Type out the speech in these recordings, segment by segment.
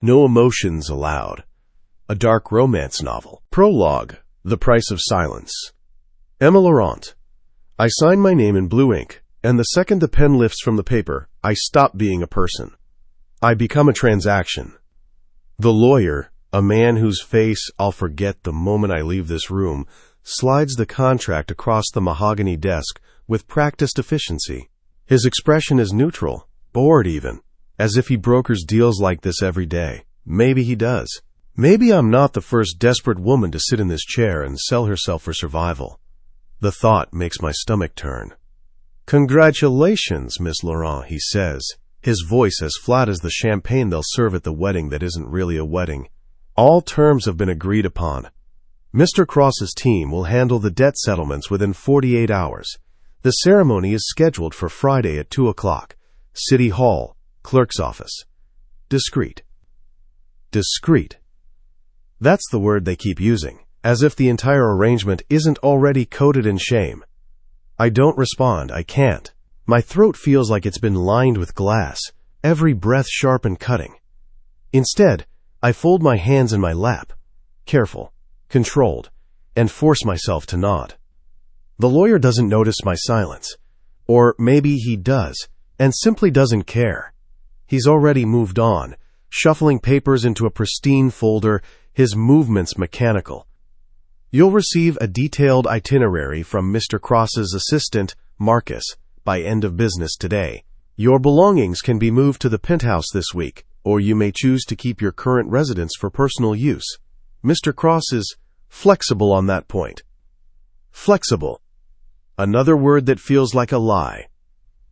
No emotions allowed. A dark romance novel. Prologue. The Price of Silence. Emma Laurent. I sign my name in blue ink, and the second the pen lifts from the paper, I stop being a person. I become a transaction. The lawyer, a man whose face I'll forget the moment I leave this room, slides the contract across the mahogany desk with practiced efficiency. His expression is neutral, bored even, as if he brokers deals like this every day. Maybe he does. Maybe I'm not the first desperate woman to sit in this chair and sell herself for survival. The thought makes my stomach turn. Congratulations, Miss Laurent, he says, his voice as flat as the champagne they'll serve at the wedding that isn't really a wedding. All terms have been agreed upon. Mr. Cross's team will handle the debt settlements within 48 hours. The ceremony is scheduled for Friday at 2 o'clock. City Hall, clerk's office. Discreet. Discreet. That's the word they keep using, as if the entire arrangement isn't already coated in shame. I don't respond. I can't. My throat feels like it's been lined with glass, every breath sharp and cutting. Instead, I fold my hands in my lap, careful, controlled, and force myself to nod. The lawyer doesn't notice my silence. Or maybe he does, and simply doesn't care. He's already moved on, shuffling papers into a pristine folder, his movements mechanical. You'll receive a detailed itinerary from Mr. Cross's assistant, Marcus, by end of business today. Your belongings can be moved to the penthouse this week, or you may choose to keep your current residence for personal use. Mr. Cross is flexible on that point. Flexible. Another word that feels like a lie.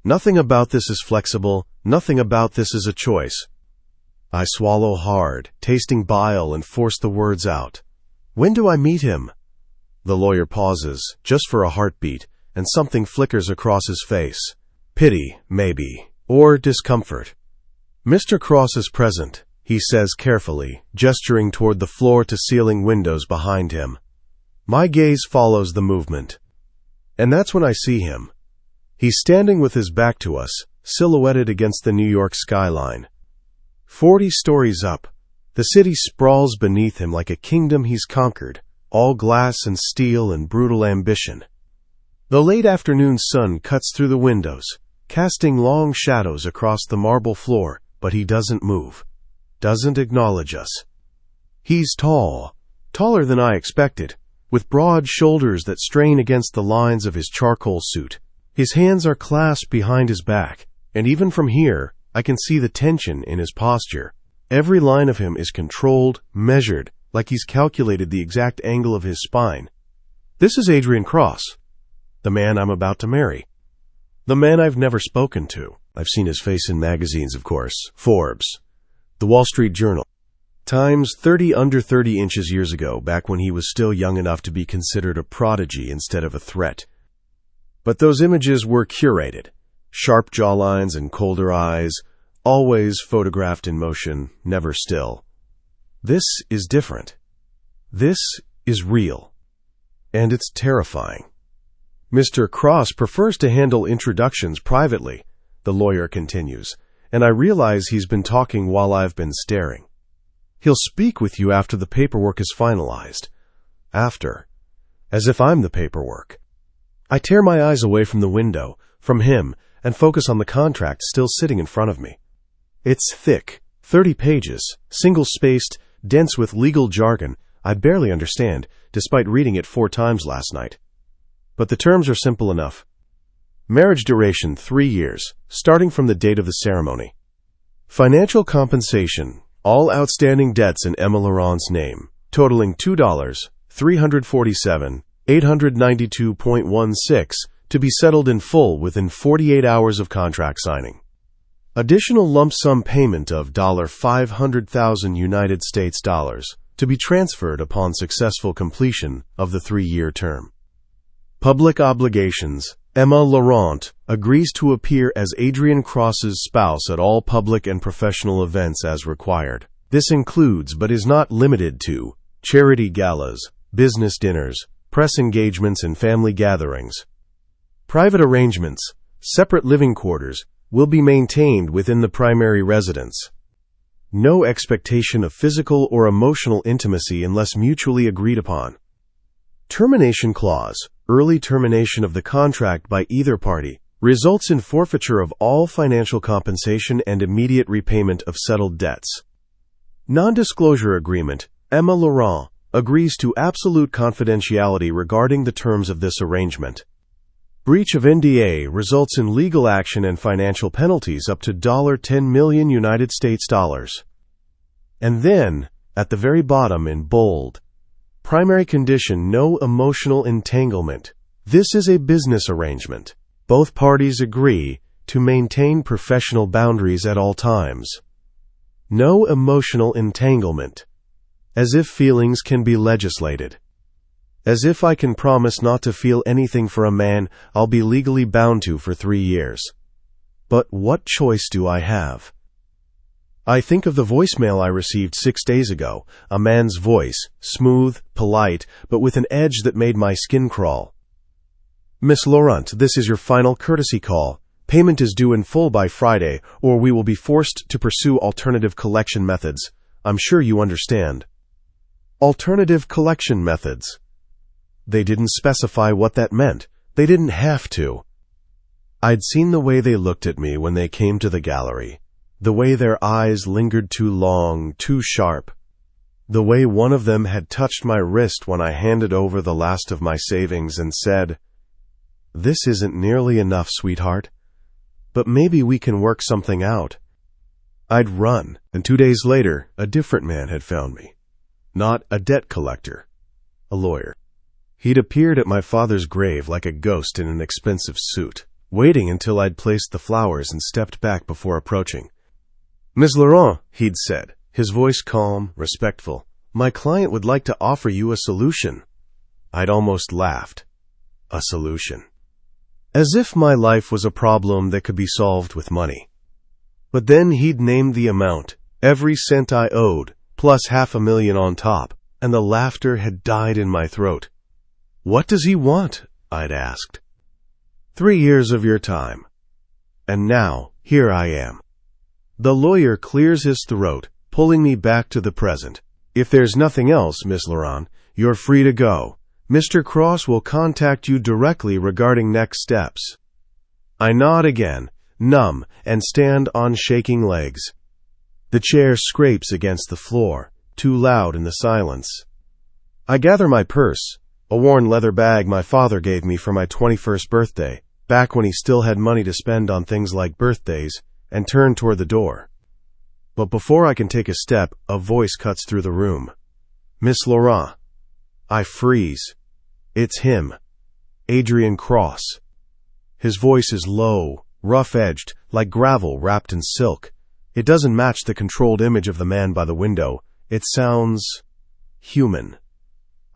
Nothing about this is flexible. Nothing about this is a choice. I swallow hard, tasting bile, and force the words out. When do I meet him? The lawyer pauses, just for a heartbeat, and something flickers across his face. Pity, maybe, or discomfort. Mr. Cross is present, he says carefully, gesturing toward the floor-to-ceiling windows behind him. My gaze follows the movement. And that's when I see him. He's standing with his back to us, silhouetted against the New York skyline. 40 stories up, the city sprawls beneath him like a kingdom he's conquered, all glass and steel and brutal ambition. The late afternoon sun cuts through the windows, casting long shadows across the marble floor, but he doesn't move, doesn't acknowledge us. He's tall, taller than I expected, with broad shoulders that strain against the lines of his charcoal suit. His hands are clasped behind his back, and even from here, I can see the tension in his posture. Every line of him is controlled, measured, like he's calculated the exact angle of his spine. This is Adrian Cross, the man I'm about to marry. The man I've never spoken to. I've seen his face in magazines, of course. Forbes, The Wall Street Journal. Times 30 under 30 inches years ago, back when he was still young enough to be considered a prodigy instead of a threat. But those images were curated. Sharp jawlines and colder eyes, always photographed in motion, never still. This is different. This is real. And it's terrifying. Mr. Cross prefers to handle introductions privately, the lawyer continues, and I realize he's been talking while I've been staring. He'll speak with you after the paperwork is finalized. After. As if I'm the paperwork. I tear my eyes away from the window, from him, and focus on the contract still sitting in front of me. It's thick, 30 pages, single-spaced, dense with legal jargon I barely understand, despite reading it 4 times last night. But the terms are simple enough. Marriage duration 3 years, starting from the date of the ceremony. Financial compensation, all outstanding debts in Emma Laurent's name, totaling $347,892.16 to be settled in full within 48 hours of contract signing. Additional lump sum payment of $500,000 United States dollars to be transferred upon successful completion of the 3-year term. Public obligations. Emma Laurent agrees to appear as Adrian Cross's spouse at all public and professional events as required. This includes, but is not limited to, charity galas, business dinners, press engagements, and family gatherings. Private arrangements, separate living quarters, will be maintained within the primary residence. No expectation of physical or emotional intimacy unless mutually agreed upon. Termination clause, early termination of the contract by either party, results in forfeiture of all financial compensation and immediate repayment of settled debts. Non-disclosure agreement. Emma Laurent agrees to absolute confidentiality regarding the terms of this arrangement. Breach of NDA results in legal action and financial penalties up to $10 million United States dollars. And then, at the very bottom in bold, primary condition: no emotional entanglement. This is a business arrangement. Both parties agree to maintain professional boundaries at all times. No emotional entanglement. As if feelings can be legislated. As if I can promise not to feel anything for a man I'll be legally bound to for 3 years. But what choice do I have? I think of the voicemail I received 6 days ago, a man's voice, smooth, polite, but with an edge that made my skin crawl. Miss Laurent, this is your final courtesy call. Payment is due in full by Friday, or we will be forced to pursue alternative collection methods. I'm sure you understand. Alternative collection methods. They didn't specify what that meant. They didn't have to. I'd seen the way they looked at me when they came to the gallery. The way their eyes lingered too long, too sharp. The way one of them had touched my wrist when I handed over the last of my savings and said, "This isn't nearly enough, sweetheart. But maybe we can work something out." I'd run, and 2 days later, a different man had found me. Not a debt collector. A lawyer. He'd appeared at my father's grave like a ghost in an expensive suit, waiting until I'd placed the flowers and stepped back before approaching. "Miss Laurent," he'd said, his voice calm, respectful, "my client would like to offer you a solution." I'd almost laughed. A solution. As if my life was a problem that could be solved with money. But then he'd named the amount, every cent I owed, plus $500,000 on top, and the laughter had died in my throat. "What does he want?" I'd asked. 3 years of your time. And now, here I am. The lawyer clears his throat, pulling me back to the present. "If there's nothing else, Miss Laurent, you're free to go. Mr. Cross will contact you directly regarding next steps." I nod again, numb, and stand on shaking legs. The chair scrapes against the floor, too loud in the silence. I gather my purse, a worn leather bag my father gave me for my 21st birthday, back when he still had money to spend on things like birthdays, and turn toward the door. But before I can take a step, a voice cuts through the room. "Miss Laurent." I freeze. It's him, Adrian Cross. His voice is low, rough-edged, like gravel wrapped in silk. It doesn't match the controlled image of the man by the window. It sounds human.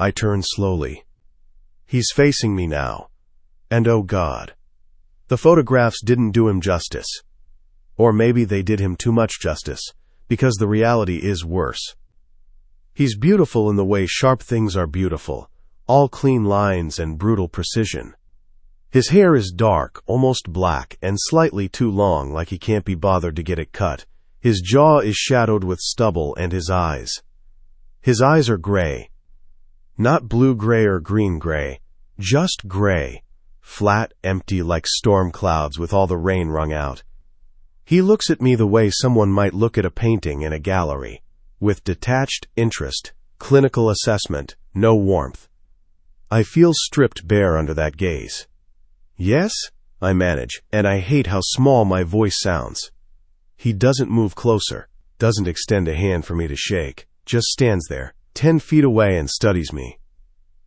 I turn slowly. He's facing me now. And oh God, the photographs didn't do him justice. Or maybe they did him too much justice, because the reality is worse. He's beautiful in the way sharp things are beautiful, all clean lines and brutal precision. His hair is dark, almost black, and slightly too long, like he can't be bothered to get it cut. His jaw is shadowed with stubble, and his eyes are gray. Not blue-gray or green-gray, just gray, flat, empty like storm clouds with all the rain wrung out. He looks at me the way someone might look at a painting in a gallery, with detached interest, clinical assessment, no warmth. I feel stripped bare under that gaze. "Yes?" I manage, and I hate how small my voice sounds. He doesn't move closer, doesn't extend a hand for me to shake, just stands there, 10 feet away and studies me.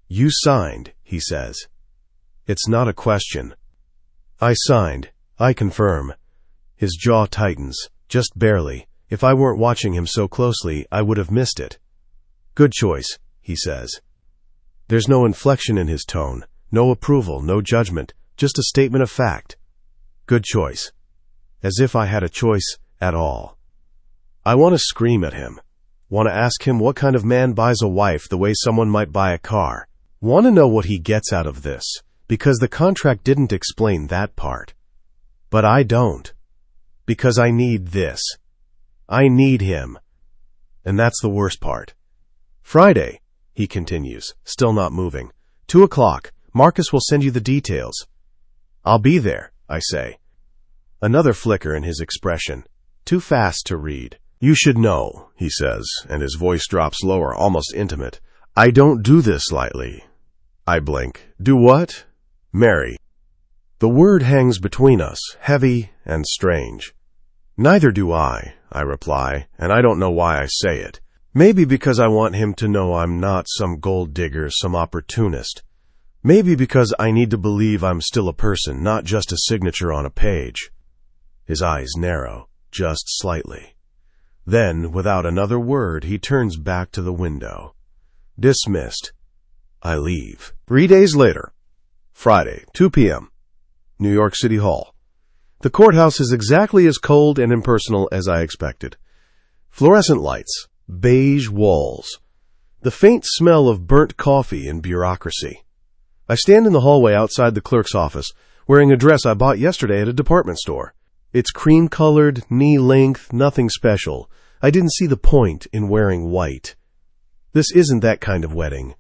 "You signed," he says. It's not a question. I signed. I confirm. His jaw tightens, just barely. If I weren't watching him so closely, I would have missed it. "Good choice," he says. There's no inflection in his tone, no approval, no judgment, just a statement of fact. Good choice. As if I had a choice at all. I want to scream at him. Want to ask him what kind of man buys a wife the way someone might buy a car. Want to know what he gets out of this, because the contract didn't explain that part. But I don't. Because I need this. I need him. And that's the worst part. Friday, he continues, still not moving. 2:00. Marcus will send you the details. I'll be there, I say. Another flicker in his expression. Too fast to read. You should know, he says, and his voice drops lower, almost intimate. I don't do this lightly. I blink. Do what? Marry. The word hangs between us, heavy and strange. Neither do I reply, and I don't know why I say it. Maybe because I want him to know I'm not some gold digger, some opportunist. Maybe because I need to believe I'm still a person, not just a signature on a page. His eyes narrow, just slightly. Then, without another word, he turns back to the window. Dismissed. I leave. 3 days later. Friday, 2 p.m. New York City Hall. The courthouse is exactly as cold and impersonal as I expected. Fluorescent lights, beige walls, the faint smell of burnt coffee and bureaucracy. I stand in the hallway outside the clerk's office, wearing a dress I bought yesterday at a department store. It's cream-colored, knee-length, nothing special. I didn't see the point in wearing white. This isn't that kind of wedding.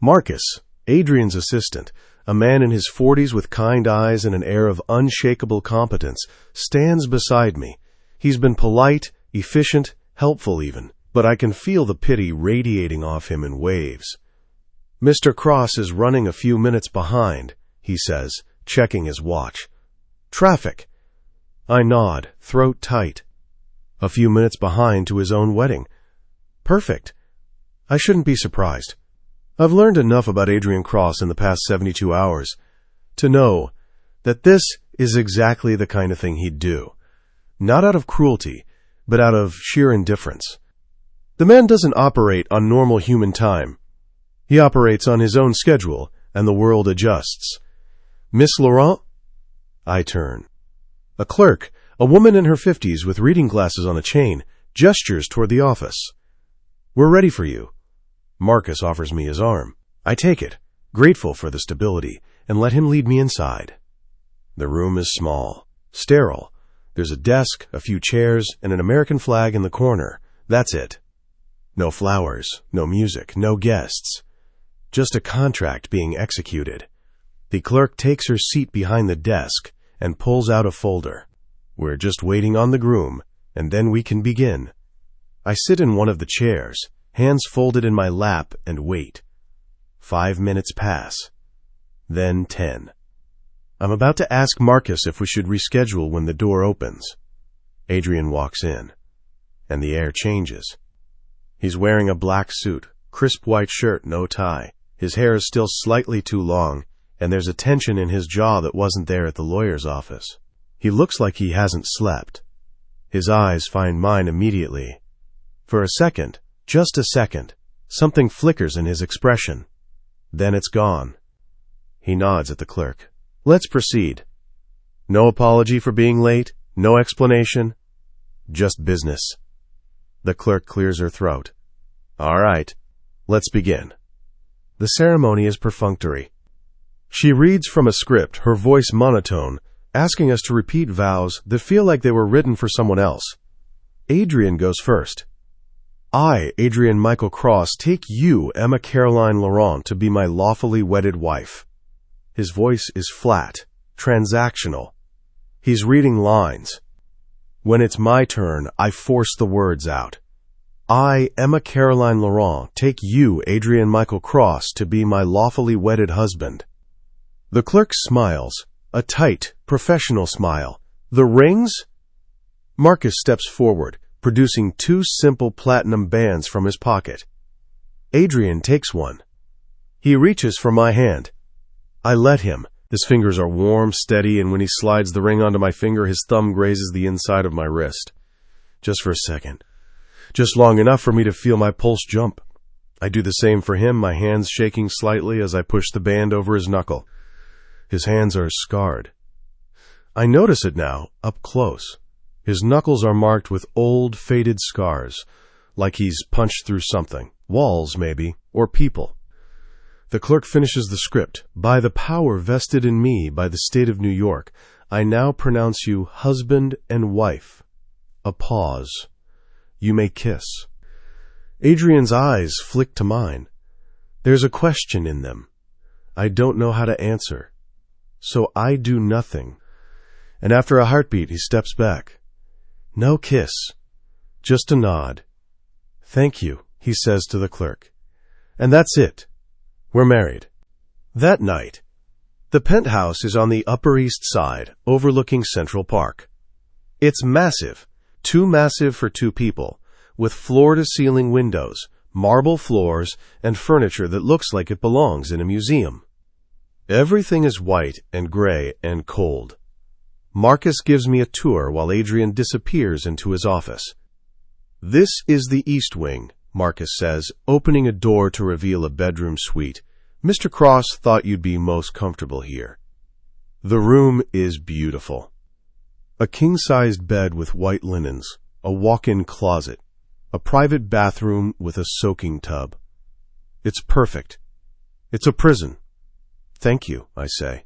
Marcus, Adrian's assistant, a man in his 40s with kind eyes and an air of unshakable competence, stands beside me. He's been polite, efficient, helpful even, but I can feel the pity radiating off him in waves. Mr. Cross is running a few minutes behind, he says, checking his watch. Traffic. I nod, throat tight. A few minutes behind to his own wedding. Perfect. I shouldn't be surprised. I've learned enough about Adrian Cross in the past 72 hours to know that this is exactly the kind of thing he'd do. Not out of cruelty, but out of sheer indifference. The man doesn't operate on normal human time. He operates on his own schedule, and the world adjusts. Miss Laurent? I turn. A clerk, a woman in her 50s with reading glasses on a chain, gestures toward the office. We're ready for you. Marcus offers me his arm. I take it, grateful for the stability, and let him lead me inside. The room is small, sterile. There's a desk, a few chairs, and an American flag in the corner. That's it. No flowers, no music, no guests. Just a contract being executed. The clerk takes her seat behind the desk and pulls out a folder. We're just waiting on the groom, and then we can begin. I sit in one of the chairs, hands folded in my lap, and wait. 5 minutes pass. Then 10. I'm about to ask Marcus if we should reschedule when the door opens. Adrian walks in, and the air changes. He's wearing a black suit, crisp white shirt, no tie. His hair is still slightly too long, and there's a tension in his jaw that wasn't there at the lawyer's office. He looks like he hasn't slept. His eyes find mine immediately. For a second, just a second, something flickers in his expression. Then it's gone. He nods at the clerk. Let's proceed. No apology for being late, no explanation, just business. The clerk clears her throat. All right, let's begin. The ceremony is perfunctory. She reads from a script, her voice monotone, asking us to repeat vows that feel like they were written for someone else. Adrian goes first. I, Adrian Michael Cross, take you, Emma Caroline Laurent, to be my lawfully wedded wife. His voice is flat, transactional. He's reading lines. When it's my turn, I force the words out. I, Emma Caroline Laurent, take you, Adrian Michael Cross, to be my lawfully wedded husband. The clerk smiles, a tight, professional smile. The rings? Marcus steps forward, producing 2 simple platinum bands from his pocket. Adrian takes one. He reaches for my hand. I let him. His fingers are warm, steady, and when he slides the ring onto my finger, his thumb grazes the inside of my wrist. Just for a second. Just long enough for me to feel my pulse jump. I do the same for him, my hands shaking slightly as I push the band over his knuckle. His hands are scarred. I notice it now, up close. His knuckles are marked with old, faded scars, like he's punched through something. Walls, maybe, or people. The clerk finishes the script. By the power vested in me by the state of New York, I now pronounce you husband and wife. A pause. You may kiss." Adrian's eyes flick to mine. There's a question in them. I don't know how to answer. So I do nothing. And after a heartbeat, he steps back. No kiss. Just a nod. "Thank you," he says to the clerk. And that's it. We're married. That night, the penthouse is on the Upper East Side, overlooking Central Park. It's massive, too massive for two people, with floor-to-ceiling windows, marble floors, and furniture that looks like it belongs in a museum. Everything is white and gray and cold. Marcus gives me a tour while Adrian disappears into his office. "This is the East Wing," Marcus says, opening a door to reveal a bedroom suite. "Mr. Cross thought you'd be most comfortable here." The room is beautiful. A king-sized bed with white linens, a walk-in closet, a private bathroom with a soaking tub. It's perfect. It's a prison. "Thank you," I say.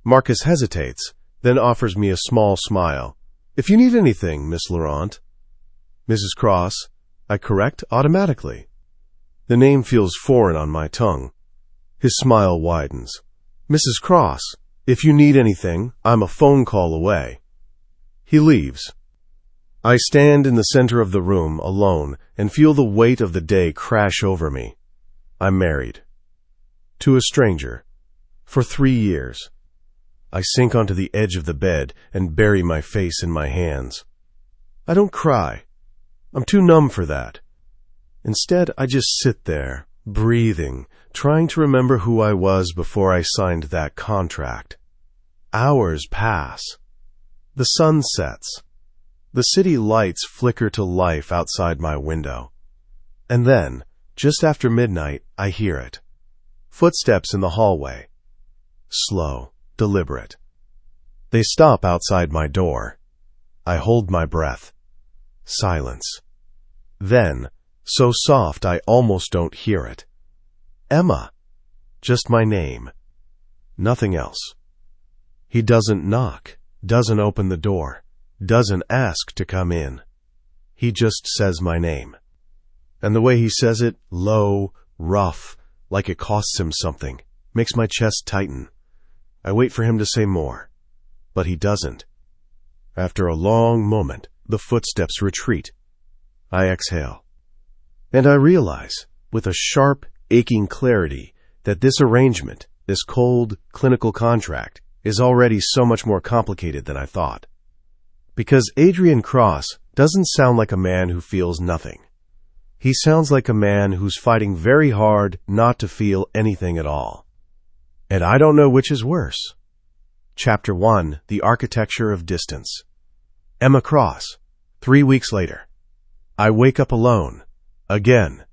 Marcus hesitates, then offers me a small smile. "If you need anything, Miss Laurent." "Mrs. Cross," I correct automatically. The name feels foreign on my tongue. His smile widens. "Mrs. Cross, if you need anything, I'm a phone call away." He leaves. I stand in the center of the room, alone, and feel the weight of the day crash over me. I'm married. To a stranger. For 3 years. I sink onto the edge of the bed and bury my face in my hands. I don't cry. I'm too numb for that. Instead, I just sit there, breathing, trying to remember who I was before I signed that contract. Hours pass. The sun sets. The city lights flicker to life outside my window. And then, just after midnight, I hear it. Footsteps in the hallway. Slow, deliberate. They stop outside my door. I hold my breath. Silence. Then, so soft I almost don't hear it. Emma. Just my name. Nothing else. He doesn't knock, doesn't open the door, doesn't ask to come in. He just says my name. And the way he says it, low, rough, like it costs him something, makes my chest tighten. I wait for him to say more, but he doesn't. After a long moment, the footsteps retreat. I exhale. And I realize, with a sharp, aching clarity, that this arrangement, this cold, clinical contract, is already so much more complicated than I thought. Because Adrian Cross doesn't sound like a man who feels nothing. He sounds like a man who's fighting very hard not to feel anything at all. And I don't know which is worse. Chapter 1, The Architecture of Distance. Emma Cross, 3 weeks later. I wake up alone. Again.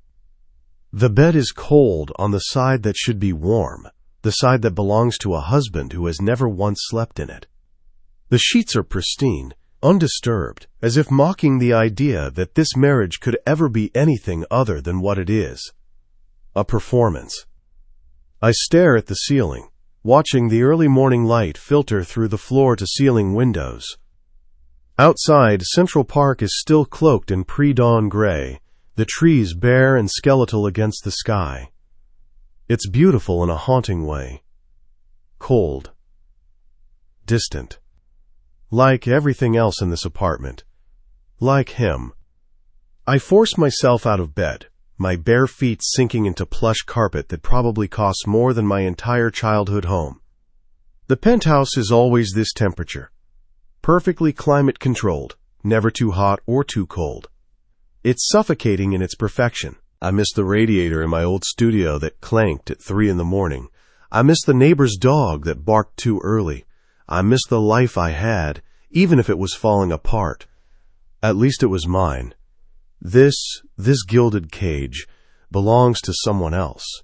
The bed is cold on the side that should be warm, the side that belongs to a husband who has never once slept in it. The sheets are pristine, undisturbed, as if mocking the idea that this marriage could ever be anything other than what it is. A performance. I stare at the ceiling, watching the early morning light filter through the floor-to-ceiling windows. Outside, Central Park is still cloaked in pre-dawn gray, the trees bare and skeletal against the sky. It's beautiful in a haunting way. Cold. Distant. Like everything else in this apartment. Like him. I force myself out of bed, my bare feet sinking into plush carpet that probably costs more than my entire childhood home. The penthouse is always this temperature. Perfectly climate-controlled, never too hot or too cold. It's suffocating in its perfection. I miss the radiator in my old studio that clanked at 3 a.m. I miss the neighbor's dog that barked too early. I miss the life I had, even if it was falling apart. At least it was mine. This gilded cage belongs to someone else.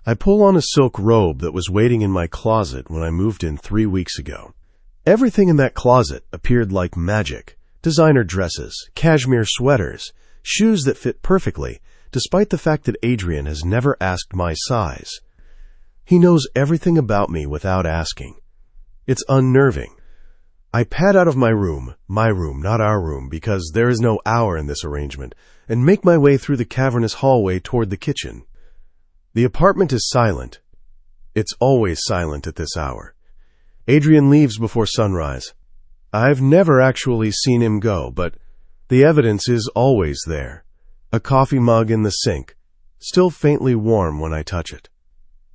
I pull on a silk robe that was waiting in my closet when I moved in 3 weeks ago. Everything in that closet appeared like magic. Designer dresses, cashmere sweaters, shoes that fit perfectly, despite the fact that Adrian has never asked my size. He knows everything about me without asking. It's unnerving. I pad out of my room, not our room, because there is no hour in this arrangement, and make my way through the cavernous hallway toward the kitchen. The apartment is silent. It's always silent at this hour. Adrian leaves before sunrise. I've never actually seen him go, but the evidence is always there. A coffee mug in the sink, still faintly warm when I touch it.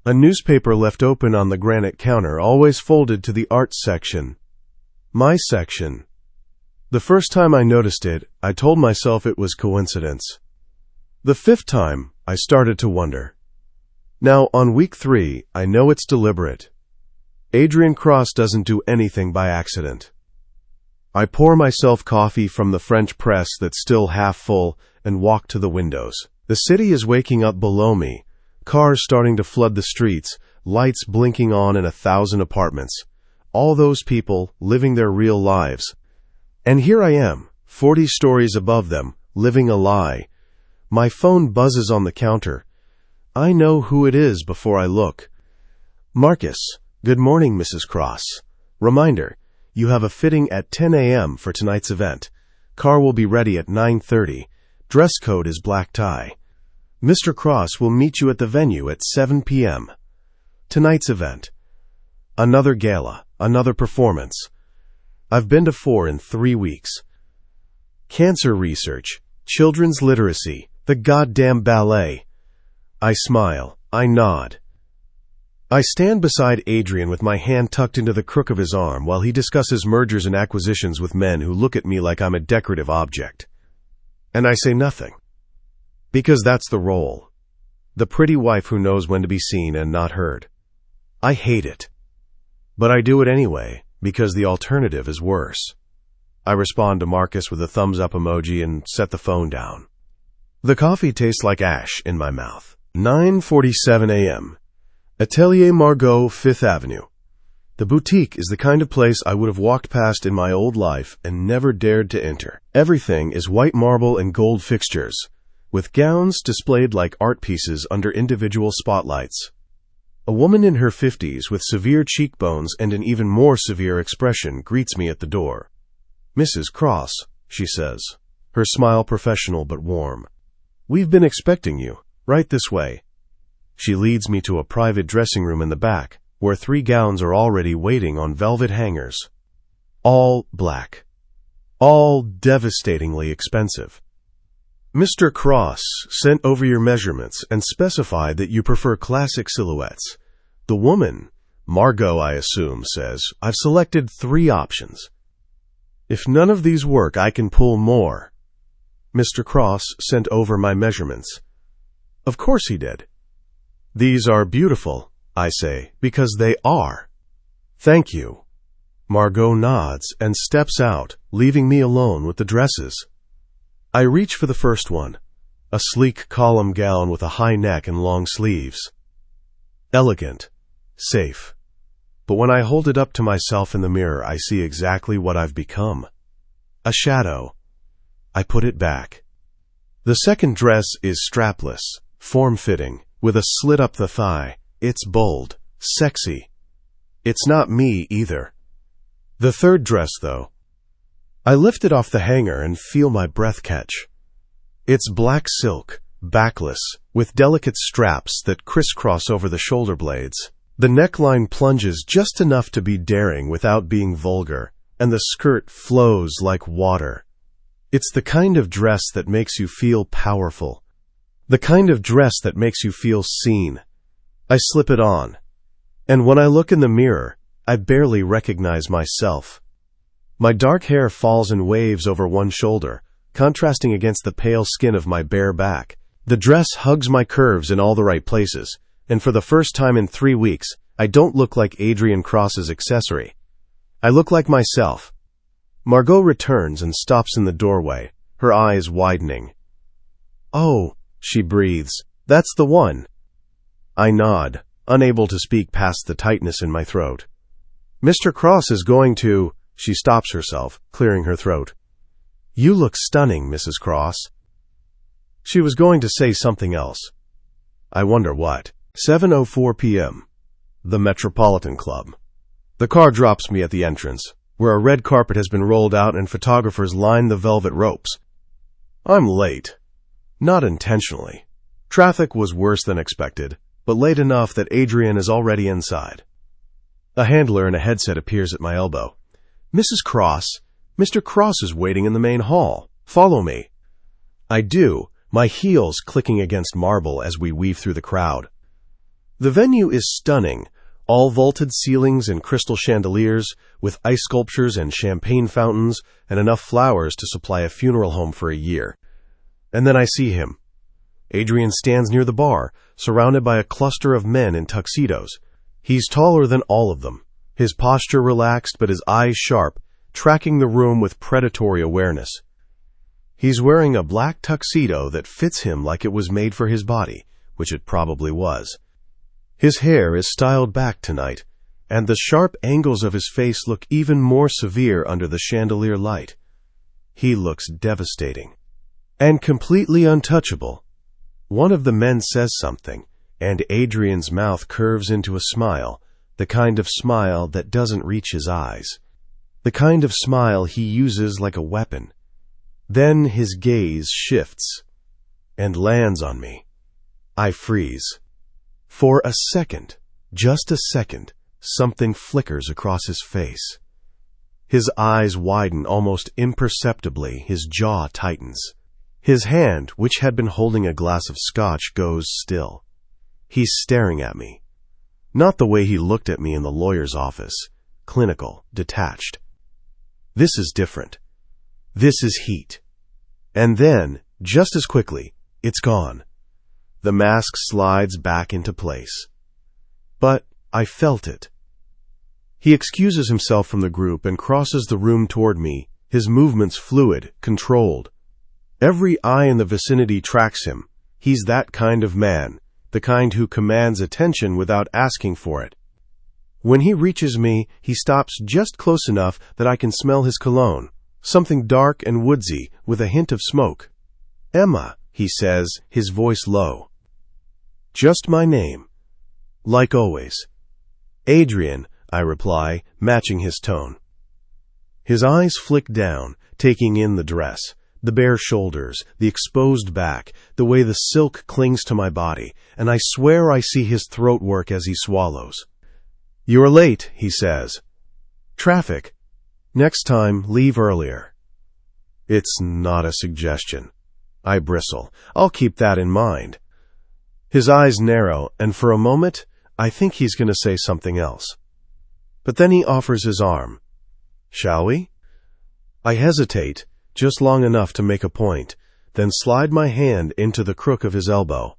A newspaper left open on the granite counter, always folded to the arts section. My section. The first time I noticed it, I told myself it was coincidence. The fifth time, I started to wonder. Now, on week 3, I know it's deliberate. Adrian Cross doesn't do anything by accident. I pour myself coffee from the French press that's still half full and walk to the windows. The city is waking up below me, cars starting to flood the streets, lights blinking on in 1,000 apartments. All those people living their real lives. And here I am, 40 stories above them, living a lie. My phone buzzes on the counter. I know who it is before I look. Marcus, good morning, Mrs. Cross. Reminder, you have a fitting at 10 a.m. for tonight's event. Car will be ready at 9:30. Dress code is black tie. Mr. Cross will meet you at the venue at 7 p.m. Tonight's event. Another gala, another performance. I've been to 4 in 3 weeks. Cancer research, children's literacy, the goddamn ballet. I smile. I nod. I stand beside Adrian with my hand tucked into the crook of his arm while he discusses mergers and acquisitions with men who look at me like I'm a decorative object. And I say nothing. Because that's the role. The pretty wife who knows when to be seen and not heard. I hate it. But I do it anyway, because the alternative is worse. I respond to Marcus with a thumbs-up emoji and set the phone down. The coffee tastes like ash in my mouth. 9:47 a.m. Atelier Margot, 5th Avenue. The boutique is the kind of place I would have walked past in my old life and never dared to enter. Everything is white marble and gold fixtures, with gowns displayed like art pieces under individual spotlights. A woman in her 50s with severe cheekbones and an even more severe expression greets me at the door. Mrs. Cross, she says, her smile professional but warm. We've been expecting you. Right this way. She leads me to a private dressing room in the back, where 3 gowns are already waiting on velvet hangers. All black. All devastatingly expensive. Mr. Cross sent over your measurements and specified that you prefer classic silhouettes. The woman, Margot I assume, says, I've selected 3 options. If none of these work, I can pull more. Mr. Cross sent over my measurements. Of course he did. These are beautiful, I say, because they are. Thank you. Margot nods and steps out, leaving me alone with the dresses. I reach for the first one, a sleek column gown with a high neck and long sleeves. Elegant, safe. But when I hold it up to myself in the mirror, I see exactly what I've become. A shadow. I put it back. The second dress is strapless, form-fitting, with a slit up the thigh. It's bold, sexy. It's not me either. The third dress, though. I lift it off the hanger and feel my breath catch. It's black silk, backless, with delicate straps that crisscross over the shoulder blades. The neckline plunges just enough to be daring without being vulgar, and the skirt flows like water. It's the kind of dress that makes you feel powerful. The kind of dress that makes you feel seen. I slip it on. And when I look in the mirror, I barely recognize myself. My dark hair falls in waves over one shoulder, contrasting against the pale skin of my bare back. The dress hugs my curves in all the right places, and for the first time in 3 weeks, I don't look like Adrian Cross's accessory. I look like myself. Margot returns and stops in the doorway, her eyes widening. Oh, she breathes. That's the one. I nod, unable to speak past the tightness in my throat. Mr. Cross is going to... She stops herself, clearing her throat. You look stunning, Mrs. Cross. She was going to say something else. I wonder what. 7:04 p.m. The Metropolitan Club. The car drops me at the entrance. where a red carpet has been rolled out and photographers line the velvet ropes. I'm late. Not intentionally. Traffic was worse than expected, but late enough that Adrian is already inside. A handler in a headset appears at my elbow. Mrs. Cross, Mr. Cross is waiting in the main hall. Follow me. I do, my heels clicking against marble as we weave through the crowd. The venue is stunning, all vaulted ceilings and crystal chandeliers, with ice sculptures and champagne fountains, and enough flowers to supply a funeral home for a year. And then I see him. Adrian stands near the bar, surrounded by a cluster of men in tuxedos. He's taller than all of them, his posture relaxed but his eyes sharp, tracking the room with predatory awareness. He's wearing a black tuxedo that fits him like it was made for his body, which it probably was. His hair is styled back tonight, and the sharp angles of his face look even more severe under the chandelier light. He looks devastating. And completely untouchable. One of the men says something, and Adrian's mouth curves into a smile, the kind of smile that doesn't reach his eyes. The kind of smile he uses like a weapon. Then his gaze shifts and lands on me. I freeze. For a second, just a second, something flickers across his face. His eyes widen almost imperceptibly, his jaw tightens. His hand, which had been holding a glass of scotch, goes still. He's staring at me. Not the way he looked at me in the lawyer's office, clinical, detached. This is different. This is heat. And then, just as quickly, it's gone. The mask slides back into place. But I felt it. He excuses himself from the group and crosses the room toward me, his movements fluid, controlled. Every eye in the vicinity tracks him. He's that kind of man, the kind who commands attention without asking for it. When he reaches me, he stops just close enough that I can smell his cologne, something dark and woodsy with a hint of smoke. Emma, he says, his voice low. Just my name. Like always. Adrian, I reply, matching his tone. His eyes flick down, taking in the dress, the bare shoulders, the exposed back, the way the silk clings to my body, and I swear I see his throat work as he swallows. You're late, he says. Traffic. Next time, leave earlier. It's not a suggestion. I bristle. I'll keep that in mind. His eyes narrow, and for a moment, I think he's going to say something else. But then he offers his arm. Shall we? I hesitate, just long enough to make a point, then slide my hand into the crook of his elbow.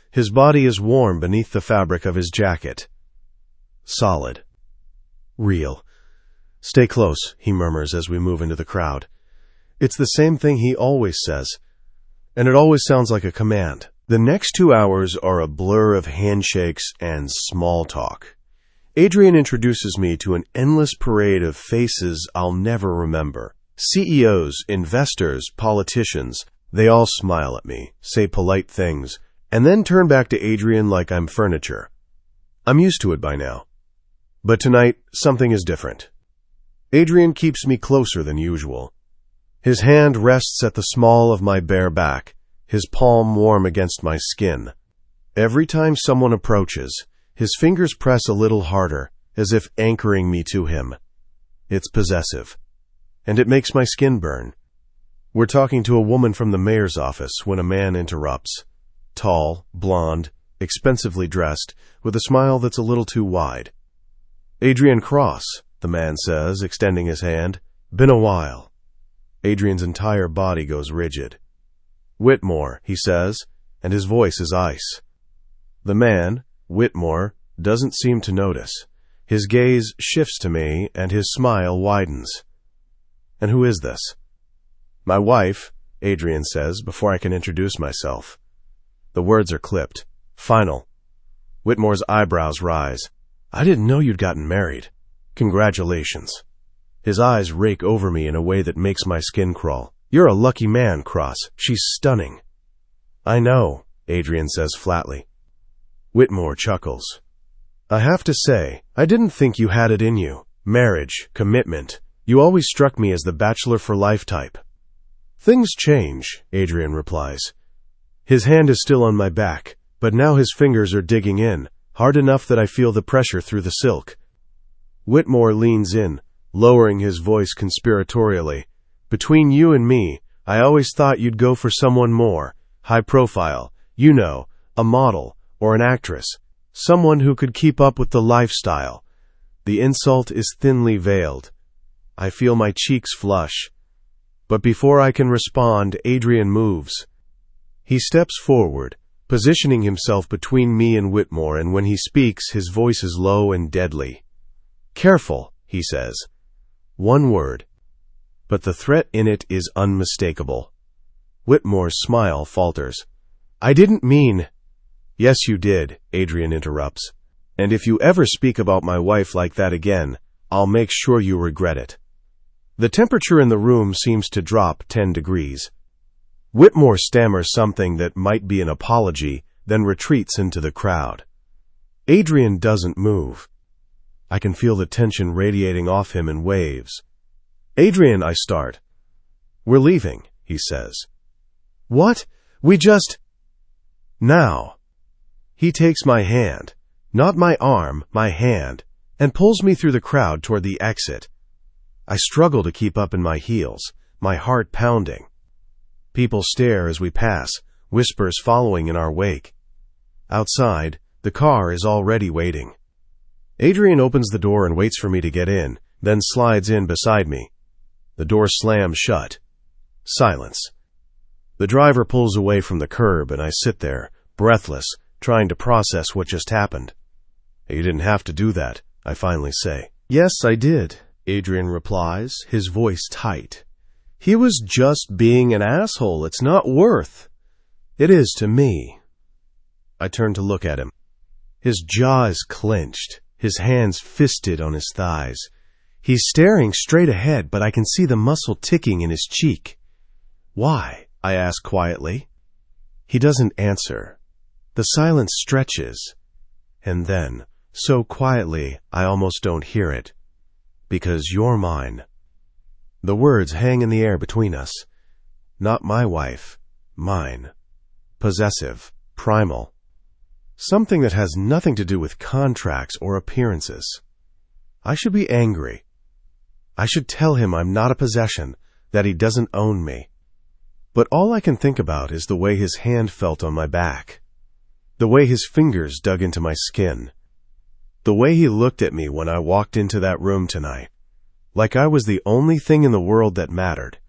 His body is warm beneath the fabric of his jacket. Solid. Real. Stay close, he murmurs as we move into the crowd. It's the same thing he always says, and it always sounds like a command. The next 2 hours are a blur of handshakes and small talk. Adrian introduces me to an endless parade of faces I'll never remember. CEOs, investors, politicians, they all smile at me, say polite things, and then turn back to Adrian like I'm furniture. I'm used to it by now. But tonight, something is different. Adrian keeps me closer than usual. His hand rests at the small of my bare back, his palm warm against my skin. Every time someone approaches, his fingers press a little harder, as if anchoring me to him. It's possessive, and it makes my skin burn. We're talking to a woman from the mayor's office when a man interrupts. Tall, blonde, expensively dressed, with a smile that's a little too wide. Adrian Cross, the man says, extending his hand. Been a while. Adrian's entire body goes rigid. Whitmore, he says, and his voice is ice. The man, Whitmore, doesn't seem to notice. His gaze shifts to me, and his smile widens. And who is this? My wife, Adrian says, before I can introduce myself. The words are clipped. Final. Whitmore's eyebrows rise. I didn't know you'd gotten married. Congratulations. His eyes rake over me in a way that makes my skin crawl. You're a lucky man, Cross. She's stunning. I know, Adrian says flatly. Whitmore chuckles. I have to say, I didn't think you had it in you. Marriage, commitment. You always struck me as the bachelor for life type." "Things change," Adrian replies. His hand is still on my back, but now his fingers are digging in, hard enough that I feel the pressure through the silk. Whitmore leans in, lowering his voice conspiratorially. "Between you and me, I always thought you'd go for someone more high profile, you know, a model or an actress, someone who could keep up with the lifestyle." The insult is thinly veiled. I feel my cheeks flush. But before I can respond, Adrian moves. He steps forward, positioning himself between me and Whitmore, and when he speaks, his voice is low and deadly. "Careful," he says. One word, but the threat in it is unmistakable. Whitmore's smile falters. "I didn't mean—" "Yes, you did," Adrian interrupts. "And if you ever speak about my wife like that again, I'll make sure you regret it." The temperature in the room seems to drop 10 degrees. Whitmore stammers something that might be an apology, then retreats into the crowd. Adrian doesn't move. I can feel the tension radiating off him in waves. "Adrian," I start. "We're leaving," he says. "What? We just—" "Now." He takes my hand, not my arm, my hand, and pulls me through the crowd toward the exit. I struggle to keep up in my heels, my heart pounding. People stare as we pass, whispers following in our wake. Outside, the car is already waiting. Adrian opens the door and waits for me to get in, then slides in beside me. The door slams shut. Silence. The driver pulls away from the curb, and I sit there, breathless, trying to process what just happened. "You didn't have to do that," I finally say. "Yes, I did," Adrian replies, his voice tight. "He was just being an asshole. It's not worth—" "It is to me." I turn to look at him. His jaw is clenched, his hands fisted on his thighs. He's staring straight ahead, but I can see the muscle ticking in his cheek. "Why?" I ask quietly. He doesn't answer. The silence stretches. And then, so quietly, I almost don't hear it. "Because you're mine." The words hang in the air between us. Not my wife, mine. Possessive, primal. Something that has nothing to do with contracts or appearances. I should be angry. I should tell him I'm not a possession, that he doesn't own me. But all I can think about is the way his hand felt on my back. The way his fingers dug into my skin. The way he looked at me when I walked into that room tonight. Like I was the only thing in the world that mattered.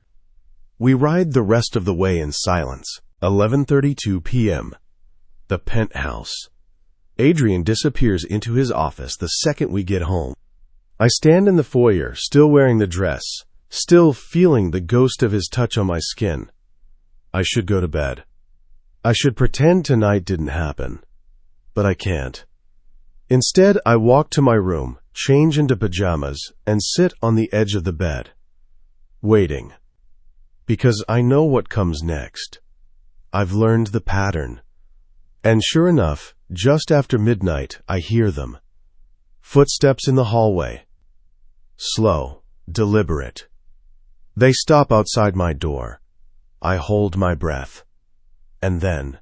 We ride the rest of the way in silence. 11:32 p.m. The penthouse. Adrian disappears into his office the second we get home. I stand in the foyer, still wearing the dress, still feeling the ghost of his touch on my skin. I should go to bed. I should pretend tonight didn't happen. But I can't. Instead, I walk to my room, change into pajamas, and sit on the edge of the bed, waiting. Because I know what comes next. I've learned the pattern. And sure enough, just after midnight, I hear them. Footsteps in the hallway. Slow, deliberate. They stop outside my door. I hold my breath. And then,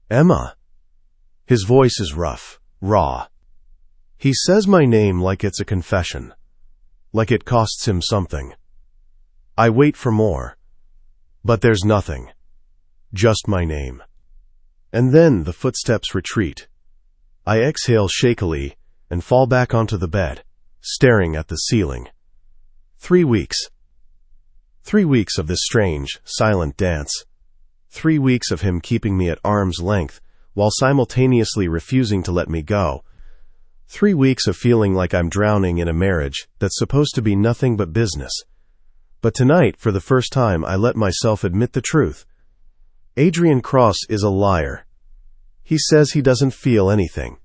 "Emma." His voice is rough, raw. He says my name like it's a confession, like it costs him something. I wait for more, but there's nothing, just my name. And then the footsteps retreat. I exhale shakily and fall back onto the bed, staring at the ceiling. 3 weeks. 3 weeks of this strange, silent dance. 3 weeks of him keeping me at arm's length while simultaneously refusing to let me go. 3 weeks of feeling like I'm drowning in a marriage that's supposed to be nothing but business. But tonight, for the first time, I let myself admit the truth. Adrian Cross is a liar. He says he doesn't feel anything.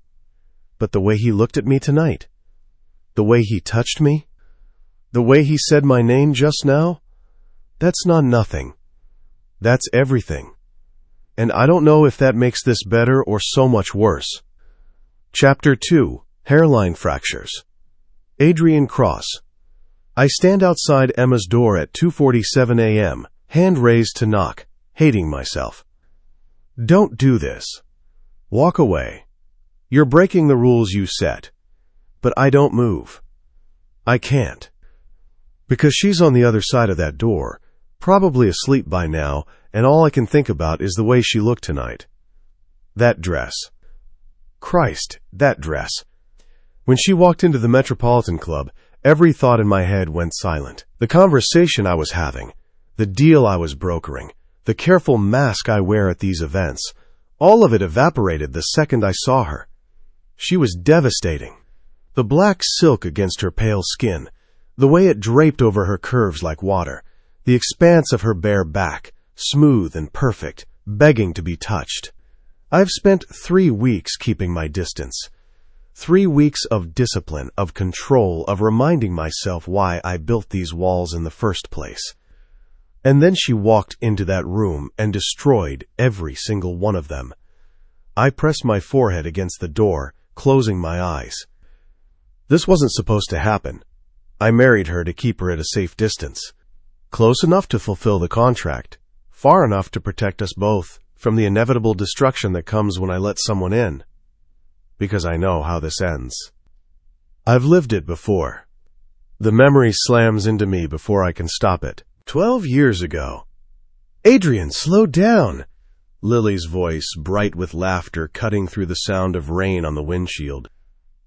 But the way he looked at me tonight, the way he touched me, the way he said my name just now, that's not nothing. That's everything. And I don't know if that makes this better or so much worse. Chapter 2. Hairline Fractures. Adrian Cross. I stand outside Emma's door at 2:47 a.m., hand raised to knock, hating myself. Don't do this. Walk away. You're breaking the rules you set. But I don't move. I can't. Because she's on the other side of that door, probably asleep by now, and all I can think about is the way she looked tonight. That dress. Christ, that dress. When she walked into the Metropolitan Club, every thought in my head went silent. The conversation I was having, the deal I was brokering, the careful mask I wear at these events, all of it evaporated the second I saw her. She was devastating. The black silk against her pale skin, the way it draped over her curves like water, the expanse of her bare back, smooth and perfect, begging to be touched. I've spent 3 weeks keeping my distance. 3 weeks of discipline, of control, of reminding myself why I built these walls in the first place. And then she walked into that room and destroyed every single one of them. I pressed my forehead against the door, closing my eyes. This wasn't supposed to happen. I married her to keep her at a safe distance. Close enough to fulfill the contract, far enough to protect us both from the inevitable destruction that comes when I let someone in. Because I know how this ends. I've lived it before. The memory slams into me before I can stop it. 12 years ago. Adrian, slow down! Lily's voice, bright with laughter, cutting through the sound of rain on the windshield.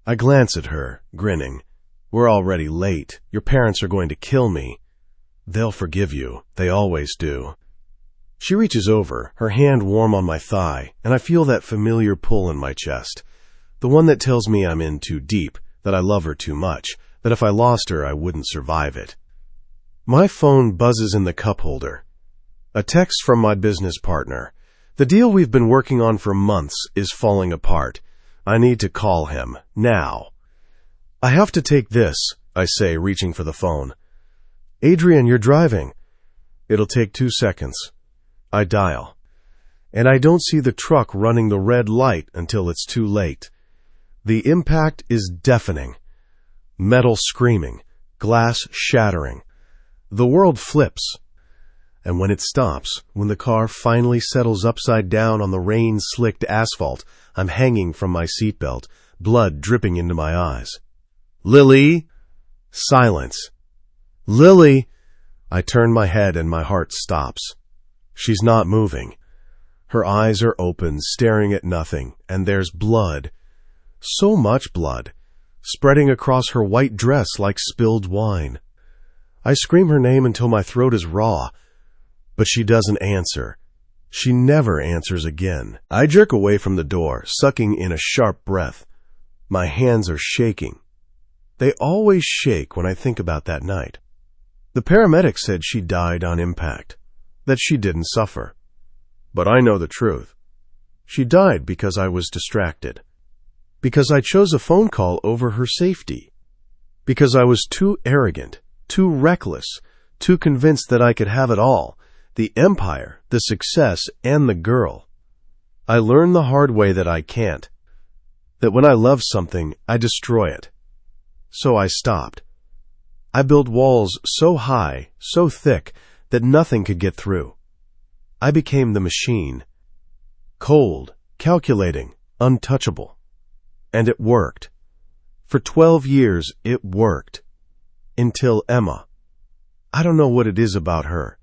I glance at her, grinning. We're already late. Your parents are going to kill me. They'll forgive you. They always do. She reaches over, her hand warm on my thigh, and I feel that familiar pull in my chest. The one that tells me I'm in too deep, that I love her too much, that if I lost her I wouldn't survive it. My phone buzzes in the cup holder. A text from my business partner. The deal we've been working on for months is falling apart. I need to call him, now. I have to take this, I say, reaching for the phone. Adrian, you're driving. It'll take 2 seconds. I dial. And I don't see the truck running the red light until it's too late. The impact is deafening. Metal screaming, glass shattering. The world flips. And when it stops, when the car finally settles upside down on the rain-slicked asphalt, I'm hanging from my seatbelt, blood dripping into my eyes. Lily! Silence. Lily! I turn my head and my heart stops. She's not moving. Her eyes are open, staring at nothing, and there's blood. So much blood, spreading across her white dress like spilled wine. I scream her name until my throat is raw, but she doesn't answer. She never answers again. I jerk away from the door, sucking in a sharp breath. My hands are shaking. They always shake when I think about that night. The paramedic said she died on impact, that she didn't suffer. But I know the truth. She died because I was distracted. Because I chose a phone call over her safety. Because I was too arrogant, too reckless, too convinced that I could have it all, the empire, the success, and the girl. I learned the hard way that I can't. That when I love something, I destroy it. So I stopped. I built walls so high, so thick, that nothing could get through. I became the machine. Cold, calculating, untouchable. And it worked. For 12 years, it worked. Until Emma. I don't know what it is about her.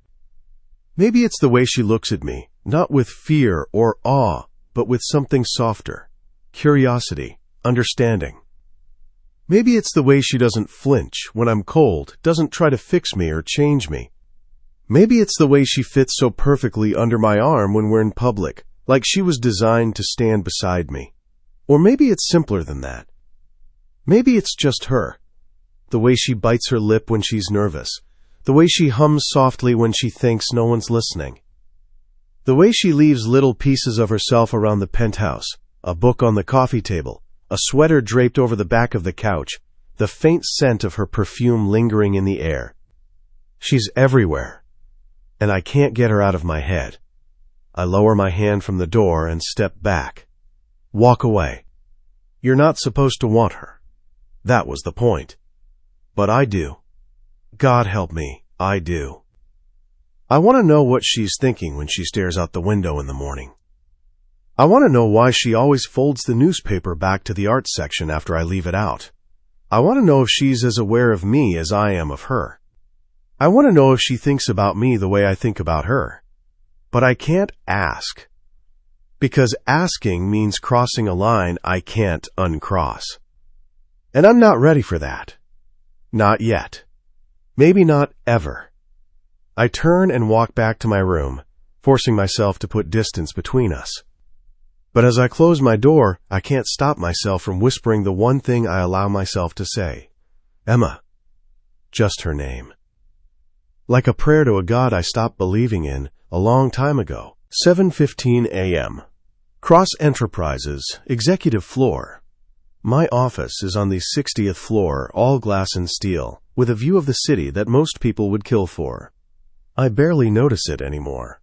Maybe it's the way she looks at me, not with fear or awe, but with something softer. Curiosity, understanding. Maybe it's the way she doesn't flinch when I'm cold, doesn't try to fix me or change me. Maybe it's the way she fits so perfectly under my arm when we're in public, like she was designed to stand beside me. Or maybe it's simpler than that. Maybe it's just her. The way she bites her lip when she's nervous. The way she hums softly when she thinks no one's listening. The way she leaves little pieces of herself around the penthouse, a book on the coffee table, a sweater draped over the back of the couch, the faint scent of her perfume lingering in the air. She's everywhere, and I can't get her out of my head. I lower my hand from the door and step back. Walk away. You're not supposed to want her. That was the point. But I do. God help me, I do. I want to know what she's thinking when she stares out the window in the morning. I want to know why she always folds the newspaper back to the art section after I leave it out. I want to know if she's as aware of me as I am of her. I want to know if she thinks about me the way I think about her. But I can't ask. Because asking means crossing a line I can't uncross. And I'm not ready for that. Not yet. Maybe not ever. I turn and walk back to my room, forcing myself to put distance between us. But as I close my door, I can't stop myself from whispering the one thing I allow myself to say. Emma. Just her name. Like a prayer to a God I stopped believing in a long time ago. 7:15 a.m. Cross Enterprises, executive floor. My office is on the 60th floor, all glass and steel, with a view of the city that most people would kill for. I barely notice it anymore.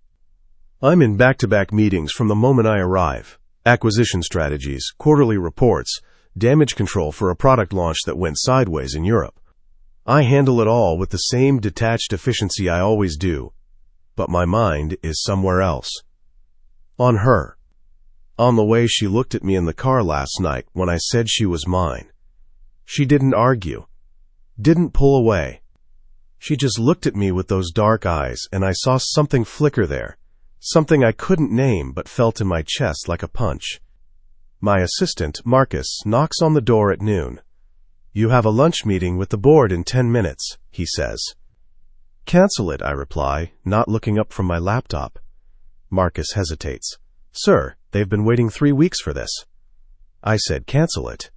I'm in back-to-back meetings from the moment I arrive. Acquisition strategies, quarterly reports, damage control for a product launch that went sideways in Europe. I handle it all with the same detached efficiency I always do, but my mind is somewhere else. On her. On the way she looked at me in the car last night when I said she was mine. She didn't argue, didn't pull away. She just looked at me with those dark eyes, and I saw something flicker there. Something I couldn't name but felt in my chest like a punch. My assistant, Marcus, knocks on the door at noon. You have a lunch meeting with the board in 10 minutes, he says. Cancel it, I reply, not looking up from my laptop. Marcus hesitates. Sir, they've been waiting 3 weeks for this. I said cancel it.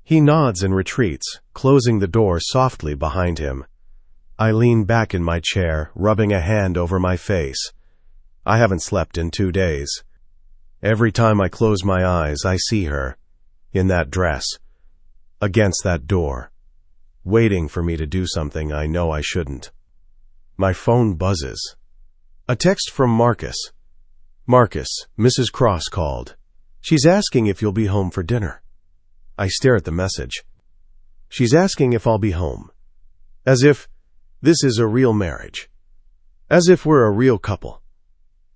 He nods and retreats, closing the door softly behind him. I lean back in my chair, rubbing a hand over my face. I haven't slept in 2 days. Every time I close my eyes, I see her, in that dress, against that door, waiting for me to do something I know I shouldn't. My phone buzzes. A text from Marcus. Marcus, Mrs. Cross called. She's asking if you'll be home for dinner. I stare at the message. She's asking if I'll be home. As if this is a real marriage. As if we're a real couple.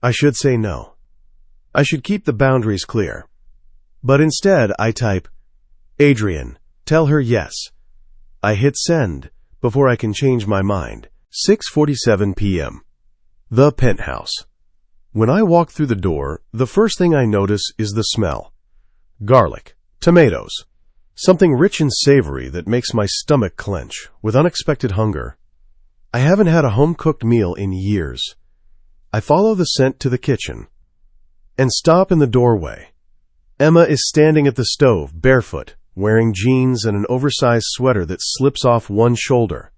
I should say no. I should keep the boundaries clear. But instead, I type, Adrian, tell her yes. I hit send before I can change my mind. 6:47 p.m. The penthouse. When I walk through the door, the first thing I notice is the smell. Garlic, tomatoes, something rich and savory that makes my stomach clench with unexpected hunger. I haven't had a home-cooked meal in years. I follow the scent to the kitchen and stop in the doorway. Emma is standing at the stove, barefoot, wearing jeans and an oversized sweater that slips off one shoulder.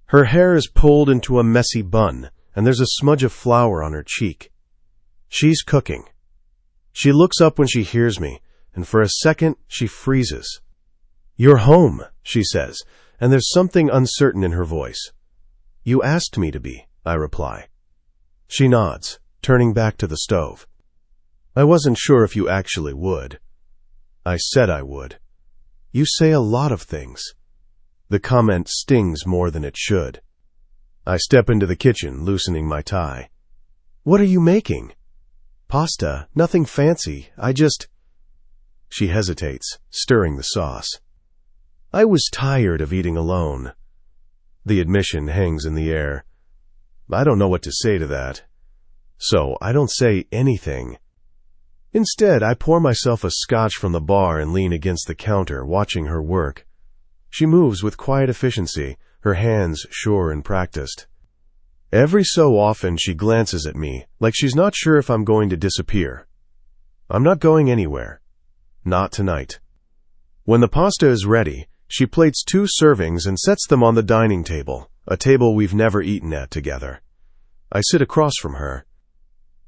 Her hair is pulled into a messy bun, and there's a smudge of flour on her cheek. She's cooking. She looks up when she hears me, and for a second she freezes. You're home, she says, and there's something uncertain in her voice. You asked me to be, I reply. She nods, turning back to the stove. I wasn't sure if you actually would. I said I would. You say a lot of things. The comment stings more than it should. I step into the kitchen, loosening my tie. What are you making? Pasta, nothing fancy. She hesitates, stirring the sauce. I was tired of eating alone. The admission hangs in the air. I don't know what to say to that. So I don't say anything. Instead, I pour myself a scotch from the bar and lean against the counter, watching her work. She moves with quiet efficiency, her hands sure and practiced. Every so often she glances at me, like she's not sure if I'm going to disappear. I'm not going anywhere. Not tonight. When the pasta is ready, she plates 2 servings and sets them on the dining table, a table we've never eaten at together. I sit across from her.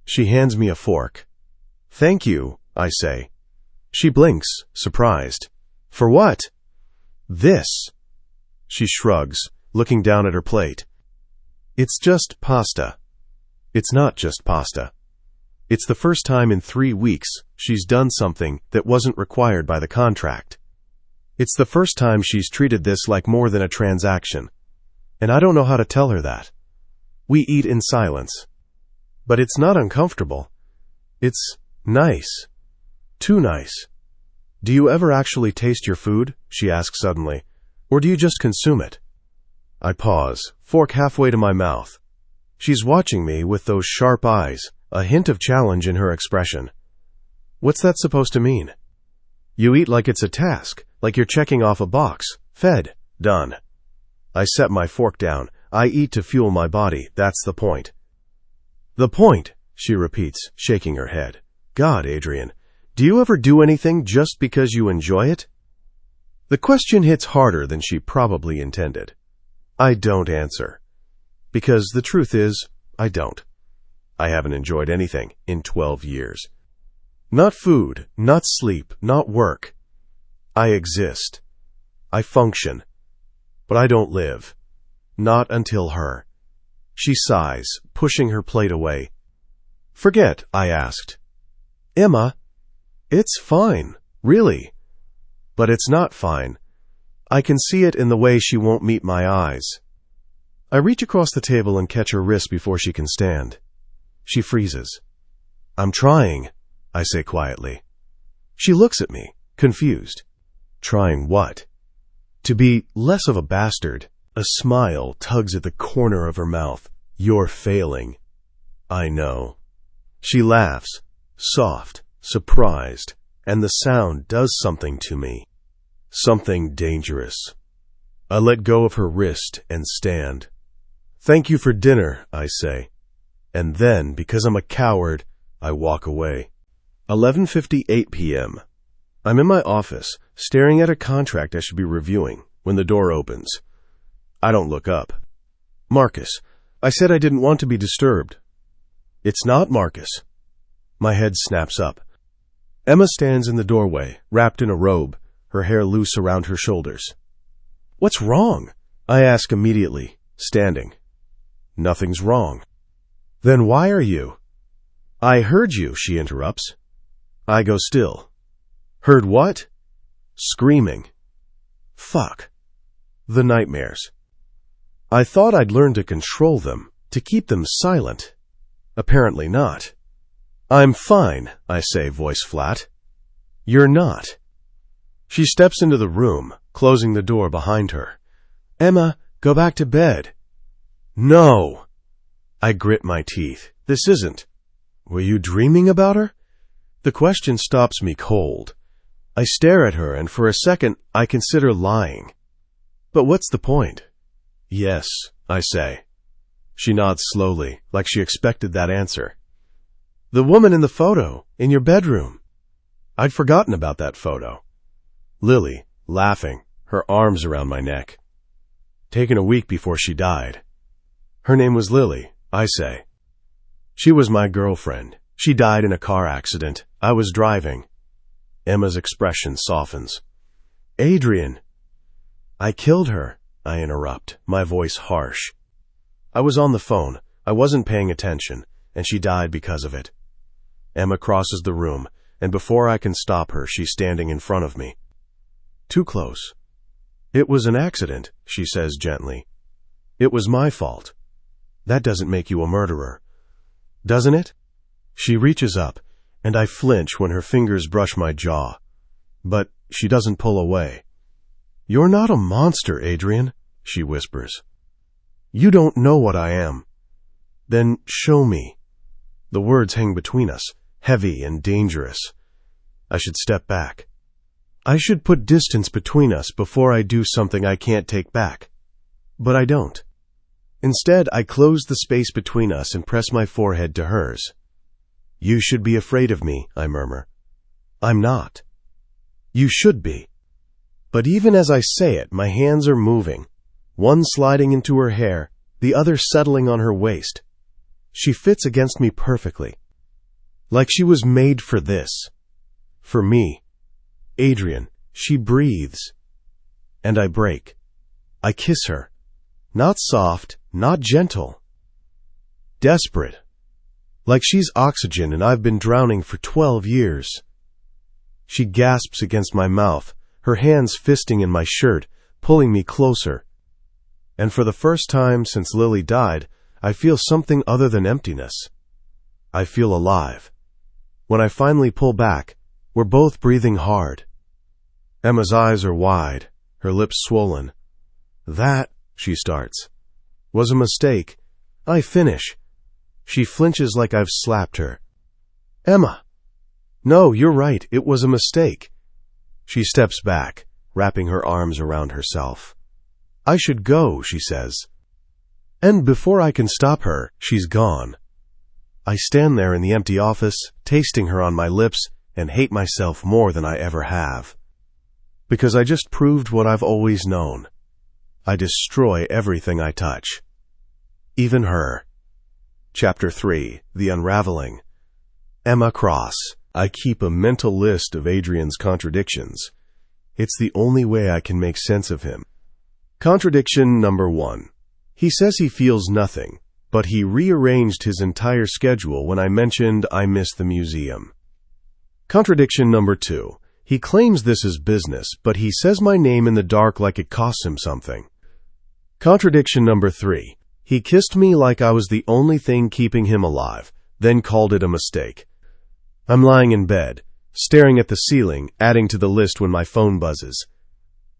She hands me a fork. Thank you, I say. She blinks, surprised. For what? This. She shrugs, looking down at her plate. It's just pasta. It's not just pasta. It's the first time in 3 weeks she's done something that wasn't required by the contract. It's the first time she's treated this like more than a transaction. and I don't know how to tell her that. We eat in silence. But it's not uncomfortable. It's nice. Too nice. Do you ever actually taste your food? She asks suddenly. Or do you just consume it? I pause, fork halfway to my mouth. She's watching me with those sharp eyes, a hint of challenge in her expression. What's that supposed to mean? You eat like it's a task, like you're checking off a box. Fed. Done. I set my fork down. I eat to fuel my body. That's the point. The point, she repeats, shaking her head. God, Adrian, do you ever do anything just because you enjoy it? The question hits harder than she probably intended. I don't answer. Because the truth is, I don't. I haven't enjoyed anything in 12 years. Not food, not sleep, not work. I exist. I function. But I don't live. Not until her. She sighs, pushing her plate away. Forget, I asked. Emma, it's fine, really. But it's not fine. I can see it in the way she won't meet my eyes. I reach across the table and catch her wrist before she can stand. She freezes. I'm trying, I say quietly. She looks at me, confused. Trying what? To be less of a bastard. A smile tugs at the corner of her mouth. You're failing. I know. She laughs, soft, surprised, and the sound does something to me. Something dangerous. I let go of her wrist and stand. Thank you for dinner, I say. And then, because I'm a coward, I walk away. 11:58 p.m. I'm in my office, staring at a contract I should be reviewing, when the door opens. I don't look up. Marcus, I said I didn't want to be disturbed. It's not Marcus. My head snaps up. Emma stands in the doorway, wrapped in a robe, her hair loose around her shoulders. What's wrong? I ask immediately, standing. Nothing's wrong. Then why are you? I heard you, she interrupts. I go still. Heard what? Screaming. Fuck. The nightmares. I thought I'd learn to control them, to keep them silent. Apparently not. I'm fine, I say, voice flat. You're not. She steps into the room, closing the door behind her. Emma, go back to bed. No. I grit my teeth. This isn't. Were you dreaming about her? The question stops me cold. I stare at her, and for a second I consider lying. But what's the point? Yes, I say. She nods slowly, like she expected that answer. The woman in the photo, in your bedroom. I'd forgotten about that photo. Lily, laughing, her arms around my neck. Taken a week before she died. Her name was Lily, I say. She was my girlfriend. She died in a car accident. I was driving. Emma's expression softens. Adrian. I killed her, I interrupt, my voice harsh. I was on the phone. I wasn't paying attention, and she died because of it. Emma crosses the room, and before I can stop her, she's standing in front of me. Too close. It was an accident, she says gently. It was my fault. That doesn't make you a murderer. Doesn't it? She reaches up, and I flinch when her fingers brush my jaw. But she doesn't pull away. You're not a monster, Adrian, she whispers. You don't know what I am. Then show me. The words hang between us, heavy and dangerous. I should step back. I should put distance between us before I do something I can't take back. But I don't. Instead, I close the space between us and press my forehead to hers. You should be afraid of me, I murmur. I'm not. You should be. But even as I say it, my hands are moving, one sliding into her hair, the other settling on her waist. She fits against me perfectly. Like she was made for this. For me. Adrian, she breathes. And I break. I kiss her. Not soft, not gentle. Desperate. Like she's oxygen and I've been drowning for 12 years. She gasps against my mouth, her hands fisting in my shirt, pulling me closer. And for the first time since Lily died, I feel something other than emptiness. I feel alive. When I finally pull back, we're both breathing hard. Emma's eyes are wide, her lips swollen. That, she starts, was a mistake. I finish. She flinches like I've slapped her. Emma! No, you're right, it was a mistake. She steps back, wrapping her arms around herself. I should go, she says. And before I can stop her, she's gone. I stand there in the empty office, tasting her on my lips, and hate myself more than I ever have. Because I just proved what I've always known. I destroy everything I touch. Even her. Chapter 3, The Unraveling. Emma Cross. I keep a mental list of Adrian's contradictions. It's the only way I can make sense of him. Contradiction number 1. He says he feels nothing, but he rearranged his entire schedule when I mentioned I miss the museum. Contradiction number 2. He claims this is business, but he says my name in the dark like it costs him something. Contradiction number 3. He kissed me like I was the only thing keeping him alive, then called it a mistake. I'm lying in bed, staring at the ceiling, adding to the list when my phone buzzes.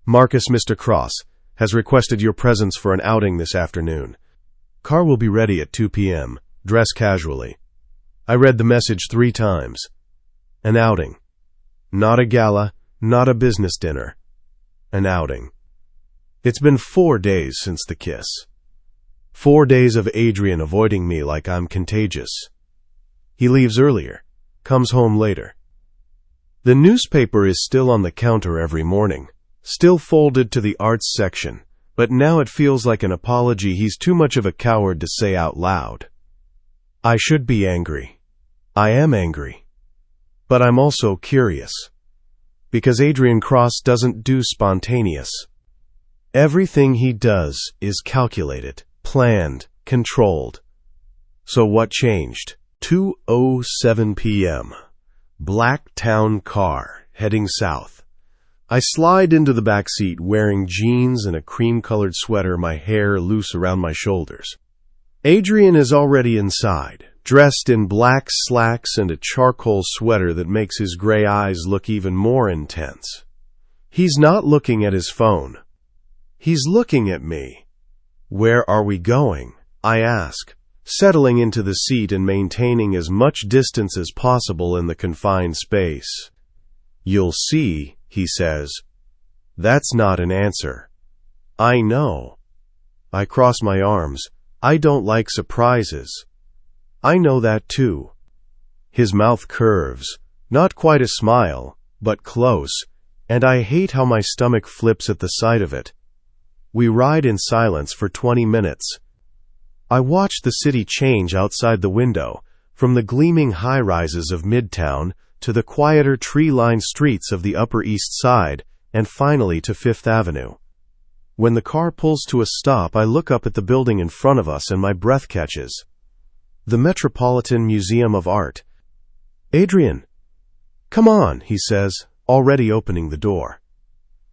Marcus, Mr. Cross, has requested your presence for an outing this afternoon. Car will be ready at 2 p.m. Dress casually. I read the message 3 times. An outing. Not a gala, not a business dinner. An outing. It's been 4 days since the kiss. 4 days of Adrian avoiding me like I'm contagious. He leaves earlier, comes home later. The newspaper is still on the counter every morning, still folded to the arts section, but now it feels like an apology he's too much of a coward to say out loud. I should be angry. I am angry. But I'm also curious. Because Adrian Cross doesn't do spontaneous. Everything he does is calculated, planned, controlled. So what changed? 2:07 p.m. Black town car, heading south. I slide into the back seat wearing jeans and a cream-colored sweater, my hair loose around my shoulders. Adrian is already inside, dressed in black slacks and a charcoal sweater that makes his gray eyes look even more intense. He's not looking at his phone. He's looking at me. Where are we going? I ask, settling into the seat and maintaining as much distance as possible in the confined space. You'll see, he says. That's not an answer. I know. I cross my arms. I don't like surprises. I know that too. His mouth curves, not quite a smile, but close, and I hate how my stomach flips at the sight of it. We ride in silence for 20 minutes. I watch the city change outside the window, from the gleaming high-rises of Midtown to the quieter tree-lined streets of the Upper East Side, and finally to Fifth Avenue. When the car pulls to a stop, I look up at the building in front of us and my breath catches. The Metropolitan Museum of Art. Adrian. Come on, he says, already opening the door.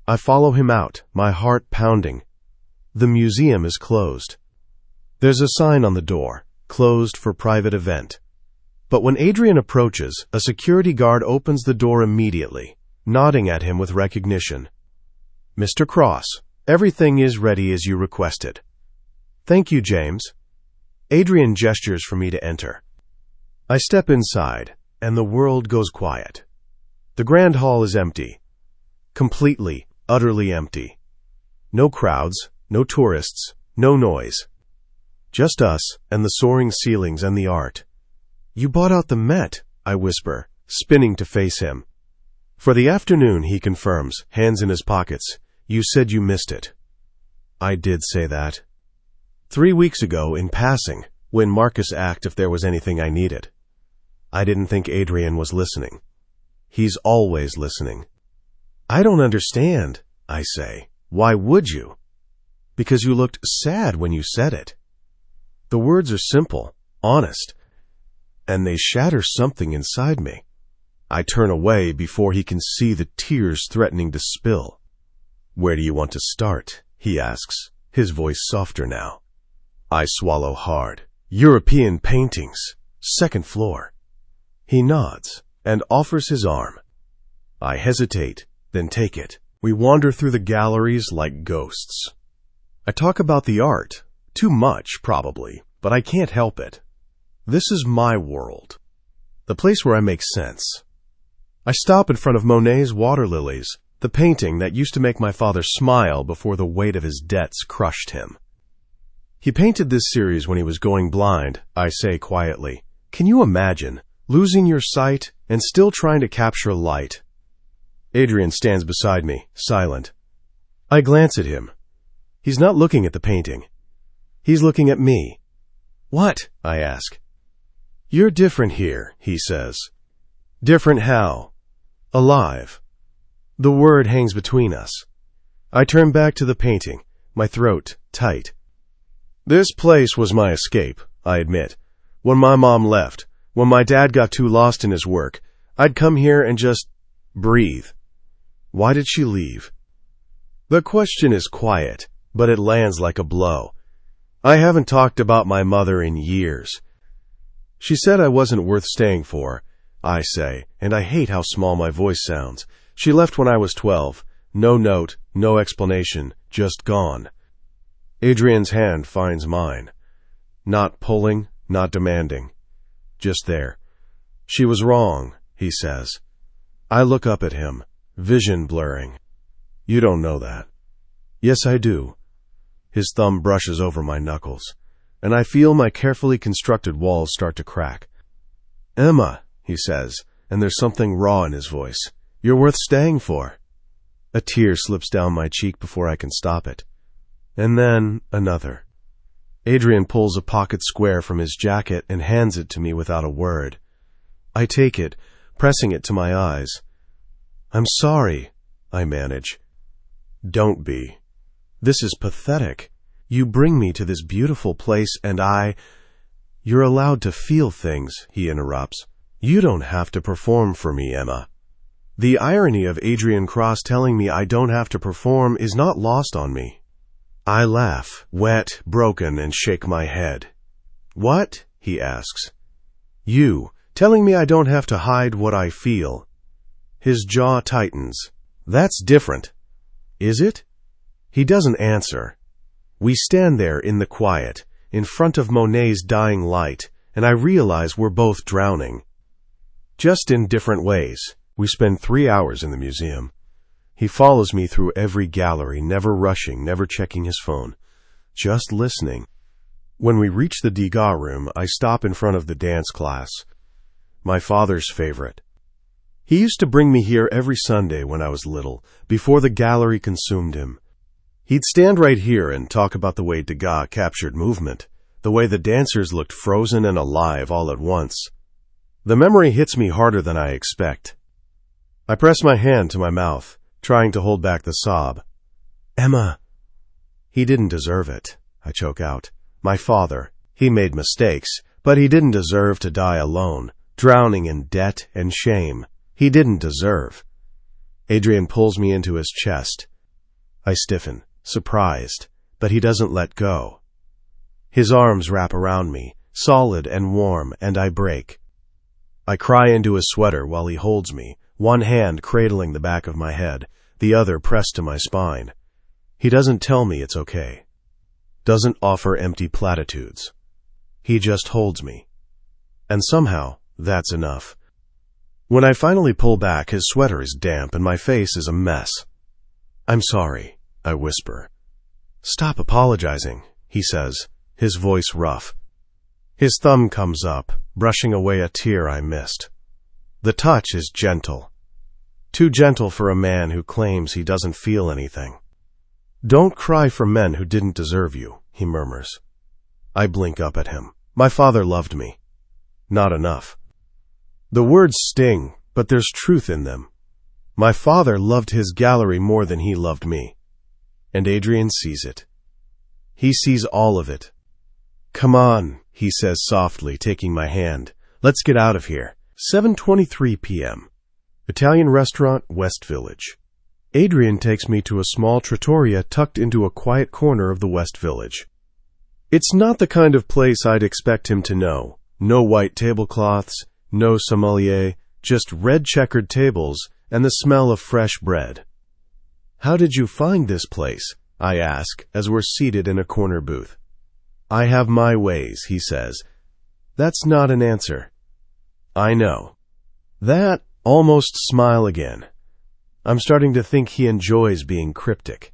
I follow him out, my heart pounding. The museum is closed. There's a sign on the door, closed for private event. But when Adrian approaches, a security guard opens the door immediately, nodding at him with recognition. Mr. Cross, everything is ready as you requested. Thank you, James. Adrian gestures for me to enter. I step inside, and the world goes quiet. The grand hall is empty. Completely, utterly empty. No crowds, no tourists, no noise. Just us, and the soaring ceilings and the art. You bought out the Met, I whisper, spinning to face him. For the afternoon, he confirms, hands in his pockets. You said you missed it. I did say that. 3 weeks ago, in passing, when Marcus asked if there was anything I needed. I didn't think Adrian was listening. He's always listening. I don't understand, I say. Why would you? Because you looked sad when you said it. The words are simple, honest, and they shatter something inside me. I turn away before he can see the tears threatening to spill. Where do you want to start? He asks, his voice softer now. I swallow hard. European paintings, 2nd floor. He nods and offers his arm. I hesitate, then take it. We wander through the galleries like ghosts. I talk about the art. Too much, probably, but I can't help it. This is my world. The place where I make sense. I stop in front of Monet's Water Lilies, the painting that used to make my father smile before the weight of his debts crushed him. He painted this series when he was going blind, I say quietly. Can you imagine losing your sight and still trying to capture light? Adrian stands beside me, silent. I glance at him. He's not looking at the painting. He's looking at me. What? I ask. You're different here, he says. Different how? Alive. The word hangs between us. I turn back to the painting, my throat tight. This place was my escape, I admit. When my mom left, when my dad got too lost in his work, I'd come here and just breathe. Why did she leave? The question is quiet, but it lands like a blow. I haven't talked about my mother in years. She said I wasn't worth staying for, I say, and I hate how small my voice sounds. She left when I was 12. No note, no explanation, just gone. Adrian's hand finds mine. Not pulling, not demanding. Just there. She was wrong, he says. I look up at him, vision blurring. You don't know that. Yes, I do. His thumb brushes over my knuckles, and I feel my carefully constructed walls start to crack. Emma, he says, and there's something raw in his voice. You're worth staying for. A tear slips down my cheek before I can stop it. And then another. Adrian pulls a pocket square from his jacket and hands it to me without a word. I take it, pressing it to my eyes. I'm sorry, I manage. Don't be. This is pathetic. You bring me to this beautiful place and You're allowed to feel things, he interrupts. You don't have to perform for me, Emma. The irony of Adrian Cross telling me I don't have to perform is not lost on me. I laugh, wet, broken, and shake my head. What? He asks. You, telling me I don't have to hide what I feel. His jaw tightens. That's different. Is it? He doesn't answer. We stand there in the quiet, in front of Monet's dying light, and I realize we're both drowning. Just in different ways. We spend 3 hours in the museum. He follows me through every gallery, never rushing, never checking his phone, just listening. When we reach the Degas room, I stop in front of the dance class. My father's favorite. He used to bring me here every Sunday when I was little, before the gallery consumed him. He'd stand right here and talk about the way Degas captured movement, the way the dancers looked frozen and alive all at once. The memory hits me harder than I expect. I press my hand to my mouth, trying to hold back the sob. Emma. He didn't deserve it, I choke out. My father. He made mistakes, but he didn't deserve to die alone, drowning in debt and shame. He didn't deserve. Adrian pulls me into his chest. I stiffen, surprised, but he doesn't let go. His arms wrap around me, solid and warm, and I break. I cry into his sweater while he holds me, one hand cradling the back of my head, the other pressed to my spine. He doesn't tell me it's okay. Doesn't offer empty platitudes. He just holds me. And somehow, that's enough. When I finally pull back, his sweater is damp and my face is a mess. I'm sorry, I whisper. Stop apologizing, he says, his voice rough. His thumb comes up, brushing away a tear I missed. The touch is gentle. Too gentle for a man who claims he doesn't feel anything. Don't cry for men who didn't deserve you, he murmurs. I blink up at him. My father loved me. Not enough. The words sting, but there's truth in them. My father loved his gallery more than he loved me. And Adrian sees it. He sees all of it. Come on, he says softly, taking my hand. Let's get out of here. 7:23 p.m. Italian restaurant, West Village. Adrian takes me to a small trattoria tucked into a quiet corner of the West Village. It's not the kind of place I'd expect him to know. No white tablecloths, no sommelier, just red checkered tables and the smell of fresh bread. "How did you find this place?" I ask as we're seated in a corner booth. "I have my ways," he says. That's not an answer. I know. That almost smile again. I'm starting to think he enjoys being cryptic.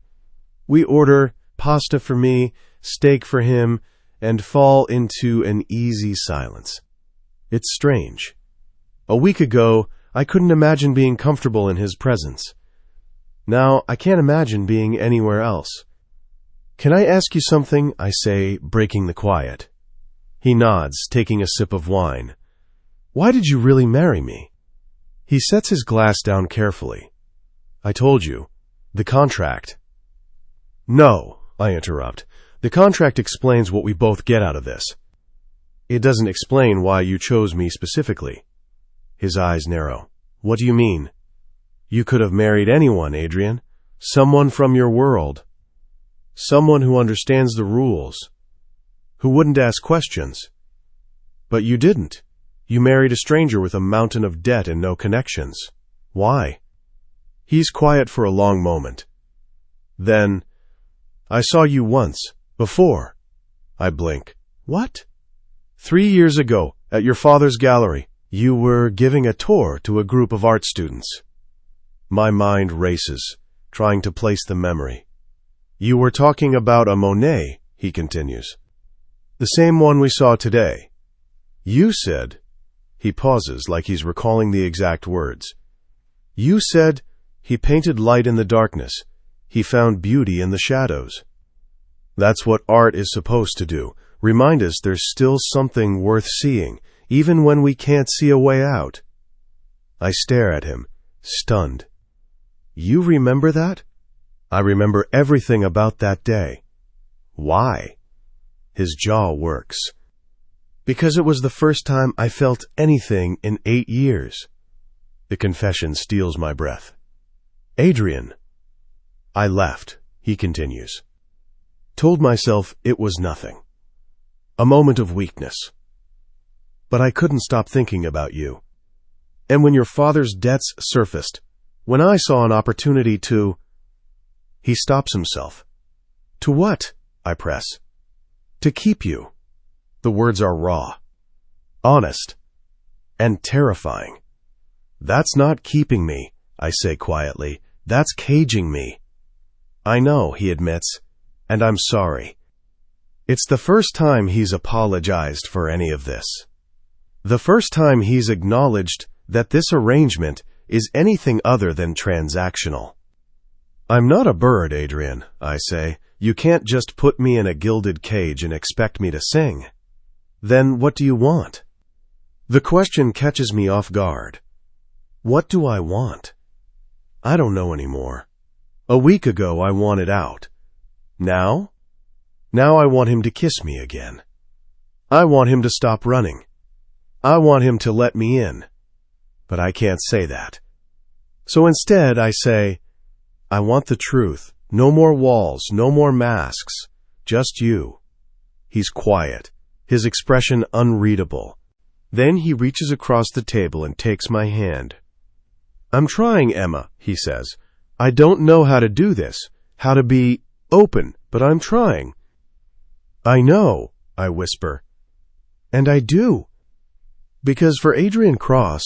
We order pasta for me, steak for him, and fall into an easy silence. It's strange. A week ago, I couldn't imagine being comfortable in his presence. Now, I can't imagine being anywhere else. "Can I ask you something?" I say, breaking the quiet. He nods, taking a sip of wine. "Why did you really marry me?" He sets his glass down carefully. "I told you. The contract." "No," I interrupt. "The contract explains what we both get out of this. It doesn't explain why you chose me specifically." His eyes narrow. "What do you mean?" "You could have married anyone, Adrian. Someone from your world. Someone who understands the rules. Who wouldn't ask questions. But you didn't. You married a stranger with a mountain of debt and no connections. Why?" He's quiet for a long moment. Then, "I saw you once. Before." I blink. "What?" 3 years ago, at your father's gallery. You were giving a tour to a group of art students." My mind races, trying to place the memory. "You were talking about a Monet," he continues. "The same one we saw today. You said," he pauses like he's recalling the exact words. "You said he painted light in the darkness. He found beauty in the shadows." That's what art is supposed to do. Remind us there's still something worth seeing, even when we can't see a way out. I stare at him, stunned. "You remember that?" "I remember everything about that day." "Why?" His jaw works. "Because it was the first time I felt anything in 8 years. The confession steals my breath. "Adrian." I laughed, he continues. Told myself it was nothing. A moment of weakness. But I couldn't stop thinking about you. And when your father's debts surfaced, when I saw an opportunity to... He stops himself. "To what?" I press. "To keep you." The words are raw, honest, and terrifying. "That's not keeping me," I say quietly. "That's caging me." "I know," he admits, "and I'm sorry." It's the first time he's apologized for any of this. The first time he's acknowledged that this arrangement is anything other than transactional. "I'm not a bird, Adrian," I say. "You can't just put me in a gilded cage and expect me to sing." "Then what do you want?" The question catches me off guard. What do I want? I don't know anymore. A week ago I wanted out. Now? Now I want him to kiss me again. I want him to stop running. I want him to let me in. But I can't say that. So instead I say, I want the truth. No more walls, no more masks. Just you. He's quiet, his expression unreadable. Then he reaches across the table and takes my hand. "I'm trying, Emma," he says. "I don't know how to do this, how to be open, but I'm trying." "I know," I whisper. And I do. Because for Adrian Cross,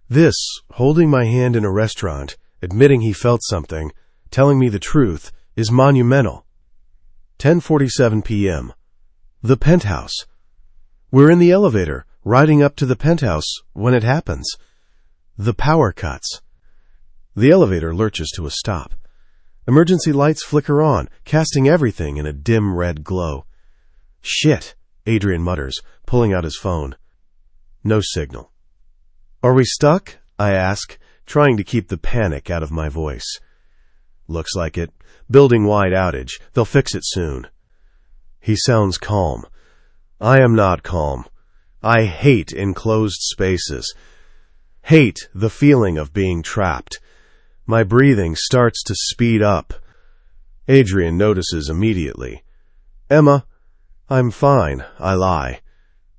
this, holding my hand in a restaurant, admitting he felt something, telling me the truth, is monumental. 10:47 p.m. The penthouse. We're in the elevator, riding up to the penthouse when it happens. The power cuts. The elevator lurches to a stop. Emergency lights flicker on, casting everything in a dim red glow. "Shit," Adrian mutters, pulling out his phone. No signal. "Are we stuck?" I ask, trying to keep the panic out of my voice. "Looks like it. Building-wide outage. They'll fix it soon." He sounds calm. I am not calm. I hate enclosed spaces. Hate the feeling of being trapped. My breathing starts to speed up. Adrian notices immediately. "Emma, I'm fine," I lie.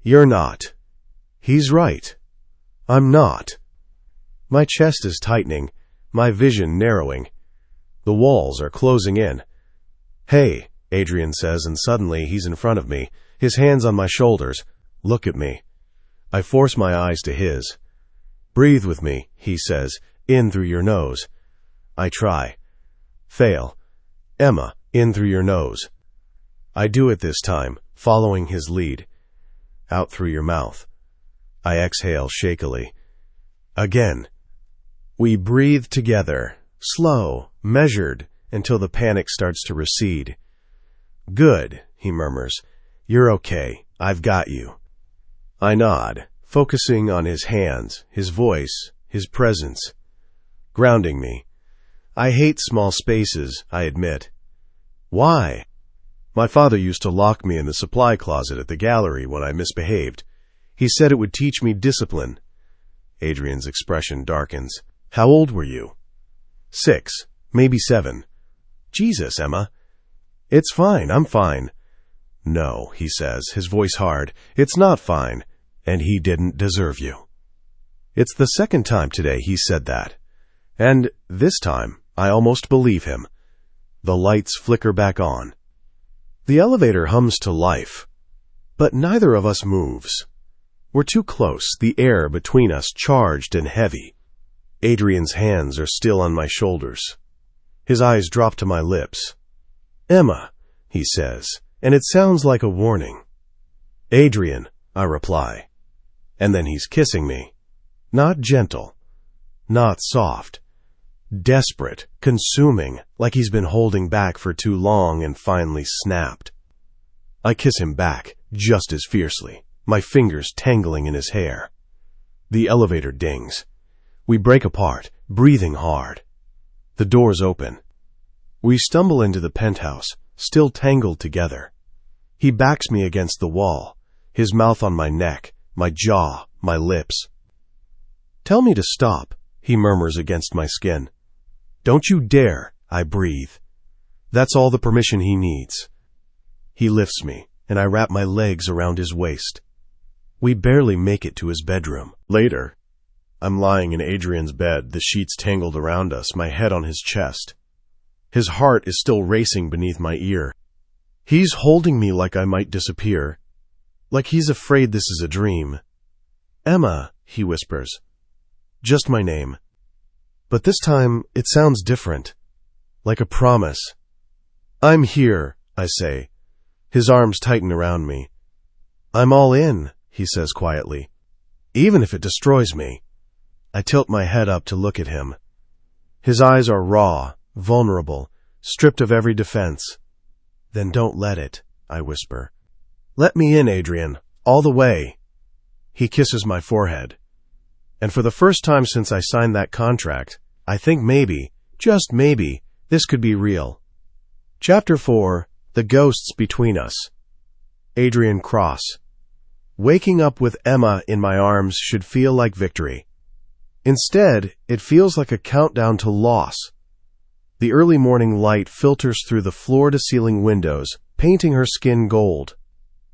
"You're not." He's right. I'm not. My chest is tightening, my vision narrowing. The walls are closing in. "Hey," Adrian says, and suddenly he's in front of me, his hands on my shoulders. "Look at me." I force my eyes to his. "Breathe with me," he says, "in through your nose." I try. Fail. "Emma, in through your nose." I do it this time, following his lead. "Out through your mouth." I exhale shakily. Again. We breathe together, slow, measured, until the panic starts to recede. "Good," he murmurs. "You're okay. I've got you." I nod, focusing on his hands, his voice, his presence, grounding me. I hate small spaces, I admit. Why? My father used to lock me in the supply closet at the gallery when I misbehaved. He said it would teach me discipline. Adrian's expression darkens. "How old were you?" 6, maybe 7. "Jesus, Emma." "It's fine, I'm fine." "No," he says, his voice hard. "It's not fine, and he didn't deserve you." It's the second time today he said that. And this time, I almost believe him. The lights flicker back on. The elevator hums to life, but neither of us moves. We're too close, the air between us charged and heavy. Adrian's hands are still on my shoulders. His eyes drop to my lips. "Emma," he says, and it sounds like a warning. "Adrian," I reply. And then he's kissing me. Not gentle, not soft. Desperate, consuming, like he's been holding back for too long and finally snapped. I kiss him back, just as fiercely, my fingers tangling in his hair. The elevator dings. We break apart, breathing hard. The doors open. We stumble into the penthouse, still tangled together. He backs me against the wall, his mouth on my neck, my jaw, my lips. "Tell me to stop," he murmurs against my skin. "Don't you dare," I breathe. That's all the permission he needs. He lifts me, and I wrap my legs around his waist. We barely make it to his bedroom. Later, I'm lying in Adrian's bed, the sheets tangled around us, my head on his chest. His heart is still racing beneath my ear. He's holding me like I might disappear, like he's afraid this is a dream. "Emma," he whispers. Just my name. But this time, it sounds different, like a promise. "I'm here," I say. His arms tighten around me. "I'm all in," he says quietly, "even if it destroys me." I tilt my head up to look at him. His eyes are raw, vulnerable, stripped of every defense. "Then don't let it," I whisper. "Let me in, Adrian, all the way." He kisses my forehead. And for the first time since I signed that contract, I think maybe, just maybe, this could be real. Chapter 4, The Ghosts Between Us. Adrian Cross. Waking up with Emma in my arms should feel like victory. Instead, it feels like a countdown to loss. The early morning light filters through the floor-to-ceiling windows, painting her skin gold.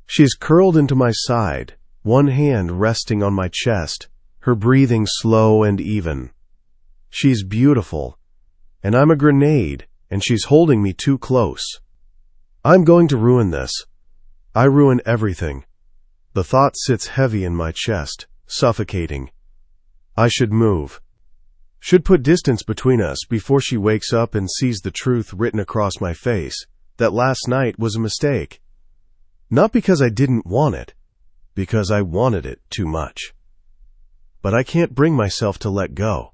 She's curled into my side, one hand resting on my chest, her breathing slow and even. She's beautiful, and I'm a grenade, and she's holding me too close. I'm going to ruin this. I ruin everything. The thought sits heavy in my chest, suffocating. I should move. Should put distance between us before she wakes up and sees the truth written across my face, that last night was a mistake. Not because I didn't want it, because I wanted it too much. But I can't bring myself to let go.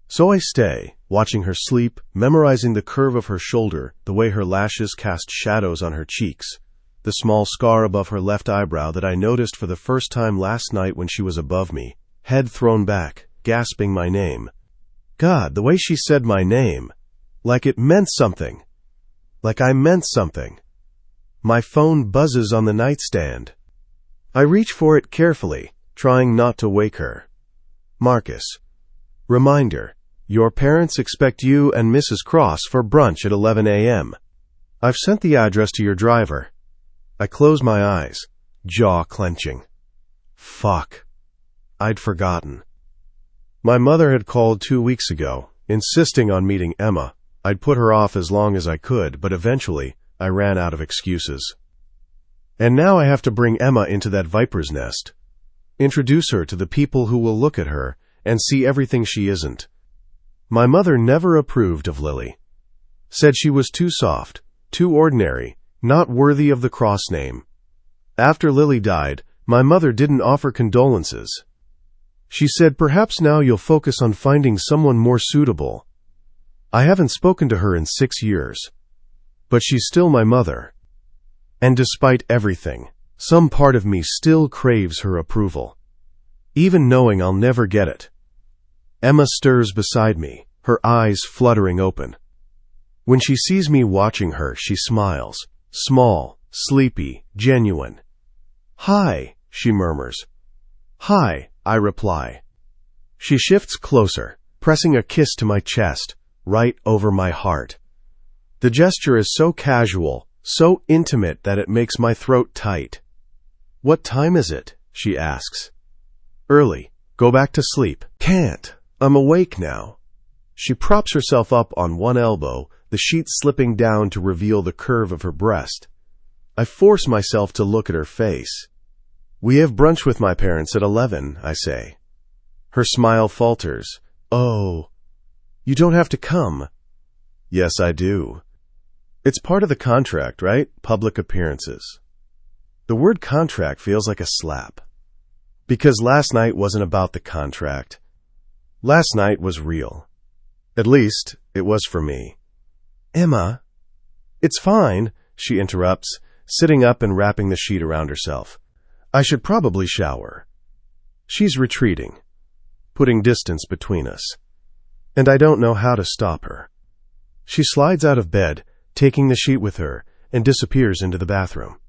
So I stay, watching her sleep, memorizing the curve of her shoulder, the way her lashes cast shadows on her cheeks, the small scar above her left eyebrow that I noticed for the first time last night when she was above me, head thrown back, gasping my name. God, the way she said my name, like it meant something, like I meant something. My phone buzzes on the nightstand. I reach for it carefully, trying not to wake her. Marcus. Reminder, Your parents expect you and Mrs. Cross for brunch at 11 a.m. I've sent the address to your driver. I close my eyes, jaw clenching. Fuck. I'd forgotten. My mother had called 2 weeks ago, insisting on meeting Emma. I'd put her off as long as I could, but eventually I ran out of excuses. And now I have to bring Emma into that viper's nest. Introduce her to the people who will look at her and see everything she isn't. My mother never approved of Lily. Said she was too soft, too ordinary, not worthy of the Cross name. After Lily died, my mother didn't offer condolences. She said, perhaps now you'll focus on finding someone more suitable. I haven't spoken to her in 6 years. But she's still my mother. And despite everything, some part of me still craves her approval, even knowing I'll never get it. Emma stirs beside me, her eyes fluttering open. When she sees me watching her, she smiles, small, sleepy, genuine. Hi, she murmurs. Hi, I reply. She shifts closer, pressing a kiss to my chest, right over my heart. The gesture is so casual, so intimate that it makes my throat tight. What time is it? She asks. Early. Go back to sleep. Can't. I'm awake now. She props herself up on one elbow, the sheet slipping down to reveal the curve of her breast. I force myself to look at her face. We have brunch with my parents at 11, I say. Her smile falters. Oh, you don't have to come. Yes, I do. It's part of the contract, right? Public appearances. The word contract feels like a slap. Because last night wasn't about the contract. Last night was real. At least, it was for me. Emma. It's fine, she interrupts, sitting up and wrapping the sheet around herself. I should probably shower. She's retreating, putting distance between us. And I don't know how to stop her. She slides out of bed, taking the sheet with her, and disappears into the bathroom.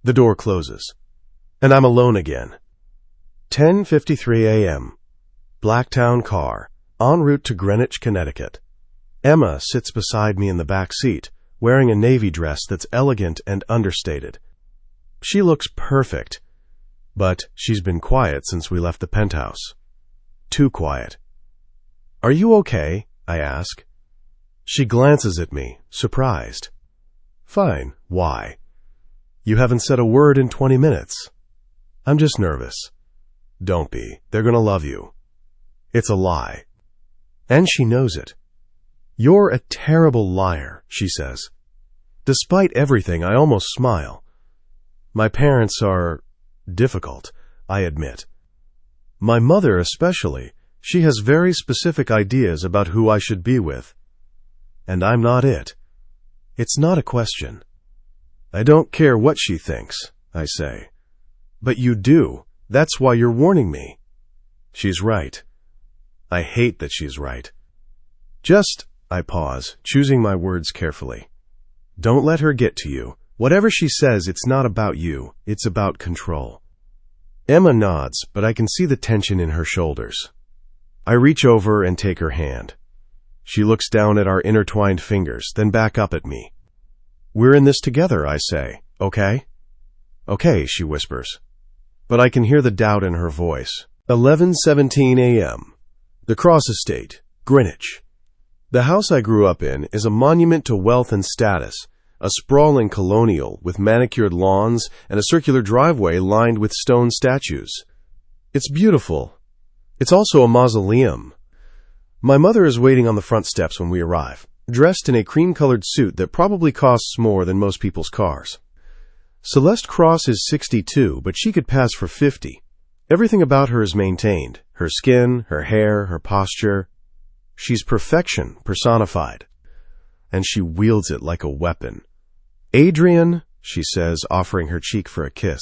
The door closes, and I'm alone again. 10:53 a.m. Blacktown car, en route to Greenwich, Connecticut. Emma sits beside me in the back seat, wearing a navy dress that's elegant and understated. She looks perfect, but she's been quiet since we left the penthouse. Too quiet. Are you okay? I ask. She glances at me, surprised. Fine. Why? You haven't said a word in 20 minutes. I'm just nervous. Don't be. They're gonna love you. It's a lie. And she knows it. You're a terrible liar, she says. Despite everything, I almost smile. My parents are difficult, I admit. My mother especially. She has very specific ideas about who I should be with. And I'm not it. It's not a question. I don't care what she thinks, I say. But you do. That's why you're warning me. She's right. I hate that she's right. I pause, choosing my words carefully. Don't let her get to you. Whatever she says, it's not about you. It's about control. Emma nods, but I can see the tension in her shoulders. I reach over and take her hand. She looks down at our intertwined fingers, then back up at me. We're in this together, I say. Okay? Okay, she whispers. But I can hear the doubt in her voice. 11:17 a.m. The Cross Estate, Greenwich. The house I grew up in is a monument to wealth and status, a sprawling colonial with manicured lawns and a circular driveway lined with stone statues. It's beautiful. It's also a mausoleum. My mother is waiting on the front steps when we arrive, dressed in a cream-colored suit that probably costs more than most people's cars. Celeste Cross is 62, but she could pass for 50. Everything about her is maintained. Her skin, her hair, her posture. She's perfection personified. And she wields it like a weapon. Adrian, she says, offering her cheek for a kiss.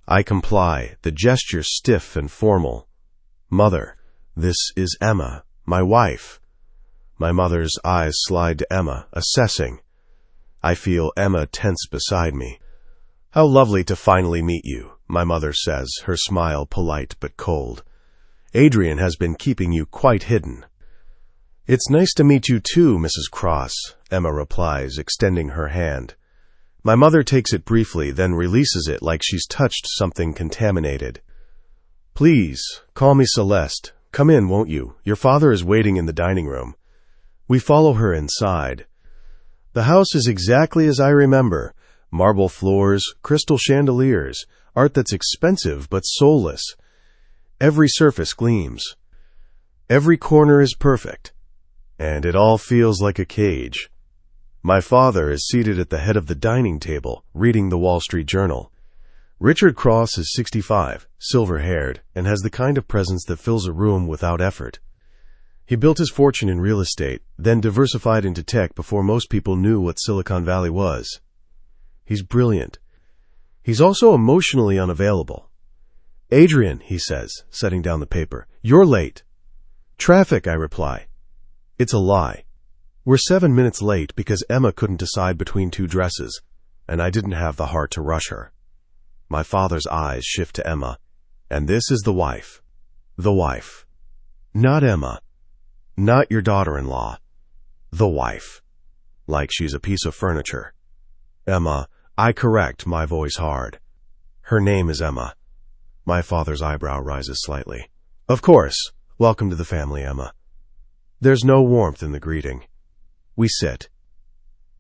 I comply, the gesture stiff and formal. Mother, this is Emma, my wife. My mother's eyes slide to Emma, assessing. I feel Emma tense beside me. How lovely to finally meet you, my mother says, her smile polite but cold. Adrian has been keeping you quite hidden. "It's nice to meet you too, Mrs. Cross," Emma replies, extending her hand. My mother takes it briefly, then releases it like she's touched something contaminated. "Please, call me Celeste. Come in, won't you? Your father is waiting in the dining room." We follow her inside. The house is exactly as I remember. Marble floors, crystal chandeliers, art that's expensive but soulless. Every surface gleams. Every corner is perfect. And it all feels like a cage. My father is seated at the head of the dining table, reading the Wall Street Journal. Richard Cross is 65, silver-haired, and has the kind of presence that fills a room without effort. He built his fortune in real estate, then diversified into tech before most people knew what Silicon Valley was. He's brilliant. He's also emotionally unavailable. "Adrian," he says, setting down the paper, "you're late." "Traffic," I reply. It's a lie. We're 7 minutes late because Emma couldn't decide between two dresses, and I didn't have the heart to rush her. My father's eyes shift to Emma, and this is the wife. The wife. Not Emma. Not your daughter-in-law. The wife. Like she's a piece of furniture. Emma, I correct, my voice hard. Her name is Emma. My father's eyebrow rises slightly. "Of course. Welcome to the family, Emma." There's no warmth in the greeting. We sit.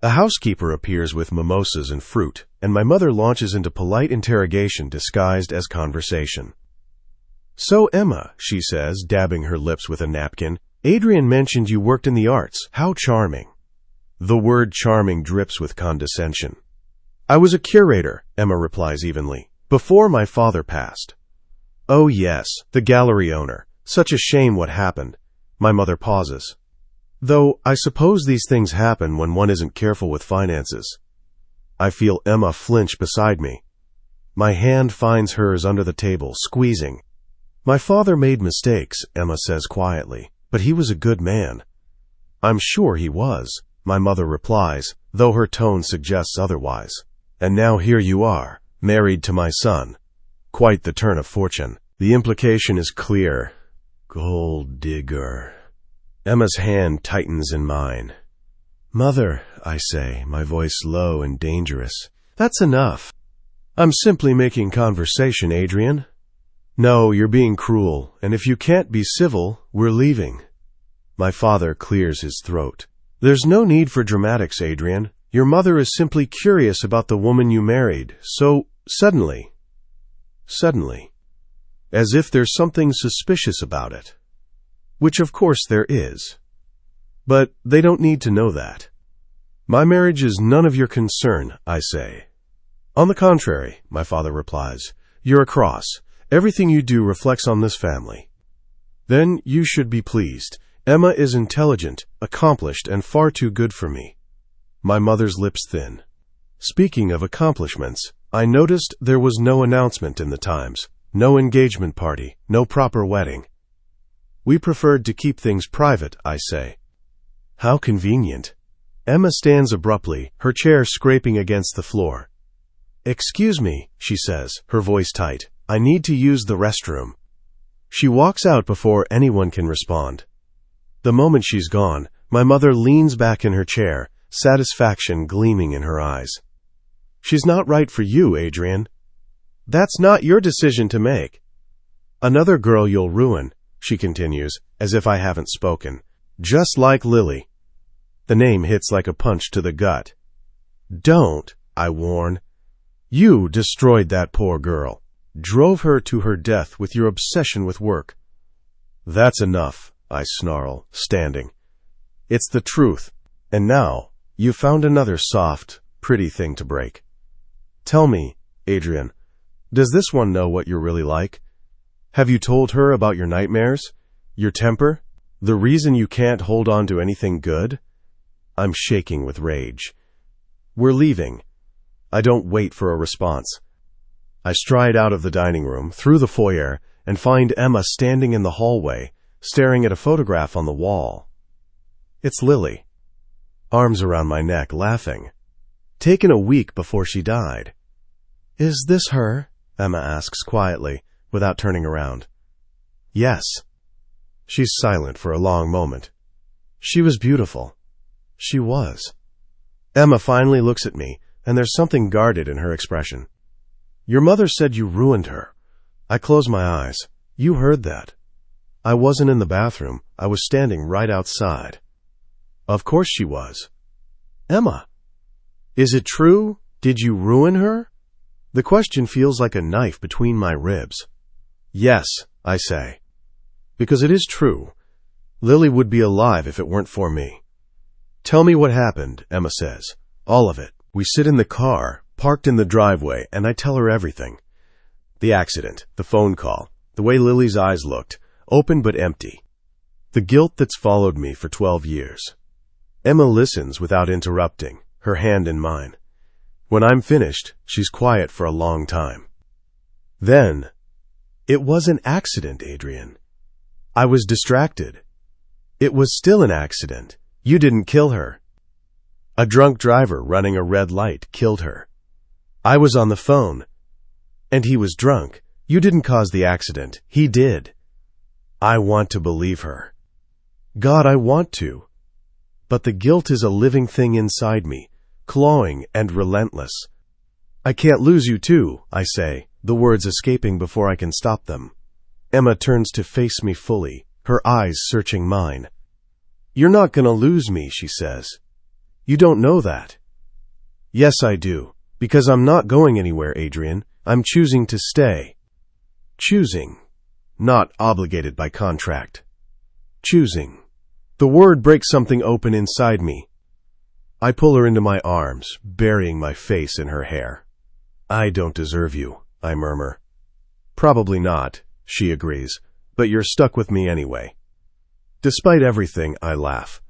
A housekeeper appears with mimosas and fruit, and my mother launches into polite interrogation disguised as conversation. "So, Emma," she says, dabbing her lips with a napkin, "Adrian mentioned you worked in the arts. How charming." The word charming drips with condescension. "I was a curator," Emma replies evenly, "before my father passed." "Oh yes, the gallery owner. Such a shame what happened." My mother pauses. "Though I suppose these things happen when one isn't careful with finances." I feel Emma flinch beside me. My hand finds hers under the table, squeezing. "My father made mistakes," Emma says quietly, "but he was a good man." "I'm sure he was," my mother replies, though her tone suggests otherwise. "And now here you are, married to my son. Quite the turn of fortune." The implication is clear. Gold digger. Emma's hand tightens in mine. "Mother," I say, my voice low and dangerous, "that's enough. I'm simply making conversation, Adrian." "No, you're being cruel, and if you can't be civil, we're leaving." My father clears his throat. "There's no need for dramatics, Adrian. Your mother is simply curious about the woman you married, so suddenly, as if there's something suspicious about it. Which of course there is. But they don't need to know that." "My marriage is none of your concern," I say. "On the contrary," my father replies, "you're a Cross. Everything you do reflects on this family." "Then you should be pleased. Emma is intelligent, accomplished, and far too good for me." My mother's lips thin. Speaking of accomplishments, I noticed there was no announcement in the Times, no engagement party, no proper wedding. "We preferred to keep things private," I say. "How convenient." Emma stands abruptly, her chair scraping against the floor. "Excuse me," she says, her voice tight. "I need to use the restroom." She walks out before anyone can respond. The moment she's gone, my mother leans back in her chair, satisfaction gleaming in her eyes. "She's not right for you, Adrian." "That's not your decision to make." "Another girl you'll ruin," she continues, as if I haven't spoken. "Just like Lily." The name hits like a punch to the gut. "Don't," I warn. "You destroyed that poor girl. Drove her to her death with your obsession with work." "That's enough," I snarl, standing. "It's the truth. And now, you found another soft, pretty thing to break. Tell me, Adrian, does this one know what you're really like? Have you told her about your nightmares? Your temper? The reason you can't hold on to anything good?" I'm shaking with rage. "We're leaving." I don't wait for a response. I stride out of the dining room, through the foyer, and find Emma standing in the hallway, staring at a photograph on the wall. It's Lily. Arms around my neck, laughing. Taken a week before she died. "Is this her?" Emma asks quietly, without turning around. "Yes." She's silent for a long moment. She was beautiful. She was. Emma finally looks at me, and there's something guarded in her expression. Your mother said you ruined her. I close my eyes. You heard that. I wasn't in the bathroom. I was standing right outside. Of course she was. Emma, is it true? Did you ruin her? The question feels like a knife between my ribs. Yes, I say. Because it is true. Lily would be alive if it weren't for me. Tell me what happened, Emma says. All of it. We sit in the car, parked in the driveway, and I tell her everything. The accident, the phone call, the way Lily's eyes looked, open but empty. The guilt that's followed me for 12 years. Emma listens without interrupting, her hand in mine. When I'm finished, she's quiet for a long time. Then, it was an accident, Adrian. I was distracted. It was still an accident. You didn't kill her. A drunk driver running a red light killed her. I was on the phone. And he was drunk. You didn't cause the accident. He did. I want to believe her. God, I want to. But the guilt is a living thing inside me, clawing and relentless. I can't lose you too, I say, the words escaping before I can stop them. Emma turns to face me fully, her eyes searching mine. You're not going to lose me, she says. You don't know that. Yes, I do, because I'm not going anywhere, Adrian. I'm choosing to stay. Choosing, not obligated by contract. Choosing. The word breaks something open inside me. I pull her into my arms, burying my face in her hair. I don't deserve you, I murmur. Probably not, she agrees, but you're stuck with me anyway. Despite everything, I laugh.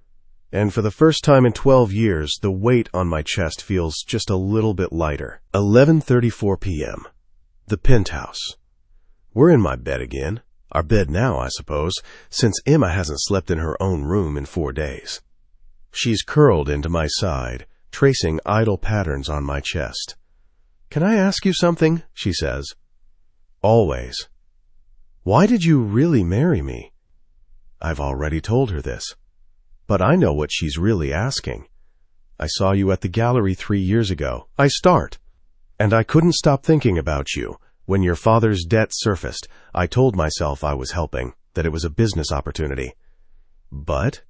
And for the first time in 12 years, the weight on my chest feels just a little bit lighter. 11:34 p.m. The penthouse. We're in my bed again. Our bed now, I suppose, since Emma hasn't slept in her own room in 4 days. She's curled into my side, tracing idle patterns on my chest. Can I ask you something? She says. Always. Why did you really marry me? I've already told her this. But I know what she's really asking. I saw you at the gallery 3 years ago. I start. And I couldn't stop thinking about you. When your father's debt surfaced, I told myself I was helping, that it was a business opportunity. But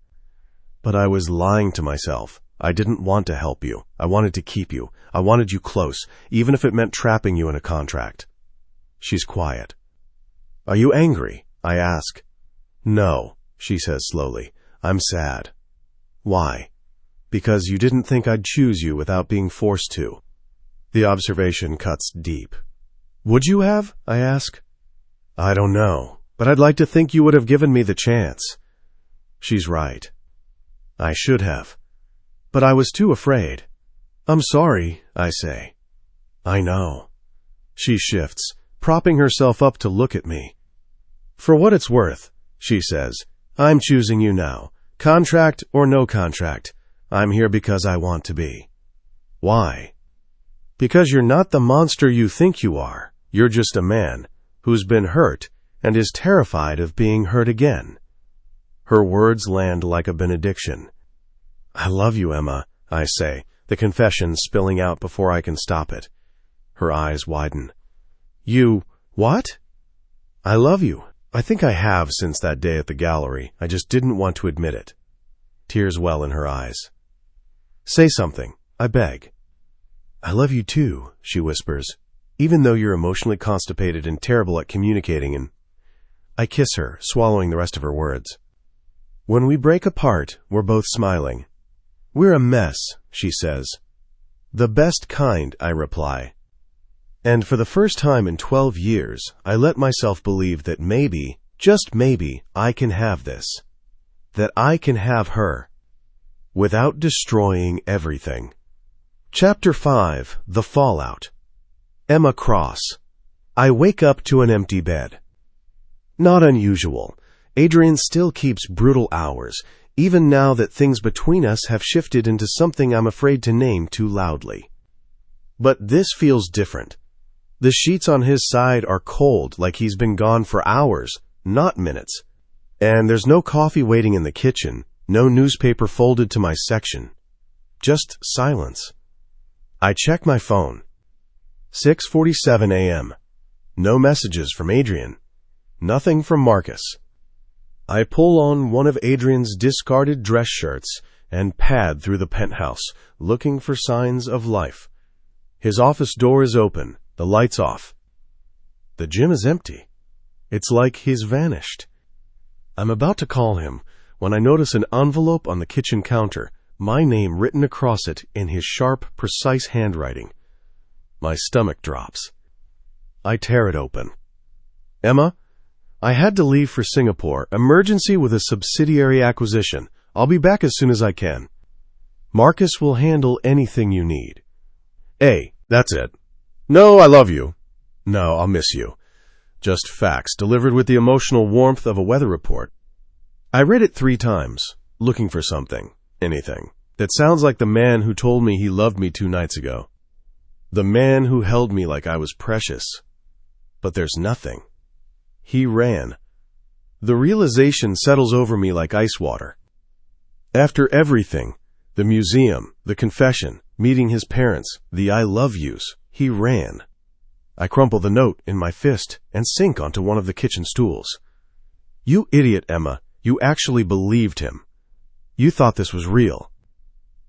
I was lying to myself. I didn't want to help you. I wanted to keep you. I wanted you close, even if it meant trapping you in a contract. She's quiet. Are you angry? I ask. No, she says slowly. I'm sad. Why? Because you didn't think I'd choose you without being forced to. The observation cuts deep. Would you have? I ask. I don't know, but I'd like to think you would have given me the chance. She's right. I should have. But I was too afraid. I'm sorry, I say. I know. She shifts, propping herself up to look at me. For what it's worth, she says, I'm choosing you now. Contract or no contract, I'm here because I want to be. Why? Because you're not the monster you think you are. You're just a man who's been hurt and is terrified of being hurt again. Her words land like a benediction. I love you, Emma, I say, the confession spilling out before I can stop it. Her eyes widen. You, what? I love you. I think I have since that day at the gallery. I just didn't want to admit it. Tears well in her eyes. Say something, I beg. I love you too, she whispers, even though you're emotionally constipated and terrible at communicating. And I kiss her, swallowing the rest of her words. When we break apart, we're both smiling. We're a mess, she says. The best kind, I reply. And for the first time in 12 years, I let myself believe that maybe, just maybe, I can have this. That I can have her. Without destroying everything. Chapter 5. The Fallout. Emma Cross. I wake up to an empty bed. Not unusual. Adrian still keeps brutal hours, even now that things between us have shifted into something I'm afraid to name too loudly. But this feels different. The sheets on his side are cold, like he's been gone for hours, not minutes. And there's no coffee waiting in the kitchen, No newspaper folded to my section. Just silence. I check my phone. 6:47 a.m. No messages from Adrian. Nothing from Marcus. I pull on one of Adrian's discarded dress shirts and pad through the penthouse, looking for signs of life. His office door is open, the lights off. The gym is empty. It's like he's vanished. I'm about to call him when I notice an envelope on the kitchen counter, my name written across it in his sharp, precise handwriting. My stomach drops. I tear it open. Emma, I had to leave for Singapore. Emergency with a subsidiary acquisition. I'll be back as soon as I can. Marcus will handle anything you need. A. That's it. No, I love you. No, I'll miss you. Just facts delivered with the emotional warmth of a weather report. I read it 3 times, looking for something, anything, that sounds like the man who told me he loved me 2 nights ago. The man who held me like I was precious. But there's nothing. He ran. The realization settles over me like ice water. After everything, the museum, the confession, meeting his parents, the I love yous, he ran. I crumple the note in my fist and sink onto one of the kitchen stools. You idiot, Emma. You actually believed him. You thought this was real.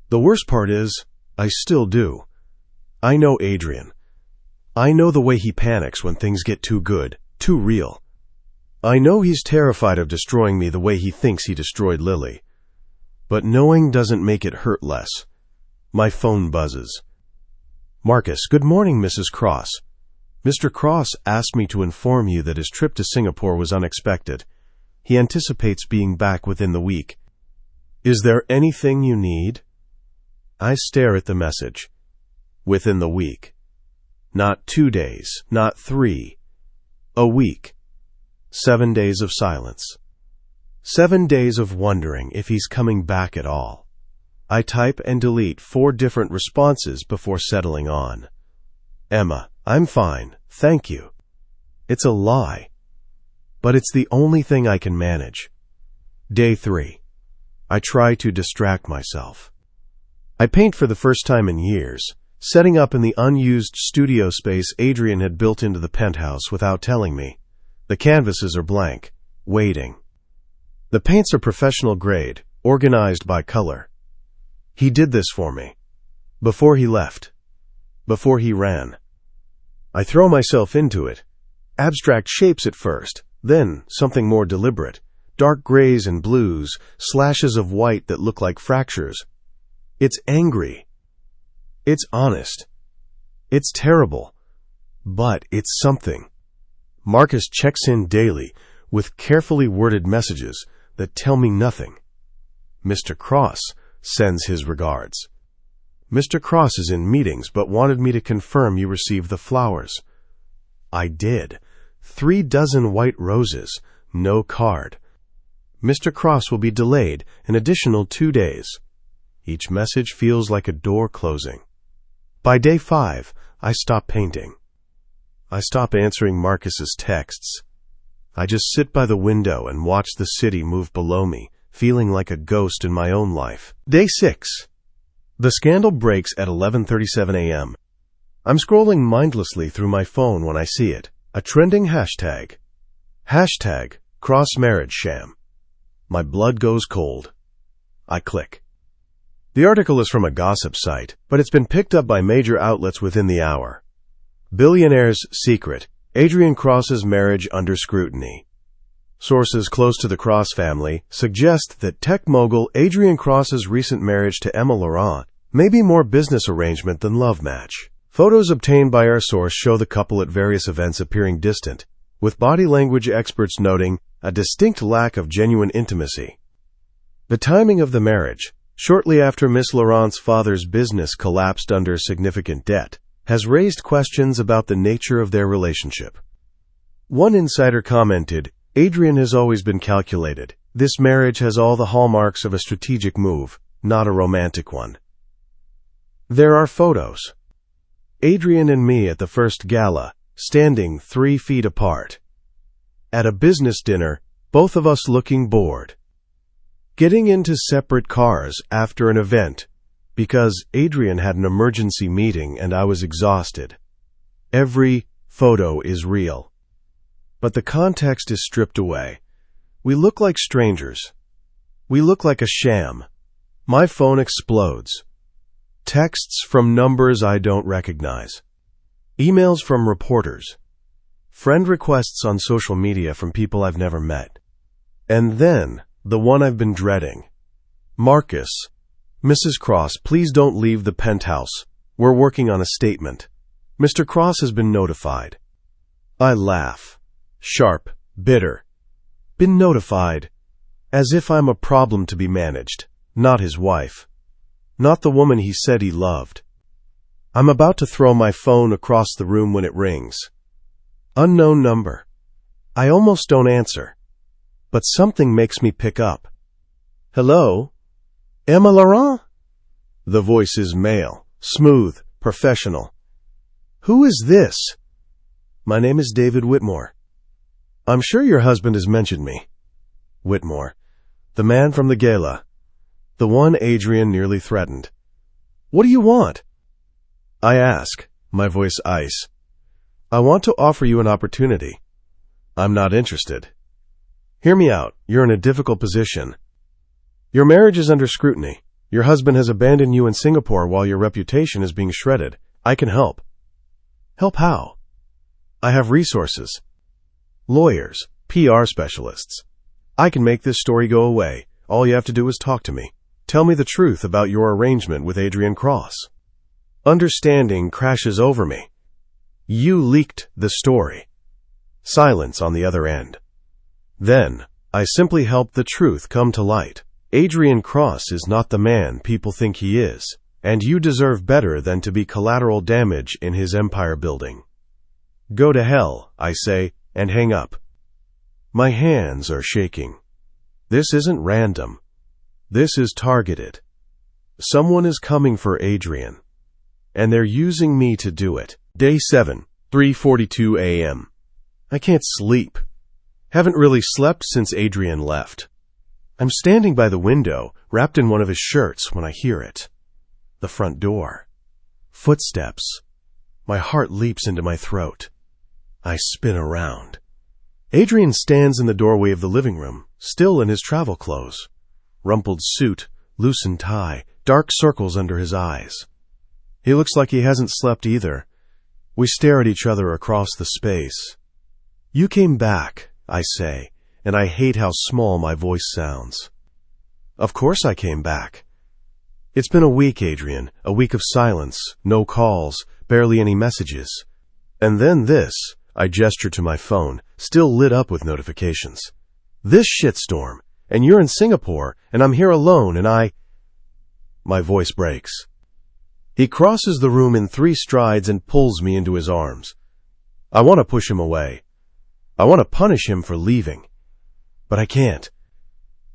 The worst part is, I still do. I know Adrian. I know the way he panics when things get too good, too real. I know he's terrified of destroying me the way he thinks he destroyed Lily. But knowing doesn't make it hurt less. My phone buzzes. Marcus, good morning, Mrs. Cross. Mr. Cross asked me to inform you that his trip to Singapore was unexpected. He anticipates being back within the week. Is there anything you need? I stare at the message. Within the week. Not 2 days, not 3. A week. 7 days of silence. 7 days of wondering if he's coming back at all. I type and delete 4 different responses before settling on. Emma, I'm fine, thank you. It's a lie. But it's the only thing I can manage. Day 3. I try to distract myself. I paint for the first time in years, setting up in the unused studio space Adrian had built into the penthouse without telling me. The canvases are blank, waiting. The paints are professional grade, organized by color. He did this for me. Before he left. Before he ran. I throw myself into it. Abstract shapes at first, then something more deliberate. Dark grays and blues, slashes of white that look like fractures. It's angry. It's honest. It's terrible. But it's something. Marcus checks in daily with carefully worded messages that tell me nothing. Mr. Cross sends his regards. Mr. Cross is in meetings but wanted me to confirm you received the flowers. I did. 3 dozen white roses, no card. Mr. Cross will be delayed an additional 2 days. Each message feels like a door closing. By day 5, I stop painting. I stop answering Marcus's texts. I just sit by the window and watch the city move below me, feeling like a ghost in my own life. Day 6. The scandal breaks at 11:37 a.m. I'm scrolling mindlessly through my phone when I see it. A trending hashtag. Hashtag cross marriage sham. My blood goes cold. I click. The article is from a gossip site, but it's been picked up by major outlets within the hour. Billionaire's secret. Adrian Cross's marriage under scrutiny. Sources close to the Cross family suggest that tech mogul Adrian Cross's recent marriage to Emma Laurent may be more business arrangement than love match. Photos obtained by our source show the couple at various events appearing distant, with body language experts noting a distinct lack of genuine intimacy. The timing of the marriage, shortly after Miss Laurent's father's business collapsed under significant debt, has raised questions about the nature of their relationship. One insider commented, Adrian has always been calculated. This marriage has all the hallmarks of a strategic move, not a romantic one. There are photos. Adrian and me at the first gala, standing 3 feet apart. At a business dinner, both of us looking bored. Getting into separate cars after an event because Adrian had an emergency meeting and I was exhausted. Every photo is real. But the context is stripped away. We look like strangers. We look like a sham. My phone explodes. Texts from numbers I don't recognize. Emails from reporters. Friend requests on social media from people I've never met. And then, the one I've been dreading. Marcus, Mrs. Cross, please don't leave the penthouse. We're working on a statement. Mr. Cross has been notified. I laugh. Sharp, bitter. Been notified. As if I'm a problem to be managed. Not his wife. Not the woman he said he loved. I'm about to throw my phone across the room when it rings. Unknown number. I almost don't answer. But something makes me pick up. Hello? Emma Laurent? The voice is male, smooth, professional. Who is this? My name is David Whitmore. I'm sure your husband has mentioned me. Whitmore. The man from the gala. The one Adrian nearly threatened. What do you want? I ask, my voice ice. I want to offer you an opportunity. I'm not interested. Hear me out. You're in a difficult position. Your marriage is under scrutiny. Your husband has abandoned you in Singapore while your reputation is being shredded. I can help. Help how? I have resources. Lawyers, PR specialists. I can make this story go away. All you have to do is talk to me. Tell me the truth about your arrangement with Adrian Cross. Understanding crashes over me. You leaked the story. Silence on the other end. Then, I simply help the truth come to light. Adrian Cross is not the man people think he is, and you deserve better than to be collateral damage in his empire building. Go to hell, I say, and hang up. My hands are shaking. This isn't random. This is targeted. Someone is coming for Adrian, and they're using me to do it. Day 7, 3:42 a.m. I can't sleep. Haven't really slept since Adrian left. I'm standing by the window, wrapped in one of his shirts, when I hear it. The front door. Footsteps. My heart leaps into my throat. I spin around. Adrian stands in the doorway of the living room, still in his travel clothes. Rumpled suit, loosened tie, dark circles under his eyes. He looks like he hasn't slept either. We stare at each other across the space. You came back, I say, and I hate how small my voice sounds. Of course I came back. It's been a week, Adrian, a week of silence, no calls, barely any messages. And then this, I gesture to my phone, still lit up with notifications. This shitstorm, and you're in Singapore, and I'm here alone, and My voice breaks. He crosses the room in 3 strides and pulls me into his arms. I want to push him away. I want to punish him for leaving. But I can't.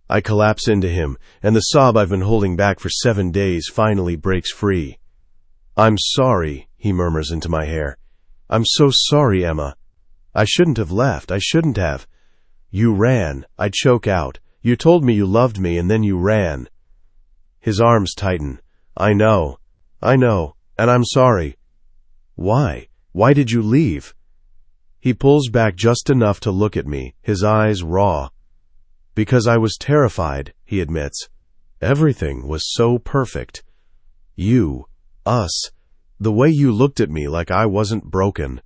I collapse into him, and the sob I've been holding back for 7 days finally breaks free. I'm sorry, he murmurs into my hair. I'm so sorry, Emma. I shouldn't have left. I shouldn't have. You ran. I choke out. You told me you loved me, and then you ran. His arms tighten. I know, and I'm sorry. Why? Why did you leave? He pulls back just enough to look at me, his eyes raw. Because I was terrified, he admits. Everything was so perfect. You, us, the way you looked at me like I wasn't broken.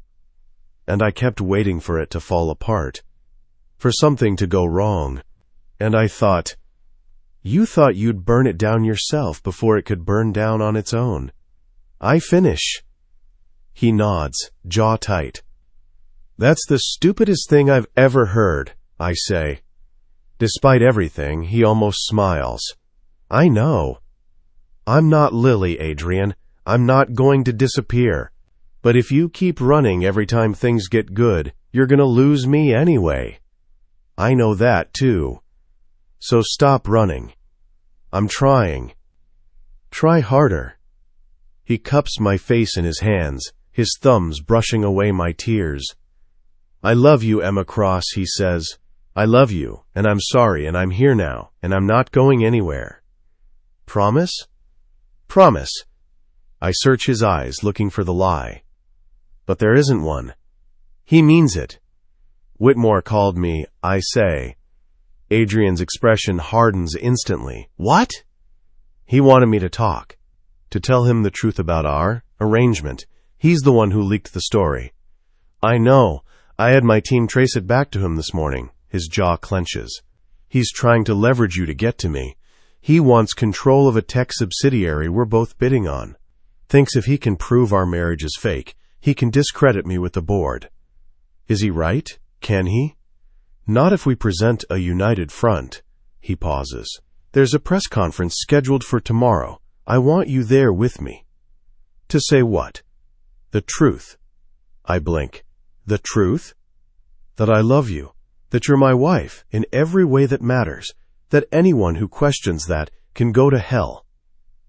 And I kept waiting for it to fall apart, for something to go wrong. And I thought, you thought you'd burn it down yourself before it could burn down on its own. I finish. He nods, jaw tight. That's the stupidest thing I've ever heard, I say. Despite everything, he almost smiles. I know. I'm not Lily, Adrian. I'm not going to disappear. But if you keep running every time things get good, you're going to lose me anyway. I know that, too. So stop running. I'm trying. Try harder. He cups my face in his hands, his thumbs brushing away my tears. I love you, Emma Cross, he says. I love you, and I'm sorry, and I'm here now, and I'm not going anywhere. Promise? Promise. I search his eyes, looking for the lie. But there isn't one. He means it. Whitmore called me, I say. Adrian's expression hardens instantly. What? He wanted me to talk. To tell him the truth about our arrangement. He's the one who leaked the story. I know. I had my team trace it back to him this morning. His jaw clenches. He's trying to leverage you to get to me. He wants control of a tech subsidiary we're both bidding on. Thinks if he can prove our marriage is fake, he can discredit me with the board. Is he right? Can he? Not if we present a united front. He pauses. There's a press conference scheduled for tomorrow. I want you there with me. To say what? The truth. I blink. The truth? That I love you. That you're my wife in every way that matters. That anyone who questions that can go to hell.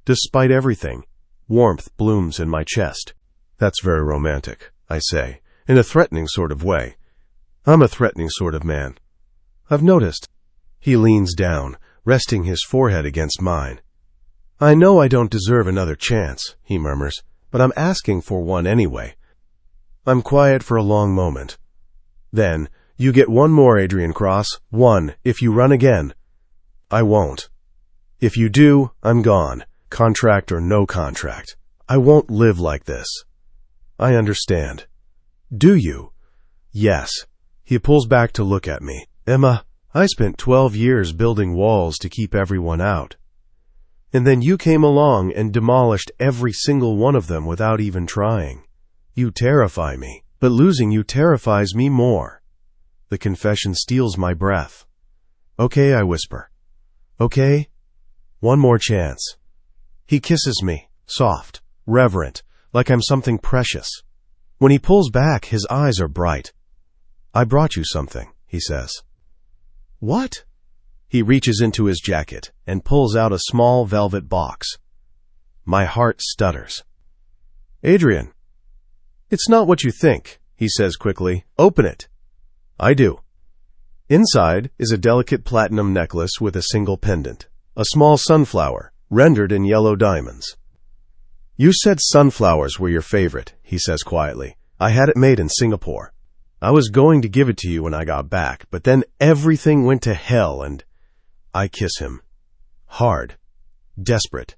Despite everything, warmth blooms in my chest. That's very romantic, I say, in a threatening sort of way. I'm a threatening sort of man. I've noticed. He leans down, resting his forehead against mine. I know I don't deserve another chance, he murmurs, but I'm asking for one anyway. I'm quiet for a long moment. Then, you get one more, Adrian Cross. One, if you run again. I won't. If you do, I'm gone. Contract or no contract. I won't live like this. I understand. Do you? Yes. He pulls back to look at me. Emma, I spent 12 years building walls to keep everyone out. And then you came along and demolished every single one of them without even trying. You terrify me, but losing you terrifies me more. The confession steals my breath. Okay, I whisper. Okay? One more chance. He kisses me, soft, reverent, like I'm something precious. When he pulls back, his eyes are bright. I brought you something, he says. What? He reaches into his jacket and pulls out a small velvet box. My heart stutters. Adrian, it's not what you think, he says quickly. Open it. I do. Inside is a delicate platinum necklace with a single pendant, a small sunflower, rendered in yellow diamonds. You said sunflowers were your favorite, he says quietly. I had it made in Singapore. I was going to give it to you when I got back, but then everything went to hell and I kiss him. Hard. Desperate.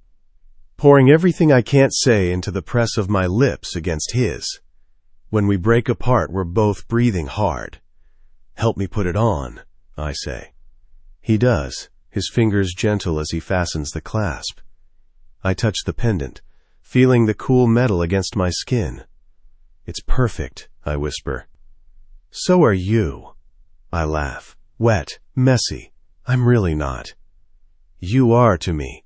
Pouring everything I can't say into the press of my lips against his. When we break apart, we're both breathing hard. Help me put it on, I say. He does, his fingers gentle as he fastens the clasp. I touch the pendant, feeling the cool metal against my skin. It's perfect, I whisper. So are you. I laugh. Wet, messy. I'm really not. You are to me.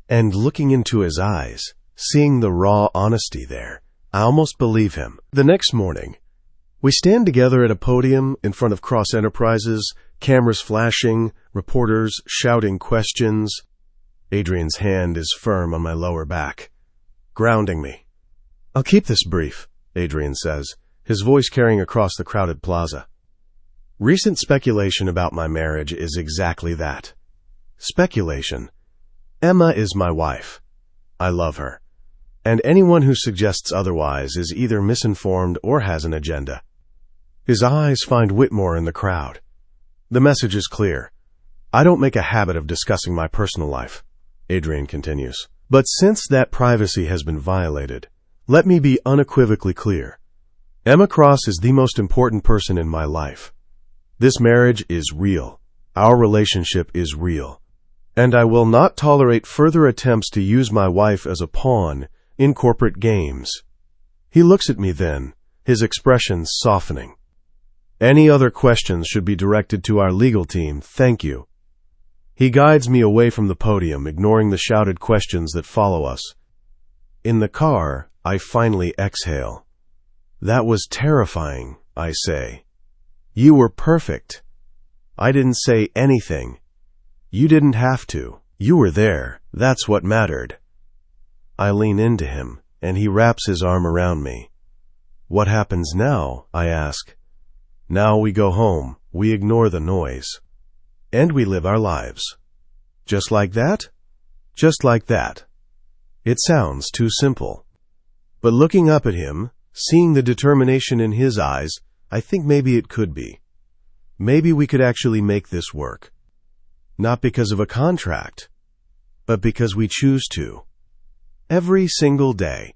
And looking into his eyes, seeing the raw honesty there, I almost believe him. The next morning, we stand together at a podium in front of Cross Enterprises, cameras flashing, reporters shouting questions. Adrian's hand is firm on my lower back, grounding me. I'll keep this brief, Adrian says, his voice carrying across the crowded plaza. Recent speculation about my marriage is exactly that. Speculation. Emma is my wife. I love her. And anyone who suggests otherwise is either misinformed or has an agenda. His eyes find Whitmore in the crowd. The message is clear. I don't make a habit of discussing my personal life, Adrian continues. But since that privacy has been violated, let me be unequivocally clear. Emma Cross is the most important person in my life. This marriage is real. Our relationship is real. And I will not tolerate further attempts to use my wife as a pawn in corporate games. He looks at me then, his expression softening. Any other questions should be directed to our legal team, thank you. He guides me away from the podium, ignoring the shouted questions that follow us. In the car, I finally exhale. That was terrifying, I say. You were perfect. I didn't say anything. You didn't have to. You were there. That's what mattered. I lean into him, and he wraps his arm around me. What happens now? I ask. Now we go home. we ignore the noise. And we live our lives. Just like that? Just like that. It sounds too simple. But looking up at him, seeing the determination in his eyes, I think maybe it could be. Maybe we could actually make this work. Not because of a contract, but because we choose to. Every single day.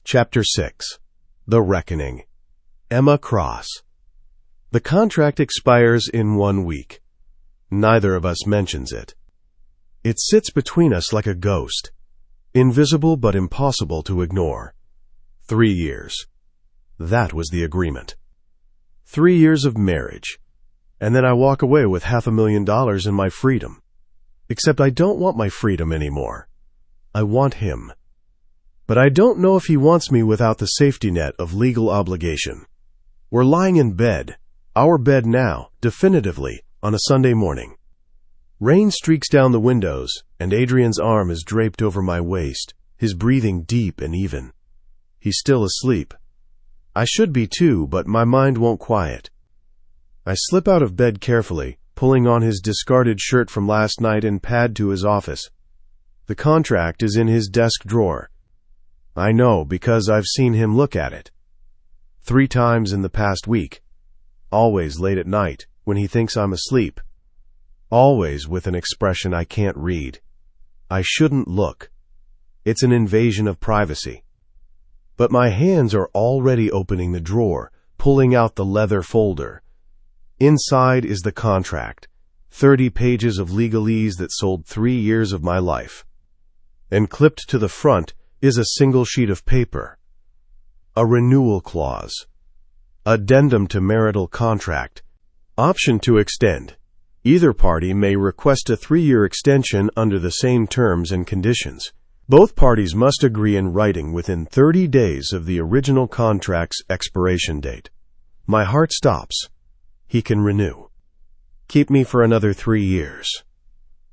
Chapter 6. The Reckoning. Emma Cross. The contract expires in 1 week. Neither of us mentions it. It sits between us like a ghost, invisible but impossible to ignore. 3 years. That was the agreement. 3 years of marriage. And then I walk away with $500,000 and my freedom. Except I don't want my freedom anymore. I want him. But I don't know if he wants me without the safety net of legal obligation. We're lying in bed, our bed now, definitively, on a Sunday morning. Rain streaks down the windows, and Adrian's arm is draped over my waist, his breathing deep and even. He's still asleep. I should be too, but my mind won't quiet. I slip out of bed carefully, pulling on his discarded shirt from last night and pad to his office. The contract is in his desk drawer. I know because I've seen him look at it. 3 times in the past week. Always late at night, when he thinks I'm asleep. Always with an expression I can't read. I shouldn't look. It's an invasion of privacy. But my hands are already opening the drawer, pulling out the leather folder. Inside is the contract, 30 pages of legalese that sold 3 years of my life. And clipped to the front is a single sheet of paper. A renewal clause. Addendum to marital contract. Option to extend. Either party may request a 3-year extension under the same terms and conditions. Both parties must agree in writing within 30 days of the original contract's expiration date. My heart stops. He can renew. Keep me for another 3 years.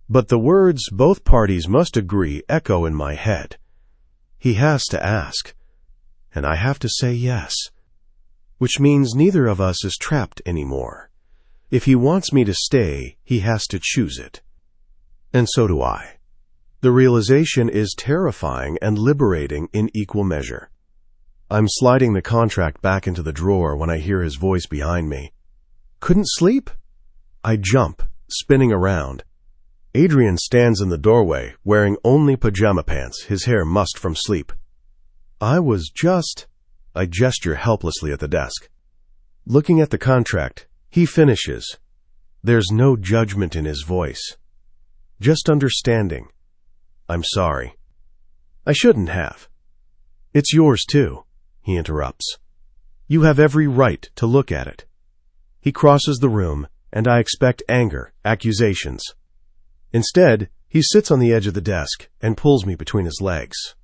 But the words both parties must agree echo in my head. He has to ask, and I have to say yes, which means neither of us is trapped anymore. If he wants me to stay, he has to choose it. And so do I. The realization is terrifying and liberating in equal measure. I'm sliding the contract back into the drawer when I hear his voice behind me. Couldn't sleep? I jump, spinning around. Adrian stands in the doorway, wearing only pajama pants, his hair mussed from sleep. I gesture helplessly at the desk. Looking at the contract, he finishes. There's no judgment in his voice. Just understanding. I'm sorry. I shouldn't have. It's yours too, he interrupts. You have every right to look at it. He crosses the room, and I expect anger, accusations. Instead, he sits on the edge of the desk and pulls me between his legs.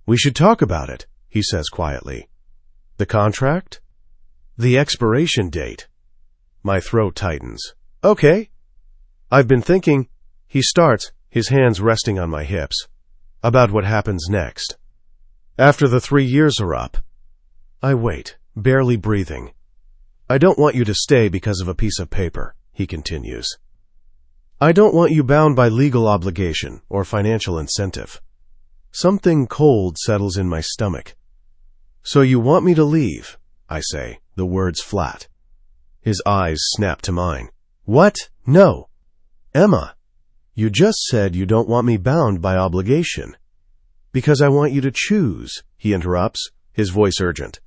We should talk about it, he says quietly. The contract? The expiration date. My throat tightens. Okay. I've been thinking, he starts, his hands resting on my hips, about what happens next. After the 3 years are up. I wait, barely breathing. I don't want you to stay because of a piece of paper, he continues. I don't want you bound by legal obligation or financial incentive. Something cold settles in my stomach. So you want me to leave, I say, the words flat. His eyes snap to mine. What? No. Emma, you just said you don't want me bound by obligation. Because I want you to choose, he interrupts, his voice urgent.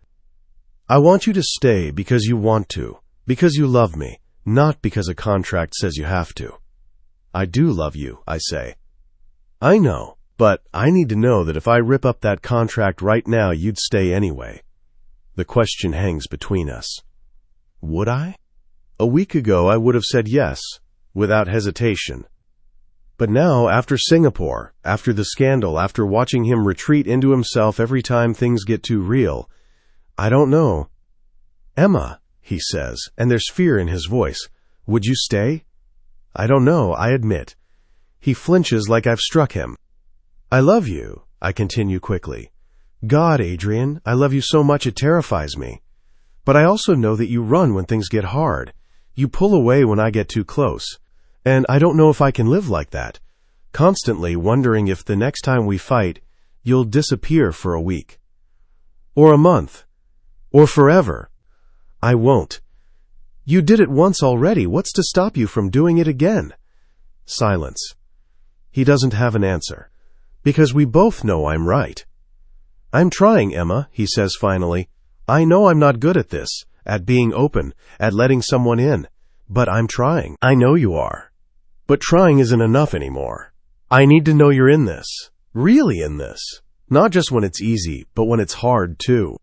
I want you to stay because you want to, because you love me, not because a contract says you have to. I do love you, I say. I know, but I need to know that if I rip up that contract right now, you'd stay anyway. The question hangs between us. Would I? A week ago, I would have said yes, without hesitation. But now, after Singapore, after the scandal, after watching him retreat into himself every time things get too real, I don't know. Emma, he says, and there's fear in his voice. Would you stay? I don't know, I admit. He flinches like I've struck him. I love you, I continue quickly. God, Adrian, I love you so much it terrifies me. But I also know that you run when things get hard. You pull away when I get too close. And I don't know if I can live like that, constantly wondering if the next time we fight, you'll disappear for a week. Or a month. Or forever. I won't. You did it once already. What's to stop you from doing it again? Silence. He doesn't have an answer. Because we both know I'm right. I'm trying, Emma, he says finally. I know I'm not good at this, at being open, at letting someone in. But I'm trying. I know you are. But trying isn't enough anymore. I need to know you're in this. Really in this. Not just when it's easy, but when it's hard, too.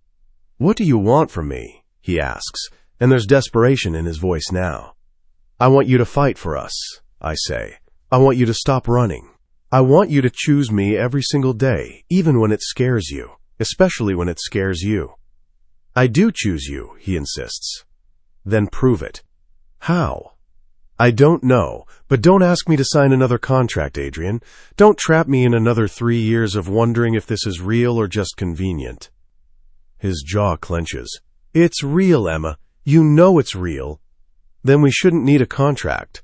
What do you want from me? He asks, and there's desperation in his voice now. I want you to fight for us, I say. I want you to stop running. I want you to choose me every single day, even when it scares you, especially when it scares you. I do choose you, he insists. Then prove it. How? I don't know, but don't ask me to sign another contract, Adrian. Don't trap me in another 3 years of wondering if this is real or just convenient. His jaw clenches. It's real, Emma. You know it's real. Then we shouldn't need a contract.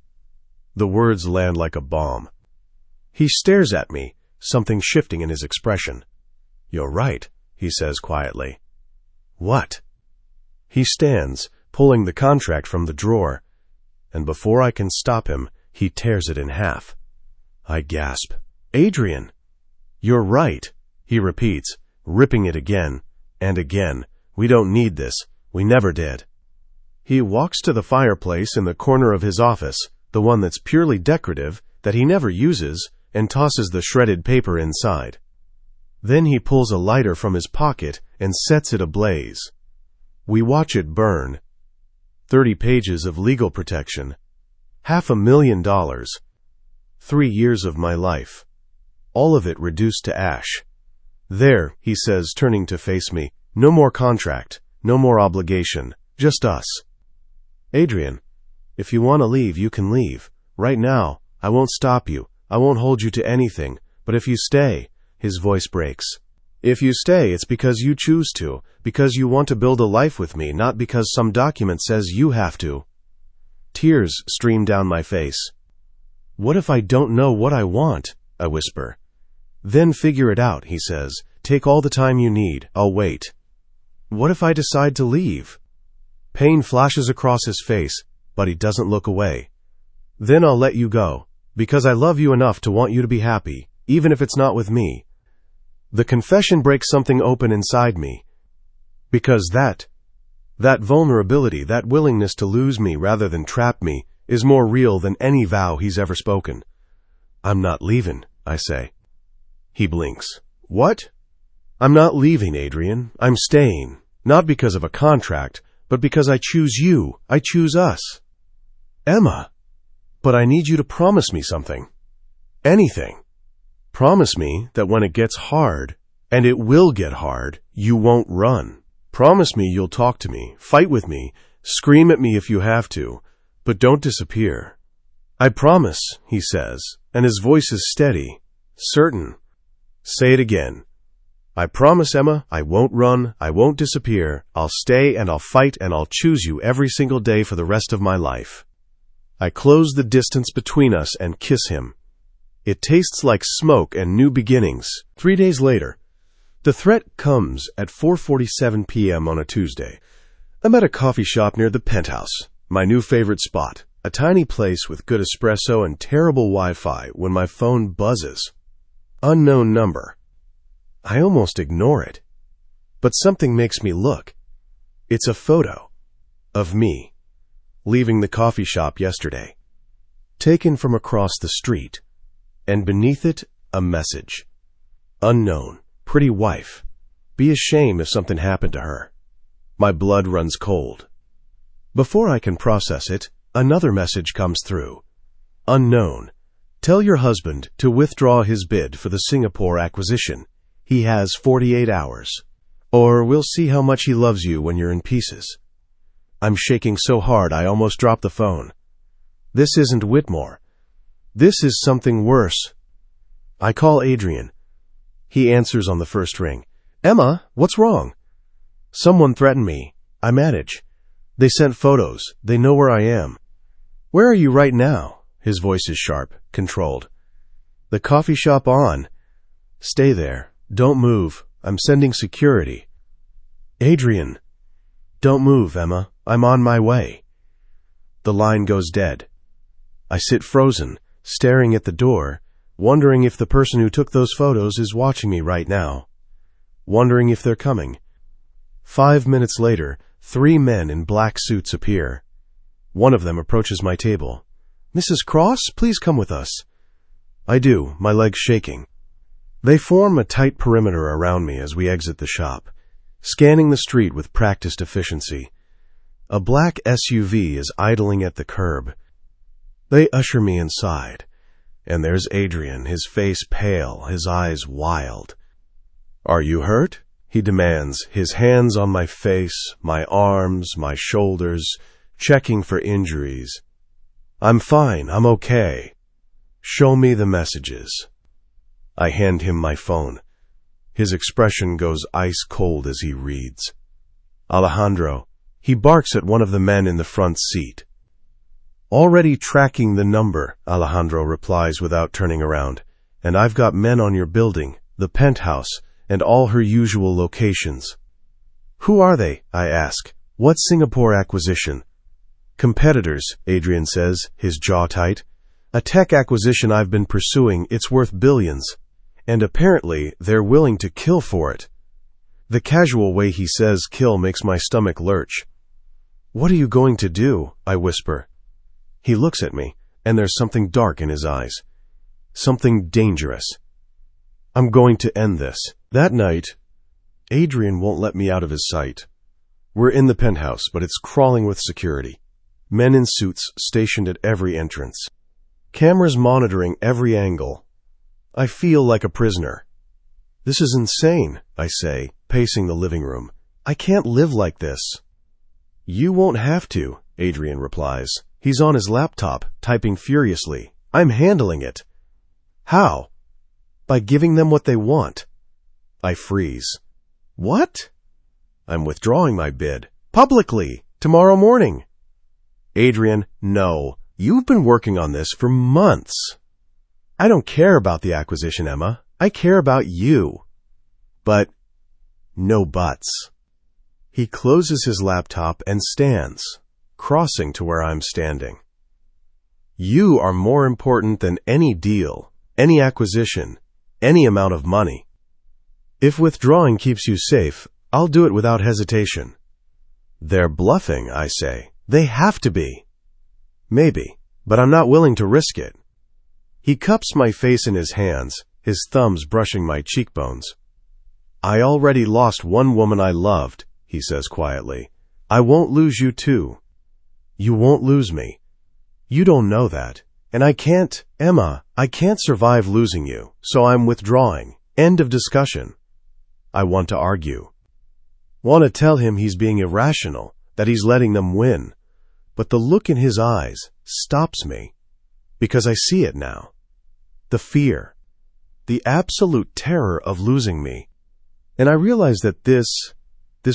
The words land like a bomb. He stares at me, something shifting in his expression. You're right, he says quietly. What? He stands, pulling the contract from the drawer, and before I can stop him, he tears it in half. I gasp. Adrian! You're right, he repeats, ripping it again and again. We don't need this. We never did. He walks to the fireplace in the corner of his office, the one that's purely decorative, that he never uses, and tosses the shredded paper inside. Then he pulls a lighter from his pocket and sets it ablaze. We watch it burn. 30 pages of legal protection. $500,000. 3 years of my life. All of it reduced to ash. There, he says, turning to face me. No more contract. No more obligation. Just us. Adrian, if you want to leave, you can leave. Right now, I won't stop you. I won't hold you to anything. But if you stay, his voice breaks. If you stay, it's because you choose to, because you want to build a life with me, not because some document says you have to. Tears stream down my face. What if I don't know what I want? I whisper. Then figure it out, he says. Take all the time you need. I'll wait. What if I decide to leave? Pain flashes across his face, but he doesn't look away. Then I'll let you go, because I love you enough to want you to be happy, even if it's not with me. The confession breaks something open inside me. Because that vulnerability, that willingness to lose me rather than trap me, is more real than any vow he's ever spoken. I'm not leaving, I say. He blinks. What? I'm not leaving, Adrian. I'm staying. Not because of a contract, but because I choose you. I choose us. Emma. But I need you to promise me something. Anything. Promise me that when it gets hard, and it will get hard, you won't run. Promise me you'll talk to me, fight with me, scream at me if you have to, but don't disappear. I promise, he says, and his voice is steady, certain. Say it again. I promise, Emma, I won't run, I won't disappear, I'll stay and I'll fight and I'll choose you every single day for the rest of my life. I close the distance between us and kiss him. It tastes like smoke and new beginnings. 3 days later, the threat comes at 4:47 p.m. on a Tuesday. I'm at a coffee shop near the Penthouse, my new favorite spot, a tiny place with good espresso and terrible Wi-Fi, when my phone buzzes. Unknown number. I almost ignore it. But something makes me look. It's a photo of me, leaving the coffee shop yesterday, taken from across the street, and beneath it, a message. Unknown, pretty wife. Be ashamed if something happened to her. My blood runs cold. Before I can process it, another message comes through. Unknown. Tell your husband to withdraw his bid for the Singapore acquisition. He has 48 hours. Or we'll see how much he loves you when you're in pieces. I'm shaking so hard I almost dropped the phone. This isn't Whitmore. This is something worse. I call Adrian. He answers on the first ring. Emma, what's wrong? Someone threatened me. I manage. They sent photos. They know where I am. Where are you right now? His voice is sharp, controlled. The coffee shop on. Stay there. Don't move. I'm sending security. Adrian. Don't move, Emma. I'm on my way. The line goes dead. I sit frozen, staring at the door, wondering if the person who took those photos is watching me right now. Wondering if they're coming. 5 minutes later, 3 men in black suits appear. One of them approaches my table. Mrs. Cross, please come with us. I do, my legs shaking. They form a tight perimeter around me as we exit the shop, scanning the street with practiced efficiency. A black SUV is idling at the curb. They usher me inside, and there's Adrian, his face pale, his eyes wild. Are you hurt? He demands, his hands on my face, my arms, my shoulders, checking for injuries. I'm fine, I'm okay. Show me the messages. I hand him my phone. His expression goes ice cold as he reads. Alejandro. He barks at one of the men in the front seat. Already tracking the number, Alejandro replies without turning around. And I've got men on your building, the penthouse, and all her usual locations. Who are they? I ask. What Singapore acquisition? Competitors, Adrian says, his jaw tight. A tech acquisition I've been pursuing, it's worth billions. And apparently, they're willing to kill for it. The casual way he says kill makes my stomach lurch. What are you going to do? I whisper. He looks at me, and there's something dark in his eyes. Something dangerous. I'm going to end this. That night, Adrian won't let me out of his sight. We're in the penthouse, but it's crawling with security. Men in suits stationed at every entrance. Cameras monitoring every angle. I feel like a prisoner. This is insane, I say, pacing the living room. I can't live like this. You won't have to, Adrian replies. He's on his laptop, typing furiously. I'm handling it. How? By giving them what they want. I freeze. What? I'm withdrawing my bid. Publicly, tomorrow morning. Adrian, no. You've been working on this for months. I don't care about the acquisition, Emma. I care about you. But no buts. He closes his laptop and stands, crossing to where I'm standing. You are more important than any deal, any acquisition, any amount of money. If withdrawing keeps you safe, I'll do it without hesitation. They're bluffing, I say. They have to be. Maybe, but I'm not willing to risk it. He cups my face in his hands, his thumbs brushing my cheekbones. I already lost one woman I loved, he says quietly. I won't lose you too. You won't lose me. You don't know that. And I can't, Emma, I can't survive losing you, so I'm withdrawing. End of discussion. I want to argue. Want to tell him he's being irrational, that he's letting them win. But the look in his eyes stops me, because I see it now. The fear. The absolute terror of losing me. And I realize that this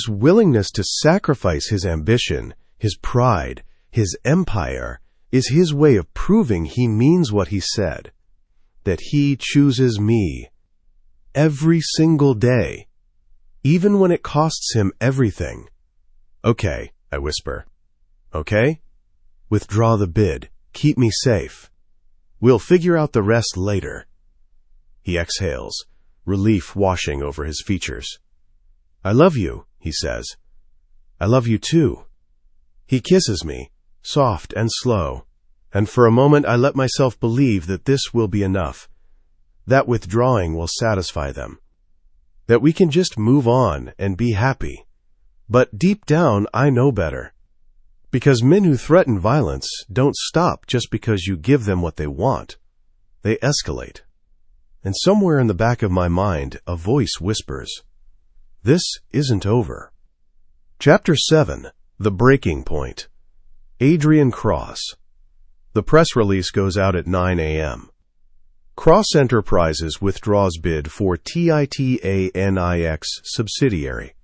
willingness to sacrifice his ambition, his pride, his empire, is his way of proving he means what he said. That he chooses me. Every single day. Even when it costs him everything. Okay, I whisper. Okay? Withdraw the bid. Keep me safe. We'll figure out the rest later. He exhales, relief washing over his features. I love you, he says. I love you too. He kisses me, soft and slow, and for a moment I let myself believe that this will be enough, that withdrawing will satisfy them, that we can just move on and be happy. But deep down, I know better. Because men who threaten violence don't stop just because you give them what they want. They escalate. And somewhere in the back of my mind, a voice whispers, this isn't over. Chapter 7. The Breaking Point. Adrian Cross. The press release goes out at 9 a.m. Cross Enterprises withdraws bid for TITANIX subsidiary.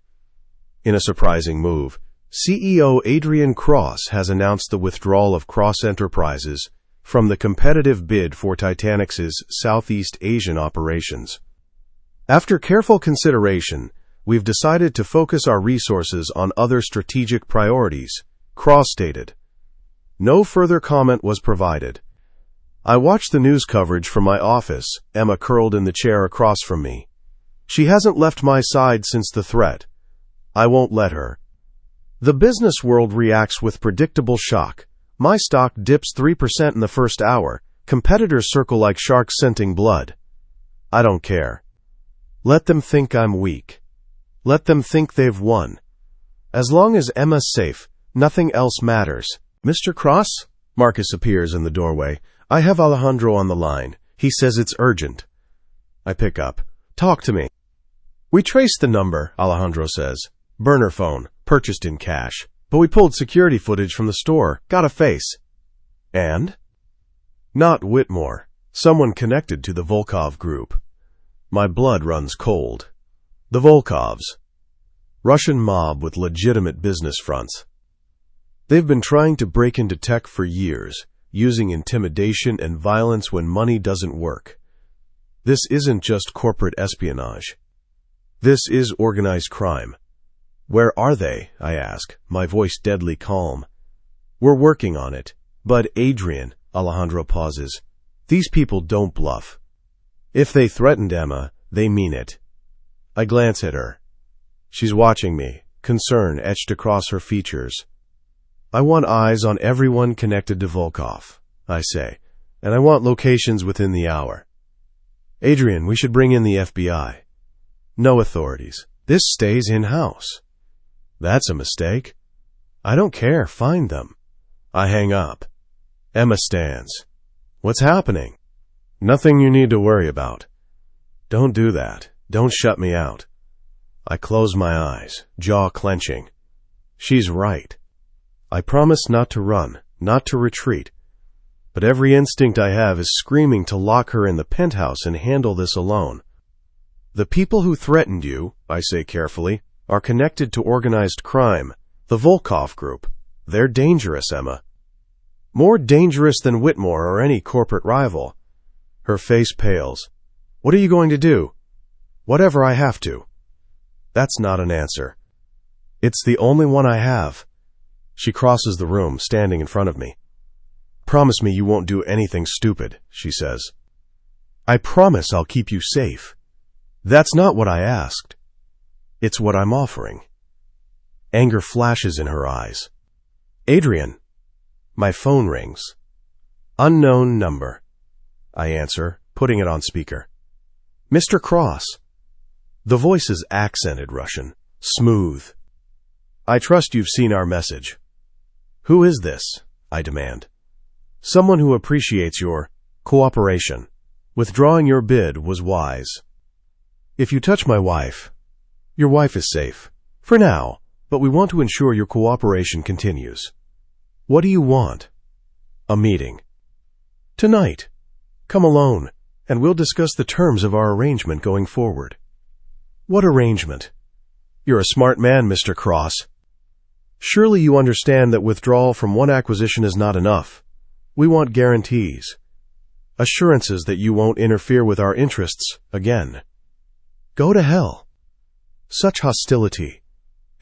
In a surprising move, CEO Adrian Cross has announced the withdrawal of Cross Enterprises from the competitive bid for Titanic's Southeast Asian operations. After careful consideration, we've decided to focus our resources on other strategic priorities, Cross stated. No further comment was provided. I watched the news coverage from my office, Emma curled in the chair across from me. She hasn't left my side since the threat. I won't let her. The business world reacts with predictable shock. My stock dips 3% in the first hour. Competitors circle like sharks scenting blood. I don't care. Let them think I'm weak. Let them think they've won. As long as Emma's safe, nothing else matters. Mr. Cross? Marcus appears in the doorway. I have Alejandro on the line. He says it's urgent. I pick up. Talk to me. We traced the number, Alejandro says. Burner phone, purchased in cash. But we pulled security footage from the store, got a face. And? Not Whitmore. Someone connected to the Volkov group. My blood runs cold. The Volkovs. Russian mob with legitimate business fronts. They've been trying to break into tech for years, using intimidation and violence when money doesn't work. This isn't just corporate espionage. This is organized crime. Where are they? I ask, my voice deadly calm. We're working on it. But Adrian, Alejandro pauses. These people don't bluff. If they threatened Emma, they mean it. I glance at her. She's watching me, concern etched across her features. I want eyes on everyone connected to Volkov, I say, and I want locations within the hour. Adrian, we should bring in the FBI. No authorities. This stays in-house. That's a mistake. I don't care. Find them. I hang up. Emma stands. What's happening? Nothing you need to worry about. Don't do that. Don't shut me out. I close my eyes, jaw clenching. She's right. I promise not to run, not to retreat. But every instinct I have is screaming to lock her in the penthouse and handle this alone. The people who threatened you, I say carefully, are connected to organized crime, the Volkov group. They're dangerous, Emma. More dangerous than Whitmore or any corporate rival. Her face pales. What are you going to do? Whatever I have to. That's not an answer. It's the only one I have. She crosses the room, standing in front of me. Promise me you won't do anything stupid, she says. I promise I'll keep you safe. That's not what I asked. It's what I'm offering. Anger flashes in her eyes. Adrian. My phone rings. Unknown number. I answer, putting it on speaker. Mr. Cross. The voice is accented Russian, smooth. I trust you've seen our message. Who is this? I demand. Someone who appreciates your cooperation. Withdrawing your bid was wise. If you touch my wife, your wife is safe. For now, but we want to ensure your cooperation continues. What do you want? A meeting. Tonight. Come alone, and we'll discuss the terms of our arrangement going forward. What arrangement? You're a smart man, Mr. Cross. Surely you understand that withdrawal from one acquisition is not enough. We want guarantees. Assurances that you won't interfere with our interests again. Go to hell. Such hostility.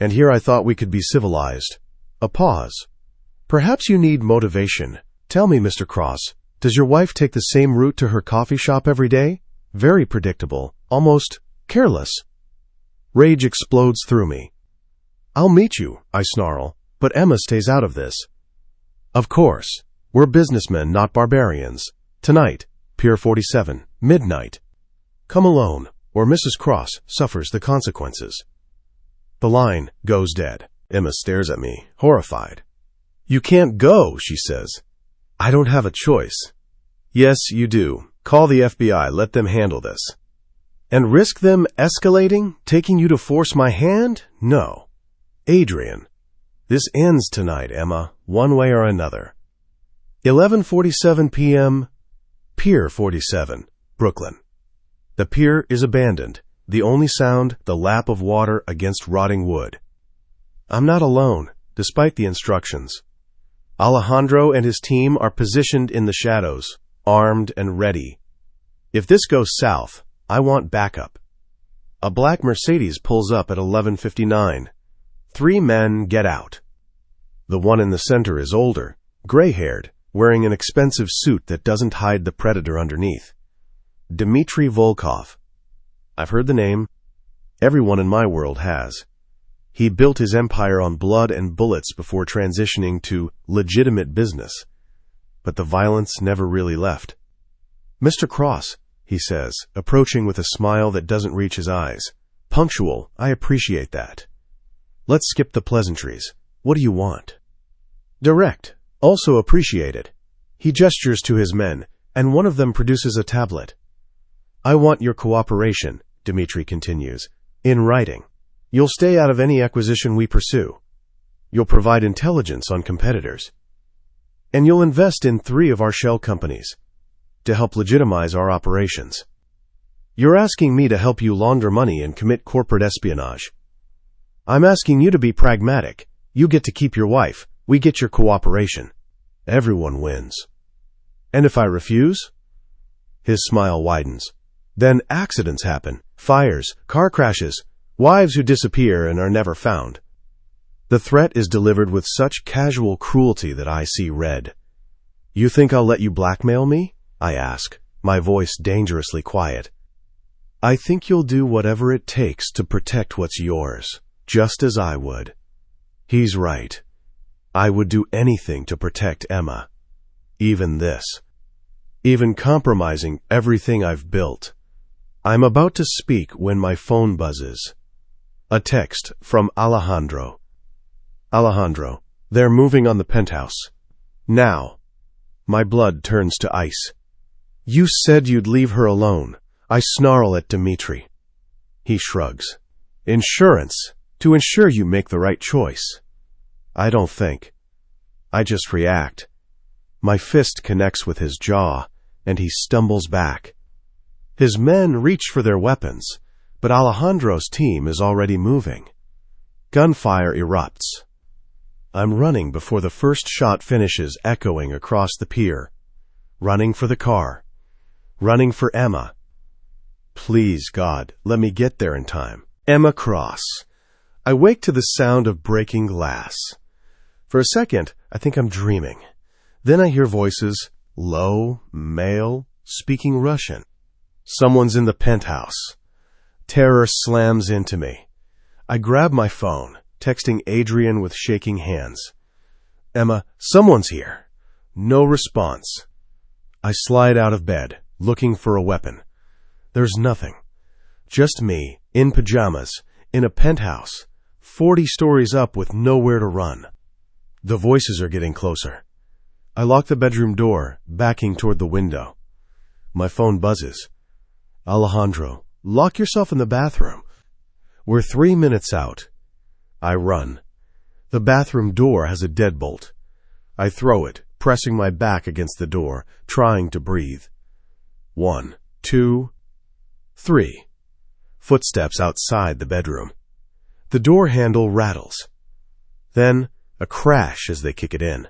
And here I thought we could be civilized. A pause. Perhaps you need motivation. Tell me, Mr. Cross, does your wife take the same route to her coffee shop every day? Very predictable. Almost careless. Rage explodes through me. I'll meet you, I snarl, but Emma stays out of this. Of course. We're businessmen, not barbarians. Tonight, Pier 47, midnight. Come alone, or Mrs. Cross suffers the consequences. The line goes dead. Emma stares at me, horrified. You can't go, she says. I don't have a choice. Yes, you do. Call the FBI, let them handle this. And risk them escalating, taking you to force my hand? No. Adrian, this ends tonight, Emma, one way or another. 11:47 p.m., Pier 47, Brooklyn. The pier is abandoned. The only sound, the lap of water against rotting wood. I'm not alone. despite the instructions. Alejandro and his team are positioned in the shadows, armed and ready. If this goes south, I want backup. A black Mercedes pulls up at 11:59. 3 men get out. The one in the center is older, gray-haired, wearing an expensive suit that doesn't hide the predator underneath. Dmitry Volkov. I've heard the name. Everyone in my world has. He built his empire on blood and bullets before transitioning to legitimate business. But the violence never really left. "Mr. Cross," he says, approaching with a smile that doesn't reach his eyes. "Punctual, I appreciate that. Let's skip the pleasantries. What do you want?" "Direct, also appreciated." He gestures to his men, and one of them produces a tablet. "I want your cooperation," Dmitry continues, "in writing. You'll stay out of any acquisition we pursue. You'll provide intelligence on competitors. And you'll invest in 3 of our shell companies to help legitimize our operations. You're asking me to help you launder money and commit corporate espionage. I'm asking you to be pragmatic. You get to keep your wife. We get your cooperation. Everyone wins. And if I refuse?" His smile widens. "Then accidents happen, fires, car crashes, wives who disappear and are never found." The threat is delivered with such casual cruelty that I see red. "You think I'll let you blackmail me?" I ask, my voice dangerously quiet. "I think you'll do whatever it takes to protect what's yours, just as I would." He's right. I would do anything to protect Emma. Even this. Even compromising everything I've built. I'm about to speak when my phone buzzes. A text from Alejandro. "Alejandro, they're moving on the penthouse. Now." My blood turns to ice. "You said you'd leave her alone." I snarl at Dmitry. He shrugs. "Insurance. To ensure you make the right choice." I don't think. I just react. My fist connects with his jaw, and he stumbles back. His men reach for their weapons, but Alejandro's team is already moving. Gunfire erupts. I'm running before the first shot finishes echoing across the pier. Running for the car. Running for Emma. Please, God, let me get there in time. Emma Cross. I wake to the sound of breaking glass. For a second, I think I'm dreaming. Then I hear voices, low, male, speaking Russian. Someone's in the penthouse. Terror slams into me. I grab my phone, texting Adrian with shaking hands. "Emma, someone's here." No response. I slide out of bed, looking for a weapon. There's nothing. Just me, in pajamas, in a penthouse, 40 stories up with nowhere to run. The voices are getting closer. I lock the bedroom door, backing toward the window. My phone buzzes. "Alejandro, lock yourself in the bathroom." We're 3 minutes out. I run. The bathroom door has a deadbolt. I throw it, pressing my back against the door, trying to breathe. 1, 2, 3. Footsteps outside the bedroom. The door handle rattles. Then a crash as they kick it in.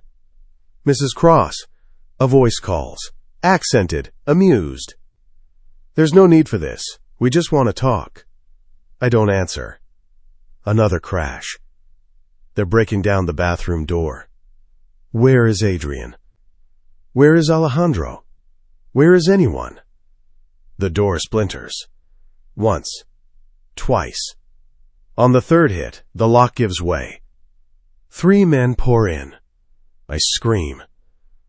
"Mrs. Cross," a voice calls, accented, amused. "There's no need for this. We just want to talk." I don't answer. Another crash. They're breaking down the bathroom door. Where is Adrian? Where is Alejandro? Where is anyone? The door splinters. Once. Twice. On the third hit, the lock gives way. 3 men pour in. I scream.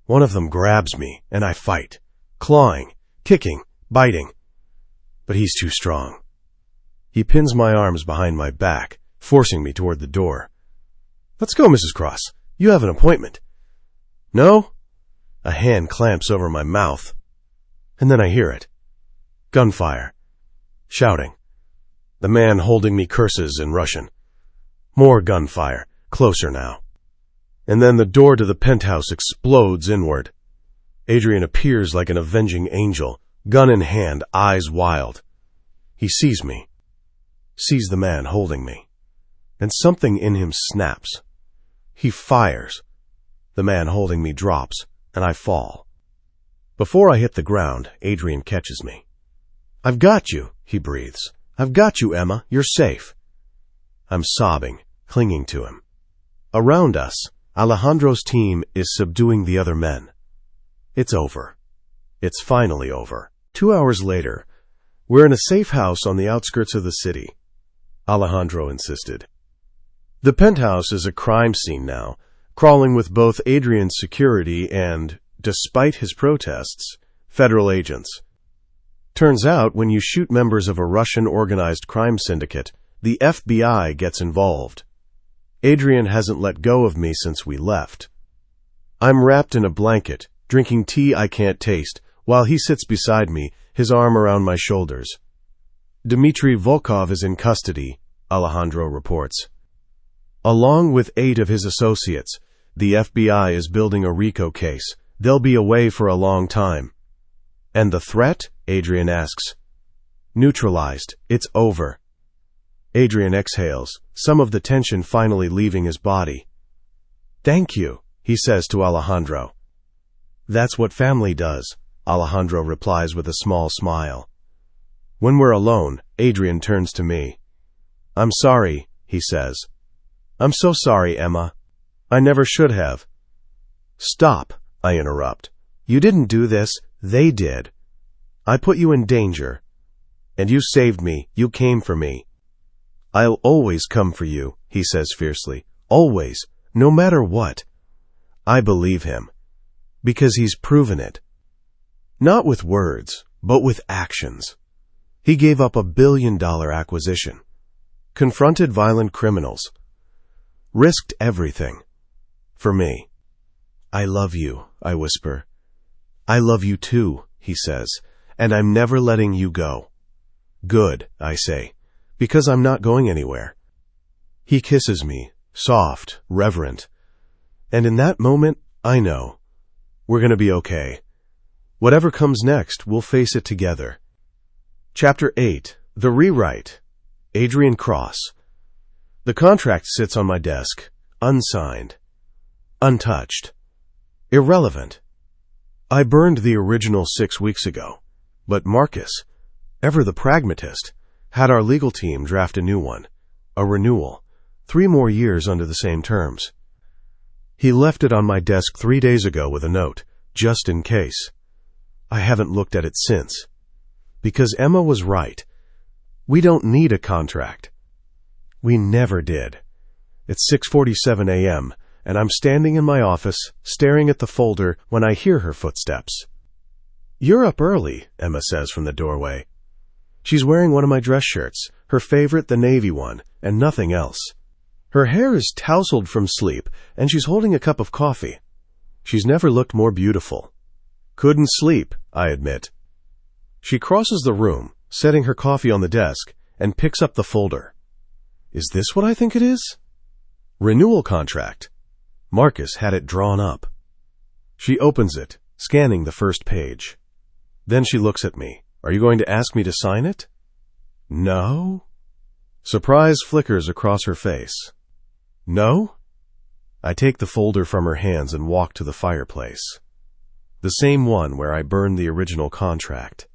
One of them grabs me, and I fight, clawing, kicking, biting. But he's too strong. He pins my arms behind my back, forcing me toward the door. "Let's go, Mrs. Cross. You have an appointment." "No?" A hand clamps over my mouth. And then I hear it. Gunfire. Shouting. The man holding me curses in Russian. More gunfire, closer now. And then the door to the penthouse explodes inward. Adrian appears like an avenging angel, gun in hand, eyes wild. He sees me. Sees the man holding me. And something in him snaps. He fires. The man holding me drops, and I fall. Before I hit the ground, Adrian catches me. "I've got you," he breathes. "I've got you, Emma. You're safe." I'm sobbing, clinging to him. Around us, Alejandro's team is subduing the other men. It's over. It's finally over. 2 hours later, we're in a safe house on the outskirts of the city. Alejandro insisted. The penthouse is a crime scene now, crawling with both Adrian's security and, despite his protests, federal agents. Turns out, when you shoot members of a Russian organized crime syndicate, the FBI gets involved. Adrian hasn't let go of me since we left. I'm wrapped in a blanket, drinking tea I can't taste, while he sits beside me, his arm around my shoulders. Dmitry Volkov is in custody, Alejandro reports. Along with 8 of his associates, the FBI is building a RICO case. They'll be away for a long time. And the threat? Adrian asks. Neutralized. It's over. Adrian exhales, some of the tension finally leaving his body. Thank you, he says to Alejandro. That's what family does, Alejandro replies with a small smile. When we're alone, Adrian turns to me. I'm sorry, he says. I'm so sorry, Emma. I never should have. Stop, I interrupt. You didn't do this, they did. I put you in danger. And you saved me, you came for me. I'll always come for you, he says fiercely. Always, no matter what. I believe him. Because he's proven it. Not with words, but with actions. He gave up $1 billion acquisition. Confronted violent criminals. Risked everything. For me. I love you, I whisper. I love you too, he says, and I'm never letting you go. Good, I say, because I'm not going anywhere. He kisses me, soft, reverent. And in that moment, I know. We're going to be okay. Whatever comes next, we'll face it together. Chapter 8. The Rewrite. Adrian Cross. The contract sits on my desk, unsigned, untouched, irrelevant. I burned the original 6 weeks ago, but Marcus, ever the pragmatist, had our legal team draft a new one, a renewal, 3 more years under the same terms. He left it on my desk 3 days ago with a note, just in case. I haven't looked at it since. Because Emma was right. We don't need a contract. We never did. It's 6:47 a.m., and I'm standing in my office, staring at the folder when I hear her footsteps. You're up early, Emma says from the doorway. She's wearing one of my dress shirts, her favorite, the navy one, and nothing else. Her hair is tousled from sleep, and she's holding a cup of coffee. She's never looked more beautiful. Couldn't sleep, I admit. She crosses the room, setting her coffee on the desk, and picks up the folder. Is this what I think it is? Renewal contract. Marcus had it drawn up. She opens it, scanning the first page. Then she looks at me. Are you going to ask me to sign it? No. Surprise flickers across her face. No? I take the folder from her hands and walk to the fireplace. The same one where I burned the original contract.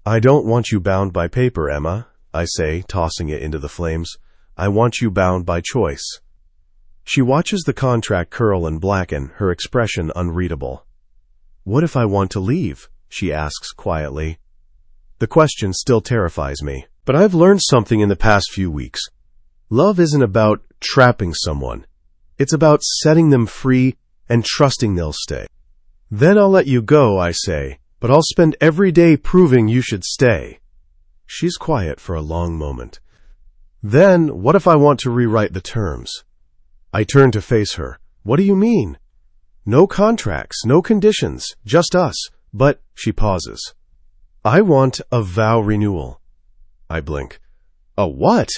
I don't want you bound by paper, Emma, I say, tossing it into the flames. I want you bound by choice. She watches the contract curl and blacken, her expression unreadable. What if I want to leave? She asks quietly. The question still terrifies me, but I've learned something in the past few weeks. Love isn't about trapping someone. It's about setting them free and trusting they'll stay. Then I'll let you go, I say, but I'll spend every day proving you should stay. She's quiet for a long moment. Then, what if I want to rewrite the terms? I turn to face her. What do you mean? No contracts, no conditions, just us. But, she pauses. I want a vow renewal. I blink. A what?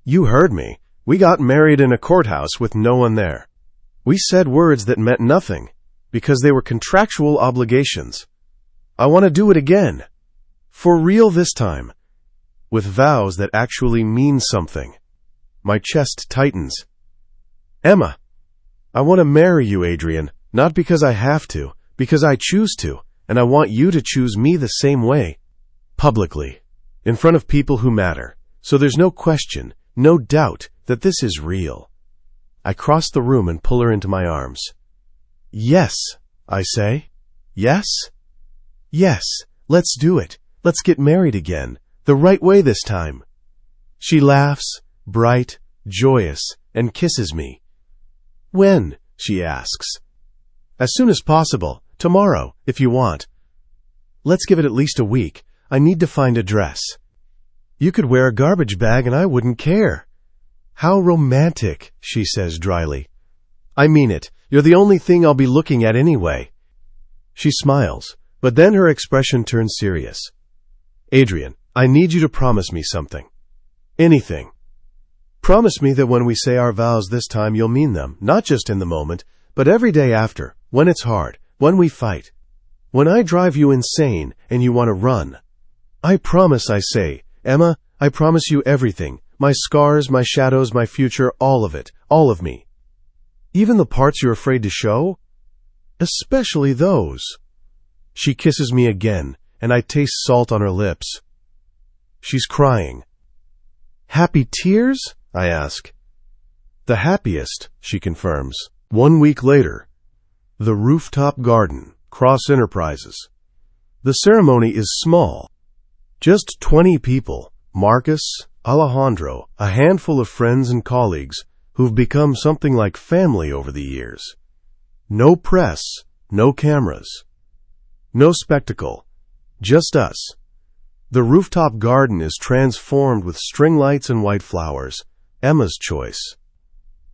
You heard me. We got married in a courthouse with no one there. We said words that meant nothing, because they were contractual obligations. I want to do it again. For real this time. With vows that actually mean something. My chest tightens. Emma, I want to marry you, Adrian, not because I have to, because I choose to, and I want you to choose me the same way. Publicly, in front of people who matter, so there's no question, no doubt that this is real. I cross the room and pull her into my arms. Yes, I say. Yes? Yes, let's do it. Let's get married again, the right way this time. She laughs, bright, joyous, and kisses me. When? She asks. As soon as possible, tomorrow, if you want. Let's give it at least a week. I need to find a dress. You could wear a garbage bag and I wouldn't care. How romantic, she says dryly. I mean it. You're the only thing I'll be looking at anyway. She smiles, but then her expression turns serious. Adrian, I need you to promise me something. Anything. Promise me that when we say our vows this time you'll mean them, not just in the moment, but every day after, when it's hard, when we fight. When I drive you insane and you want to run. I promise, I say, Emma, I promise you everything, my scars, my shadows, my future, all of it, all of me. Even the parts you're afraid to show? Especially those. She kisses me again, and I taste salt on her lips. She's crying. Happy tears? I ask. The happiest, she confirms. 1 week later. The rooftop garden, Cross Enterprises. The ceremony is small. Just 20 people, Marcus, Alejandro, a handful of friends and colleagues who've become something like family over the years. No press, no cameras. No spectacle, just us. The rooftop garden is transformed with string lights and white flowers, Emma's choice.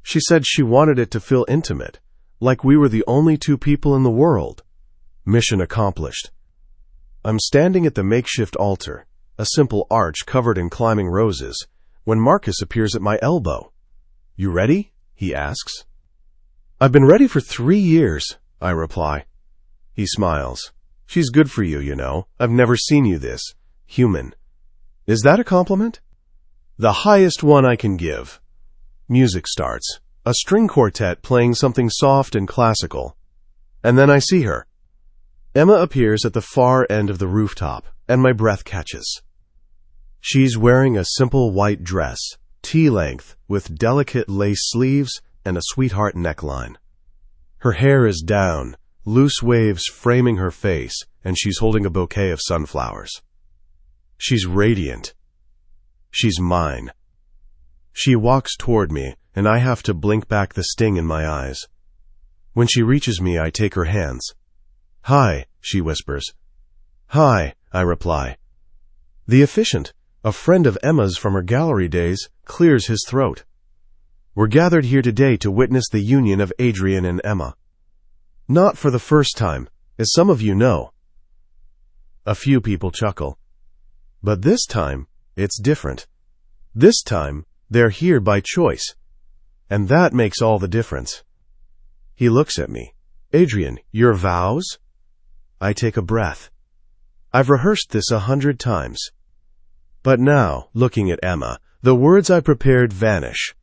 She said she wanted it to feel intimate, like we were the only two people in the world. Mission accomplished. I'm standing at the makeshift altar, a simple arch covered in climbing roses, when Marcus appears at my elbow. You ready? He asks. I've been ready for 3 years, I reply. He smiles. She's good for you, you know. I've never seen you this human. Is that a compliment? The highest one I can give. Music starts, a string quartet playing something soft and classical. And then I see her. Emma appears at the far end of the rooftop, and my breath catches. She's wearing a simple white dress, tea-length, with delicate lace sleeves and a sweetheart neckline. Her hair is down, loose waves framing her face, and she's holding a bouquet of sunflowers. She's radiant. She's mine. She walks toward me, and I have to blink back the sting in my eyes. When she reaches me, I take her hands. Hi, she whispers. Hi, I reply. The officiant, a friend of Emma's from her gallery days, clears his throat. We're gathered here today to witness the union of Adrian and Emma. Not for the first time, as some of you know. A few people chuckle. But this time, it's different. This time, they're here by choice. And that makes all the difference. He looks at me. Adrian, your vows? I take a breath. I've rehearsed this 100 times. But now, looking at Emma, the words I prepared vanish.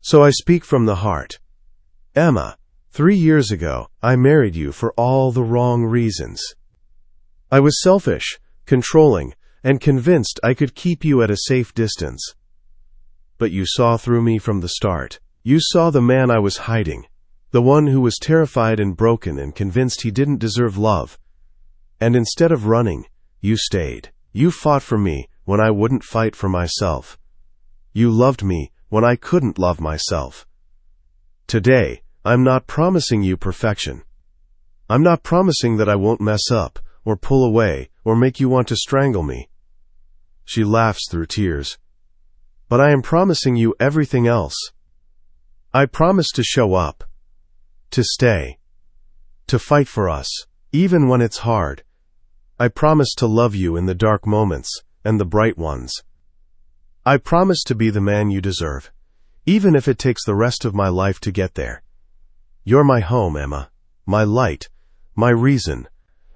So I speak from the heart. Emma, 3 years ago, I married you for all the wrong reasons. I was selfish, controlling, and convinced I could keep you at a safe distance. But you saw through me from the start. You saw the man I was hiding, the one who was terrified and broken and convinced he didn't deserve love. And instead of running, you stayed. You fought for me when I wouldn't fight for myself. You loved me when I couldn't love myself. Today, I'm not promising you perfection. I'm not promising that I won't mess up, or pull away, or make you want to strangle me. She laughs through tears. But I am promising you everything else. I promise to show up, to stay, to fight for us, even when it's hard. I promise to love you in the dark moments and the bright ones. I promise to be the man you deserve, even if it takes the rest of my life to get there. You're my home, Emma, my light, my reason,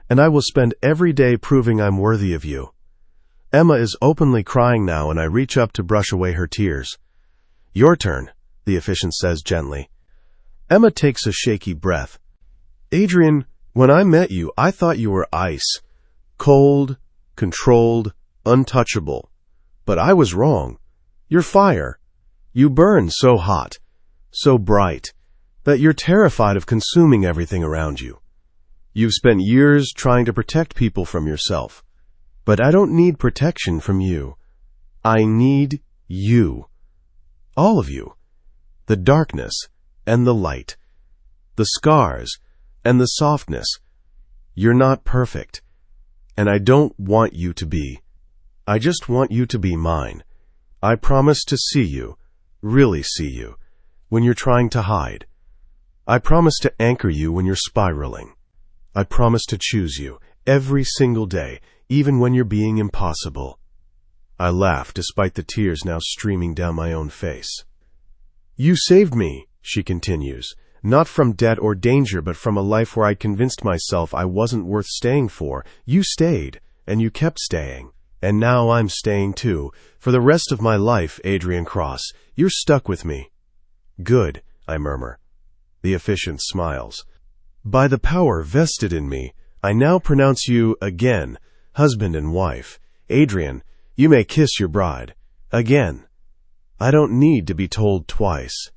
and I will spend every day proving I'm worthy of you. Emma is openly crying now, and I reach up to brush away her tears. Your turn, the officiant says gently. Emma takes a shaky breath. Adrian, when I met you, I thought you were ice. Cold, controlled, untouchable. But I was wrong. You're fire. You burn so hot, so bright, that you're terrified of consuming everything around you. You've spent years trying to protect people from yourself. But I don't need protection from you. I need you. All of you. The darkness and the light. The scars and the softness. You're not perfect. And I don't want you to be. I just want you to be mine. I promise to see you, really see you, when you're trying to hide. I promise to anchor you when you're spiraling. I promise to choose you every single day, even when you're being impossible. I laugh despite the tears now streaming down my own face. You saved me, she continues, not from debt or danger, but from a life where I'd convinced myself I wasn't worth staying for. You stayed, and you kept staying. And now I'm staying too. For the rest of my life, Adrian Cross, you're stuck with me. Good, I murmur. The officiant smiles. By the power vested in me, I now pronounce you, again, husband and wife. Adrian, you may kiss your bride. Again. I don't need to be told twice.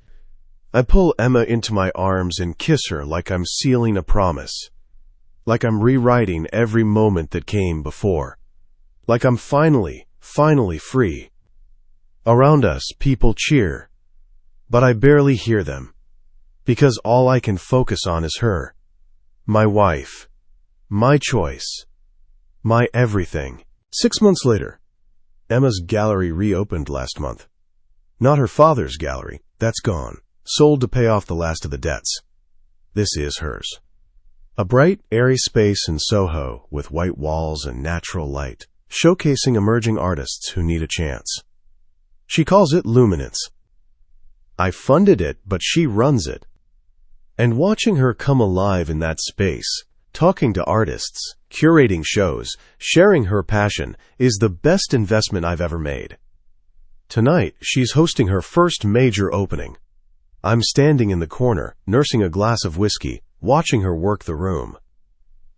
I pull Emma into my arms and kiss her like I'm sealing a promise. Like I'm rewriting every moment that came before. Like I'm finally free. Around us, people cheer. But I barely hear them. Because all I can focus on is her. My wife. My choice. My everything. 6 months later. Emma's gallery reopened last month. Not her father's gallery. That's gone. Sold to pay off the last of the debts. This is hers. A bright, airy space in Soho with white walls and natural light, showcasing emerging artists who need a chance. She calls it Luminance. I funded it, but she runs it. And watching her come alive in that space, talking to artists, curating shows, sharing her passion, is the best investment I've ever made. Tonight, she's hosting her first major opening. I'm standing in the corner, nursing a glass of whiskey, watching her work the room.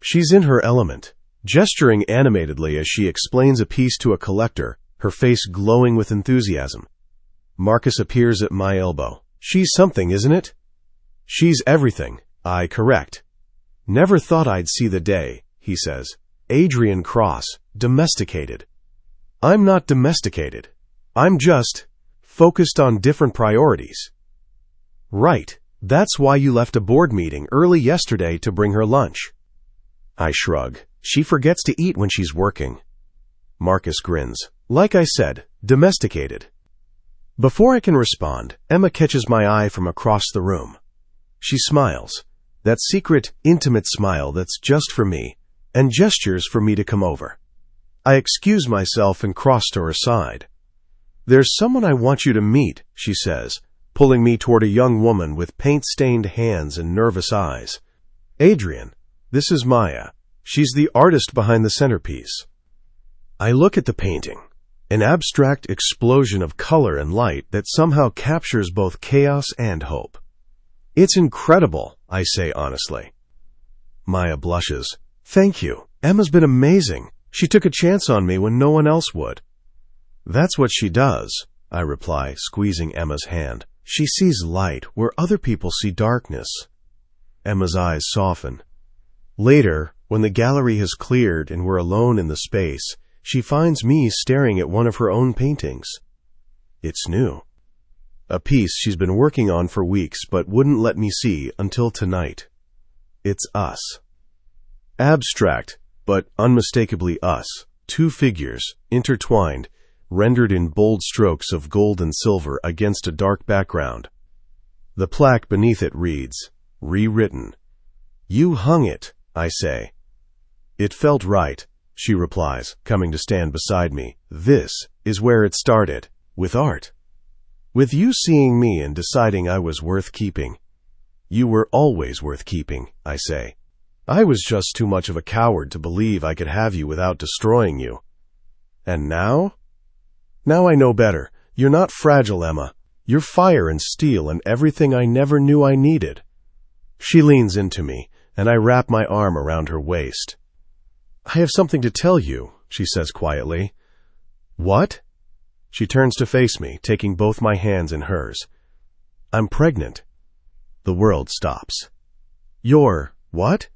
She's in her element, gesturing animatedly as she explains a piece to a collector, her face glowing with enthusiasm. Marcus appears at my elbow. She's something, isn't it? She's everything, I correct. Never thought I'd see the day, he says. Adrian Cross, domesticated. I'm not domesticated. I'm just focused on different priorities. Right, that's why you left a board meeting early yesterday to bring her lunch. I shrug. She forgets to eat when she's working. Marcus grins. Like I said, domesticated. Before I can respond, Emma catches my eye from across the room. She smiles, that secret, intimate smile that's just for me, and gestures for me to come over. I excuse myself and cross to her side. There's someone I want you to meet, she says, pulling me toward a young woman with paint-stained hands and nervous eyes. Adrian, this is Maya. She's the artist behind the centerpiece. I look at the painting, an abstract explosion of color and light that somehow captures both chaos and hope. It's incredible, I say honestly. Maya blushes. Thank you. Emma's been amazing. She took a chance on me when no one else would. That's what she does, I reply, squeezing Emma's hand. She sees light where other people see darkness. Emma's eyes soften. Later, when the gallery has cleared and we're alone in the space, she finds me staring at one of her own paintings. It's new. A piece she's been working on for weeks but wouldn't let me see until tonight. It's us. Abstract, but unmistakably us. Two figures, intertwined, rendered in bold strokes of gold and silver against a dark background. The plaque beneath it reads, Rewritten. You hung it, I say. It felt right, she replies, coming to stand beside me. This is where it started, with art. With you seeing me and deciding I was worth keeping. You were always worth keeping, I say. I was just too much of a coward to believe I could have you without destroying you. And now? Now I know better. You're not fragile, Emma. You're fire and steel and everything I never knew I needed." She leans into me, and I wrap my arm around her waist. "I have something to tell you," she says quietly. "What?" She turns to face me, taking both my hands in hers. "I'm pregnant." The world stops. "You're what?"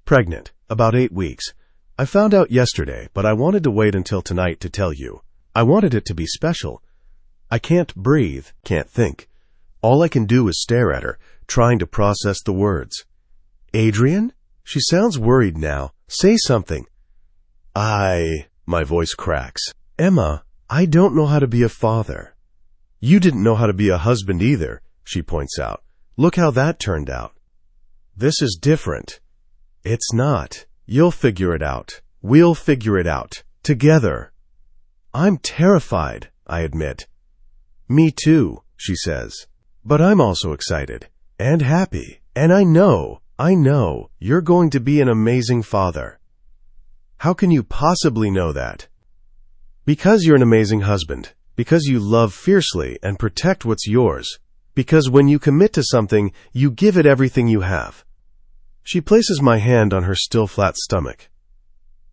"Pregnant. About 8 weeks. I found out yesterday, but I wanted to wait until tonight to tell you. I wanted it to be special. I can't breathe, can't think. All I can do is stare at her, trying to process the words. "Adrian?" She sounds worried now. "Say something." My voice cracks. "Emma, I don't know how to be a father." "You didn't know how to be a husband either," she points out. "Look how that turned out." "This is different." "It's not. You'll figure it out. We'll figure it out. Together." "I'm terrified," I admit. "Me too," she says. "But I'm also excited. And happy. And I know, you're going to be an amazing father." "How can you possibly know that?" "Because you're an amazing husband. Because you love fiercely and protect what's yours. Because when you commit to something, you give it everything you have." She places my hand on her still flat stomach.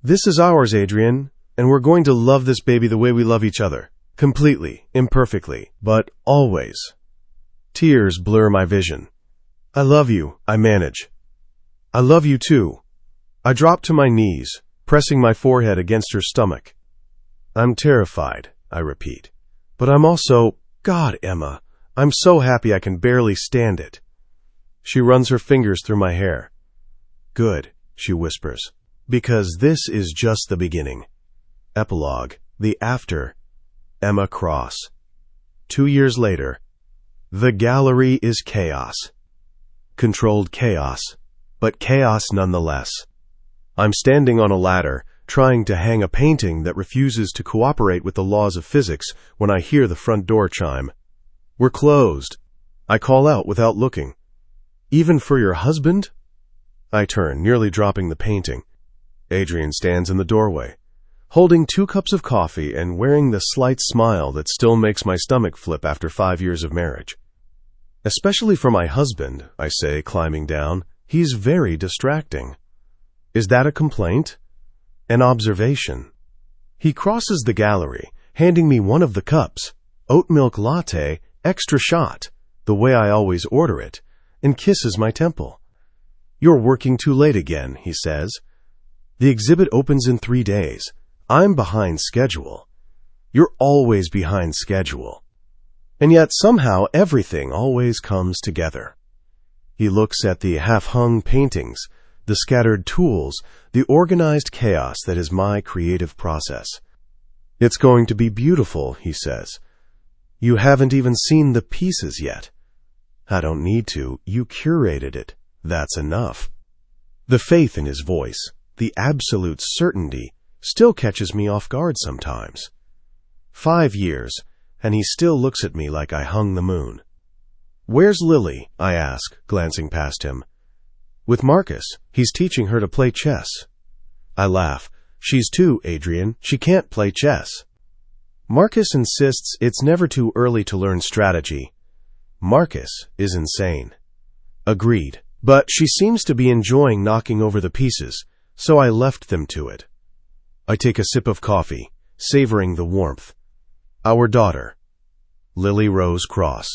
"This is ours, Adrian, and we're going to love this baby the way we love each other. Completely, imperfectly, but always." Tears blur my vision. "I love you," I manage. "I love you too." I drop to my knees, pressing my forehead against her stomach. "I'm terrified," I repeat. "But I'm also, God, Emma, I'm so happy I can barely stand it." She runs her fingers through my hair. "Good," she whispers, "because this is just the beginning." Epilogue, the after. Emma Cross. 2 years later. The gallery is chaos. Controlled chaos, but chaos nonetheless. I'm standing on a ladder, trying to hang a painting that refuses to cooperate with the laws of physics when I hear the front door chime. "We're closed." I call out without looking. "Even for your husband?" I turn, nearly dropping the painting. Adrian stands in the doorway, holding 2 cups of coffee and wearing the slight smile that still makes my stomach flip after 5 years of marriage. "Especially for my husband," I say, climbing down. "He's very distracting." "Is that a complaint?" "An observation." He crosses the gallery, handing me one of the cups, oat milk latte, extra shot, the way I always order it, and kisses my temple. "You're working too late again," he says. "The exhibit opens in 3 days. I'm behind schedule." "You're always behind schedule." And yet somehow everything always comes together. He looks at the half-hung paintings, the scattered tools, the organized chaos that is my creative process. "It's going to be beautiful," he says. "You haven't even seen the pieces yet." "I don't need to. You curated it. That's enough." The faith in his voice, the absolute certainty, still catches me off guard sometimes. 5 years, and he still looks at me like I hung the moon. "Where's Lily?" I ask, glancing past him. "With Marcus. He's teaching her to play chess." I laugh. "She's 2, Adrian. She can't play chess." Marcus insists it's never too early to learn strategy. Marcus is insane. Agreed. But she seems to be enjoying knocking over the pieces, so I left them to it. I take a sip of coffee, savoring the warmth. Our daughter, Lily Rose Cross.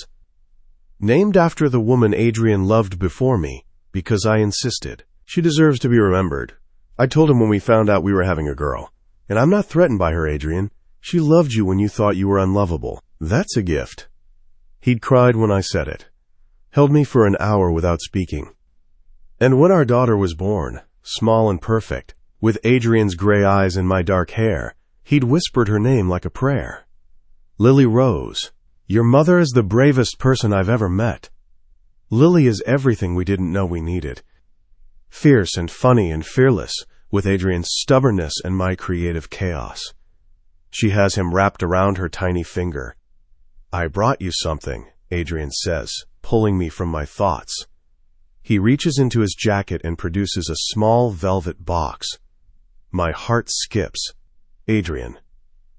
Named after the woman Adrian loved before me, because I insisted. She deserves to be remembered. I told him when we found out we were having a girl. And I'm not threatened by her, Adrian. She loved you when you thought you were unlovable. That's a gift. He'd cried when I said it. Held me for an hour without speaking. And when our daughter was born, small and perfect, with Adrian's gray eyes and my dark hair, he'd whispered her name like a prayer. "Lily Rose, your mother is the bravest person I've ever met." Lily is everything we didn't know we needed. Fierce and funny and fearless, with Adrian's stubbornness and my creative chaos. She has him wrapped around her tiny finger. "I brought you something," Adrian says, pulling me from my thoughts. He reaches into his jacket and produces a small velvet box. My heart skips. "Adrian,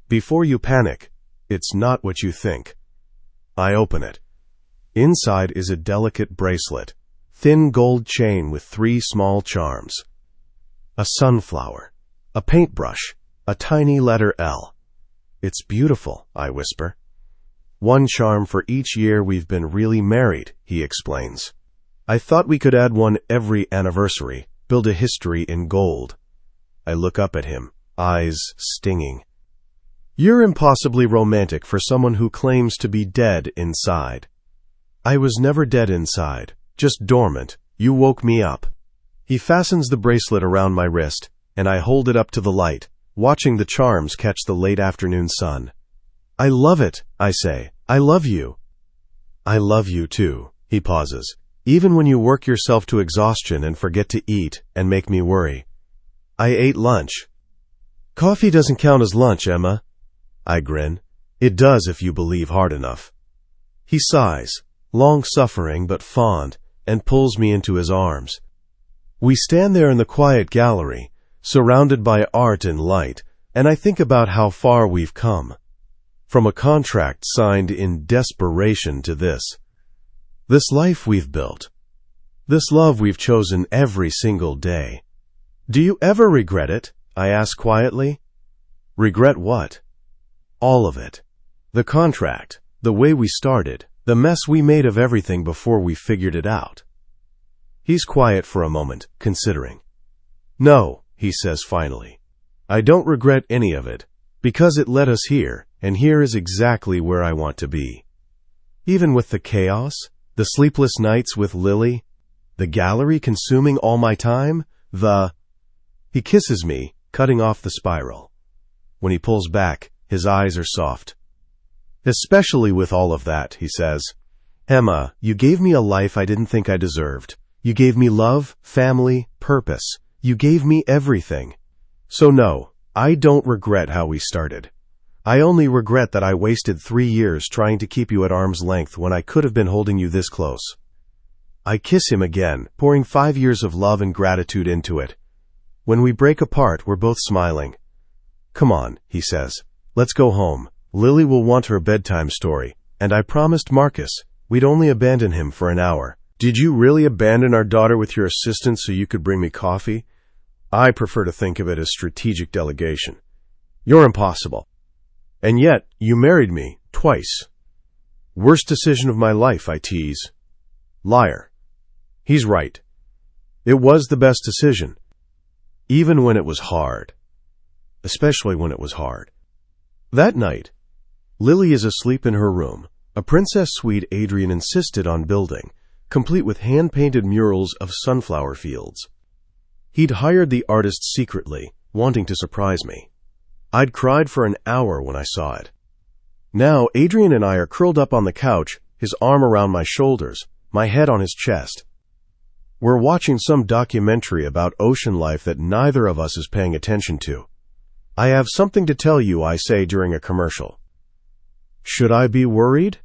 before you panic, it's not what you think." I open it. Inside is a delicate bracelet, thin gold chain with 3 small charms. A sunflower, a paintbrush, a tiny letter L. It's beautiful, I whisper. 1 charm for each year we've been really married, he explains. I thought we could add one every anniversary, build a history in gold. I look up at him, eyes stinging. You're impossibly romantic for someone who claims to be dead inside. I was never dead inside, just dormant. You woke me up. He fastens the bracelet around my wrist, and I hold it up to the light, watching the charms catch the late afternoon sun. I love it, I say. I love you. I love you too, he pauses, even when you work yourself to exhaustion and forget to eat and make me worry. I ate lunch. Coffee doesn't count as lunch, Emma. I grin. It does if you believe hard enough. He sighs, long-suffering but fond, and pulls me into his arms. We stand there in the quiet gallery, surrounded by art and light, and I think about how far we've come. From a contract signed in desperation to this. This life we've built. This love we've chosen every single day. Do you ever regret it? I ask quietly. Regret what? All of it. The contract, the way we started, the mess we made of everything before we figured it out. He's quiet for a moment, considering. No, he says finally. I don't regret any of it, because it led us here, and here is exactly where I want to be. Even with the chaos, the sleepless nights with Lily, the gallery consuming all my time, He kisses me, cutting off the spiral. When he pulls back, his eyes are soft. Especially with all of that, he says. Emma, you gave me a life I didn't think I deserved. You gave me love, family, purpose. You gave me everything. So no, I don't regret how we started. I only regret that I wasted 3 years trying to keep you at arm's length when I could have been holding you this close. I kiss him again, pouring 5 years of love and gratitude into it. When we break apart, we're both smiling. Come on, he says. Let's go home. Lily will want her bedtime story, and I promised Marcus we'd only abandon him for an hour. Did you really abandon our daughter with your assistant so you could bring me coffee? I prefer to think of it as strategic delegation. You're impossible. And yet, you married me, twice. Worst decision of my life, I tease. Liar. He's right. It was the best decision. Even when it was hard. Especially when it was hard. That night, Lily is asleep in her room, a princess suite Adrian insisted on building, complete with hand-painted murals of sunflower fields. He'd hired the artist secretly, wanting to surprise me. I'd cried for an hour when I saw it. Now, Adrian and I are curled up on the couch, his arm around my shoulders, my head on his chest. We're watching some documentary about ocean life that neither of us is paying attention to. I have something to tell you, I say during a commercial. Should I be worried?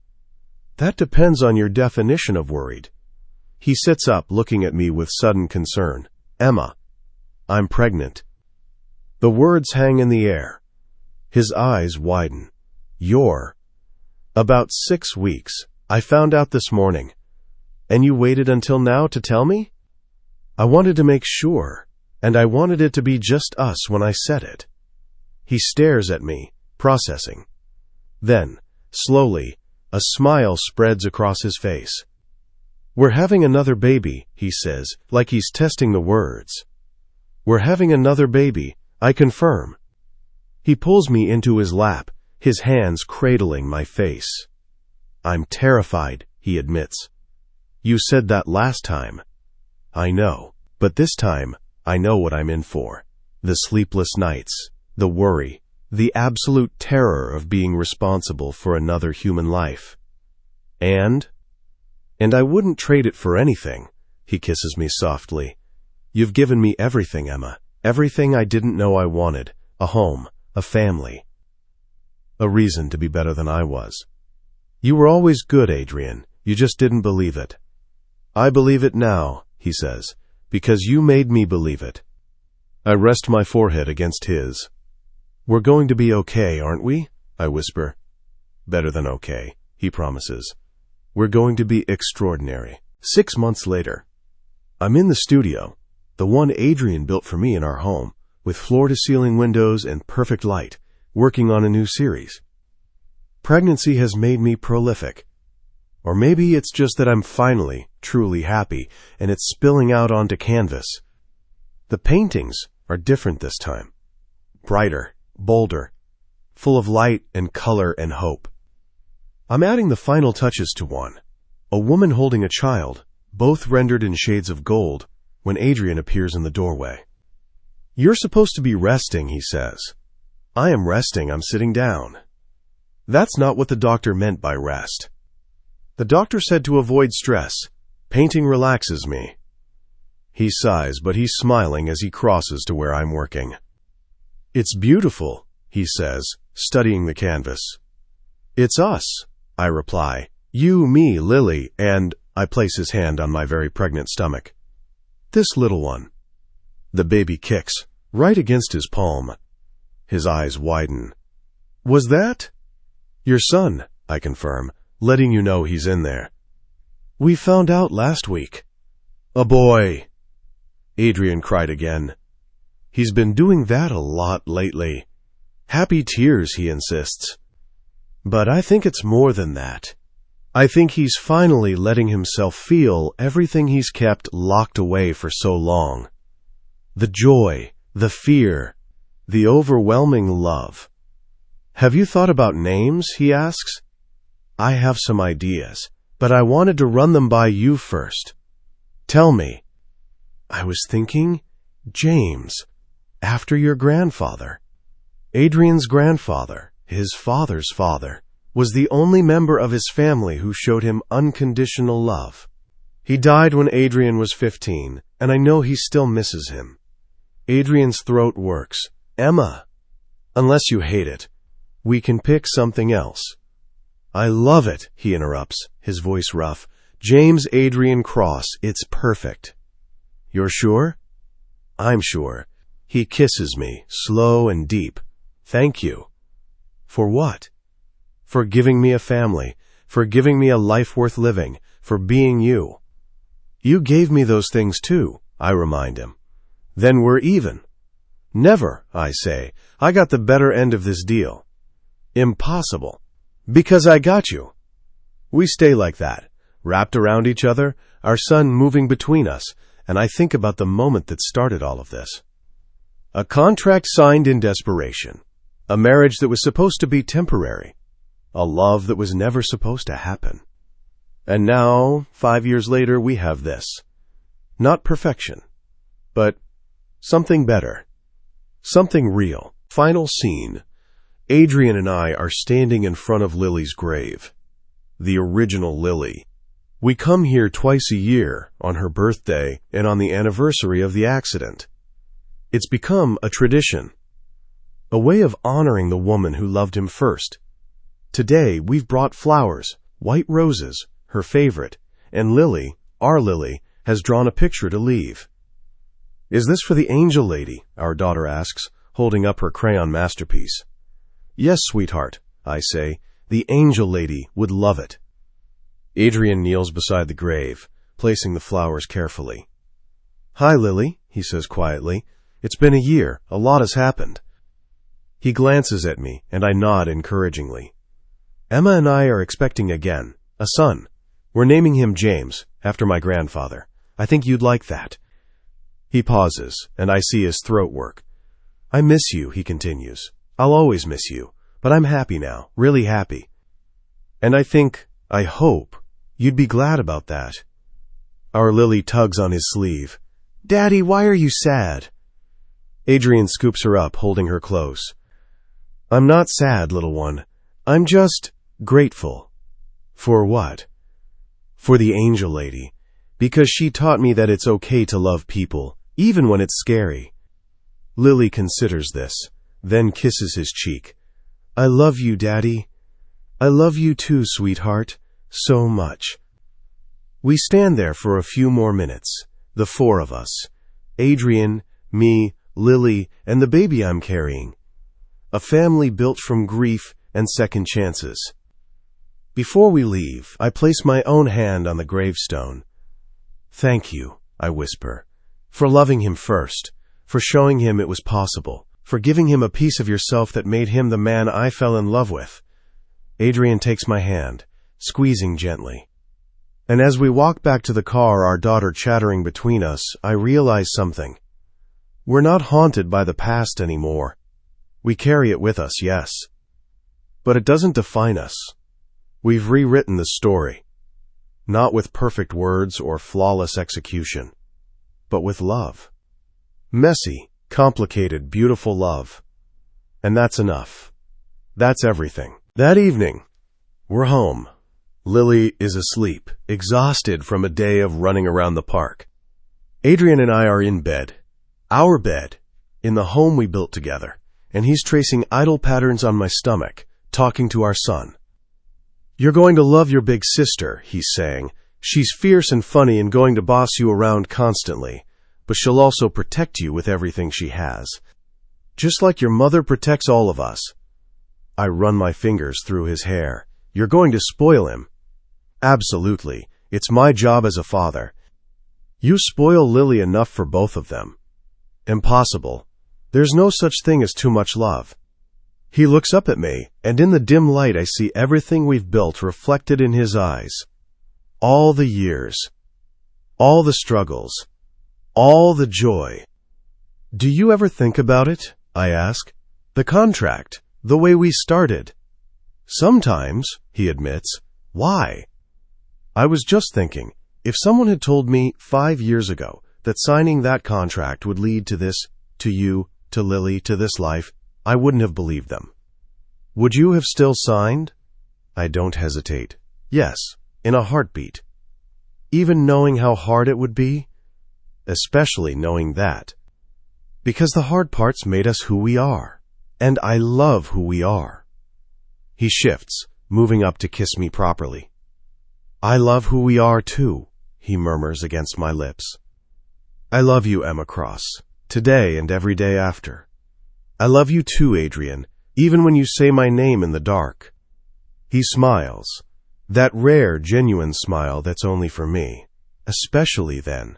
That depends on your definition of worried. He sits up, looking at me with sudden concern. Emma, I'm pregnant. The words hang in the air. His eyes widen. You're about 6 weeks. I found out this morning. And you waited until now to tell me? I wanted to make sure, and I wanted it to be just us when I said it. He stares at me, processing. Then, slowly, a smile spreads across his face. We're having another baby, he says, like he's testing the words. We're having another baby, I confirm. He pulls me into his lap, his hands cradling my face. I'm terrified, he admits. You said that last time. I know, but this time, I know what I'm in for. The sleepless nights, the worry, the absolute terror of being responsible for another human life. And I wouldn't trade it for anything. He kisses me softly. You've given me everything, Emma. Everything I didn't know I wanted. A home, a family. A reason to be better than I was. You were always good, Adrian. You just didn't believe it. I believe it now, he says, because you made me believe it. I rest my forehead against his. We're going to be okay, aren't we? I whisper. Better than okay, he promises. We're going to be extraordinary. 6 months later, I'm in the studio, the one Adrian built for me in our home, with floor-to-ceiling windows and perfect light, working on a new series. Pregnancy has made me prolific. Or maybe it's just that I'm finally, truly happy, and it's spilling out onto canvas. The paintings are different this time. Brighter, bolder, full of light and color and hope. I'm adding the final touches to one. A woman holding a child, both rendered in shades of gold, when Adrian appears in the doorway. You're supposed to be resting, he says. I am resting, I'm sitting down. That's not what the doctor meant by rest. The doctor said to avoid stress. Painting relaxes me. He sighs, but he's smiling as he crosses to where I'm working. It's beautiful, he says, studying the canvas. It's us, I reply. You, me, Lily, and I place his hand on my very pregnant stomach. This little one. The baby kicks, right against his palm. His eyes widen. Was that? Your son, I confirm, letting you know he's in there. We found out last week. A boy. Adrian cried again. He's been doing that a lot lately. Happy tears, he insists. But I think it's more than that. I think he's finally letting himself feel everything he's kept locked away for so long. The joy, the fear, the overwhelming love. Have you thought about names, he asks. I have some ideas, but I wanted to run them by you first. Tell me. I was thinking, James, after your grandfather. Adrian's grandfather, his father's father, was the only member of his family who showed him unconditional love. He died when Adrian was 15, and I know he still misses him. Adrian's throat works. Emma, unless you hate it, we can pick something else. I love it, he interrupts, his voice rough. James Adrian Cross, it's perfect. You're sure? I'm sure. He kisses me, slow and deep. Thank you. For what? For giving me a family, for giving me a life worth living, for being you. You gave me those things too, I remind him. Then we're even. Never, I say. I got the better end of this deal. Impossible. Because I got you. We stay like that, wrapped around each other, our son moving between us, and I think about the moment that started all of this. A contract signed in desperation. A marriage that was supposed to be temporary. A love that was never supposed to happen. And now, 5 years later, we have this. Not perfection, but something better. Something real. Final scene. Adrian and I are standing in front of Lily's grave. The original Lily. We come here twice a year, on her birthday and on the anniversary of the accident. It's become a tradition. A way of honoring the woman who loved him first. Today, we've brought flowers, white roses, her favorite, and Lily, our Lily, has drawn a picture to leave. Is this for the angel lady? Our daughter asks, holding up her crayon masterpiece. Yes, sweetheart, I say. The angel lady would love it. Adrian kneels beside the grave, placing the flowers carefully. Hi, Lily, he says quietly. It's been a year. A lot has happened. He glances at me, and I nod encouragingly. Emma and I are expecting again, a son. We're naming him James, after my grandfather. I think you'd like that. He pauses, and I see his throat work. I miss you, he continues. I'll always miss you, but I'm happy now, really happy. And I hope, you'd be glad about that. Our Lily tugs on his sleeve. Daddy, why are you sad? Adrian scoops her up, holding her close. I'm not sad, little one. I'm just grateful. For what? For the angel lady. Because she taught me that it's okay to love people, even when it's scary. Lily considers this, then kisses his cheek. I love you, Daddy. I love you too, sweetheart. So much. We stand there for a few more minutes, the four of us. Adrian, me, Lily, and the baby I'm carrying. A family built from grief and second chances. Before we leave, I place my own hand on the gravestone. "Thank you," I whisper, "for loving him first, for showing him it was possible, for giving him a piece of yourself that made him the man I fell in love with." Adrian takes my hand, squeezing gently. And as we walk back to the car, our daughter chattering between us, I realize something. We're not haunted by the past anymore. We carry it with us, yes. But it doesn't define us. We've rewritten the story. Not with perfect words or flawless execution, but with love. Messy, complicated, beautiful love. And that's enough. That's everything. That evening, we're home. Lily is asleep, exhausted from a day of running around the park. Adrian and I are in bed. Our bed, in the home we built together, and he's tracing idle patterns on my stomach, talking to our son. "You're going to love your big sister," he's saying. "She's fierce and funny and going to boss you around constantly, but she'll also protect you with everything she has. Just like your mother protects all of us." I run my fingers through his hair. "You're going to spoil him." "Absolutely. It's my job as a father." "You spoil Lily enough for both of them." "Impossible. There's no such thing as too much love." He looks up at me, and in the dim light I see everything we've built reflected in his eyes. All the years. All the struggles. All the joy. "Do you ever think about it?" I ask. "The contract. The way we started." "Sometimes," he admits. "Why?" I was just thinking, if someone had told me 5 years ago that signing that contract would lead to this, to you, to Lily, to this life, I wouldn't have believed them. "Would you have still signed?" I don't hesitate. "Yes, in a heartbeat." Even knowing how hard it would be? Especially knowing that. Because the hard parts made us who we are. And I love who we are. He shifts, moving up to kiss me properly. "I love who we are too," he murmurs against my lips. "I love you, Emma Cross, today and every day after. I love you too, Adrian, even when you say my name in the dark." He smiles, that rare, genuine smile that's only for me, especially then.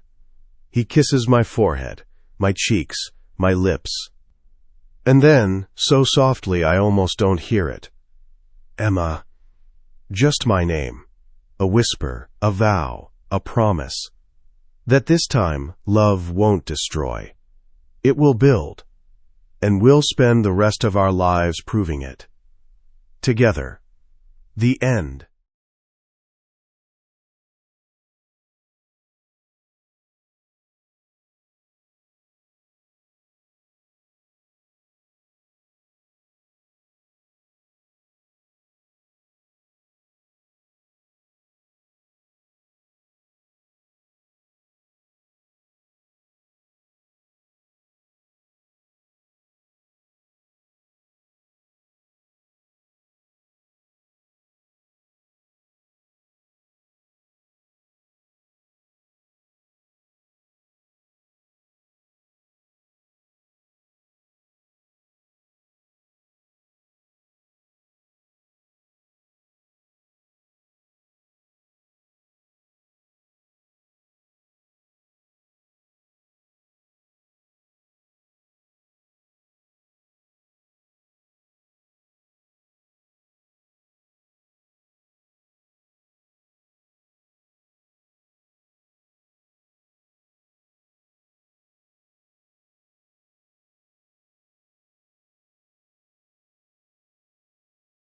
He kisses my forehead, my cheeks, my lips. And then, so softly I almost don't hear it. "Emma." Just my name. A whisper, a vow, a promise. That this time, love won't destroy. It will build. And we'll spend the rest of our lives proving it. Together. The end.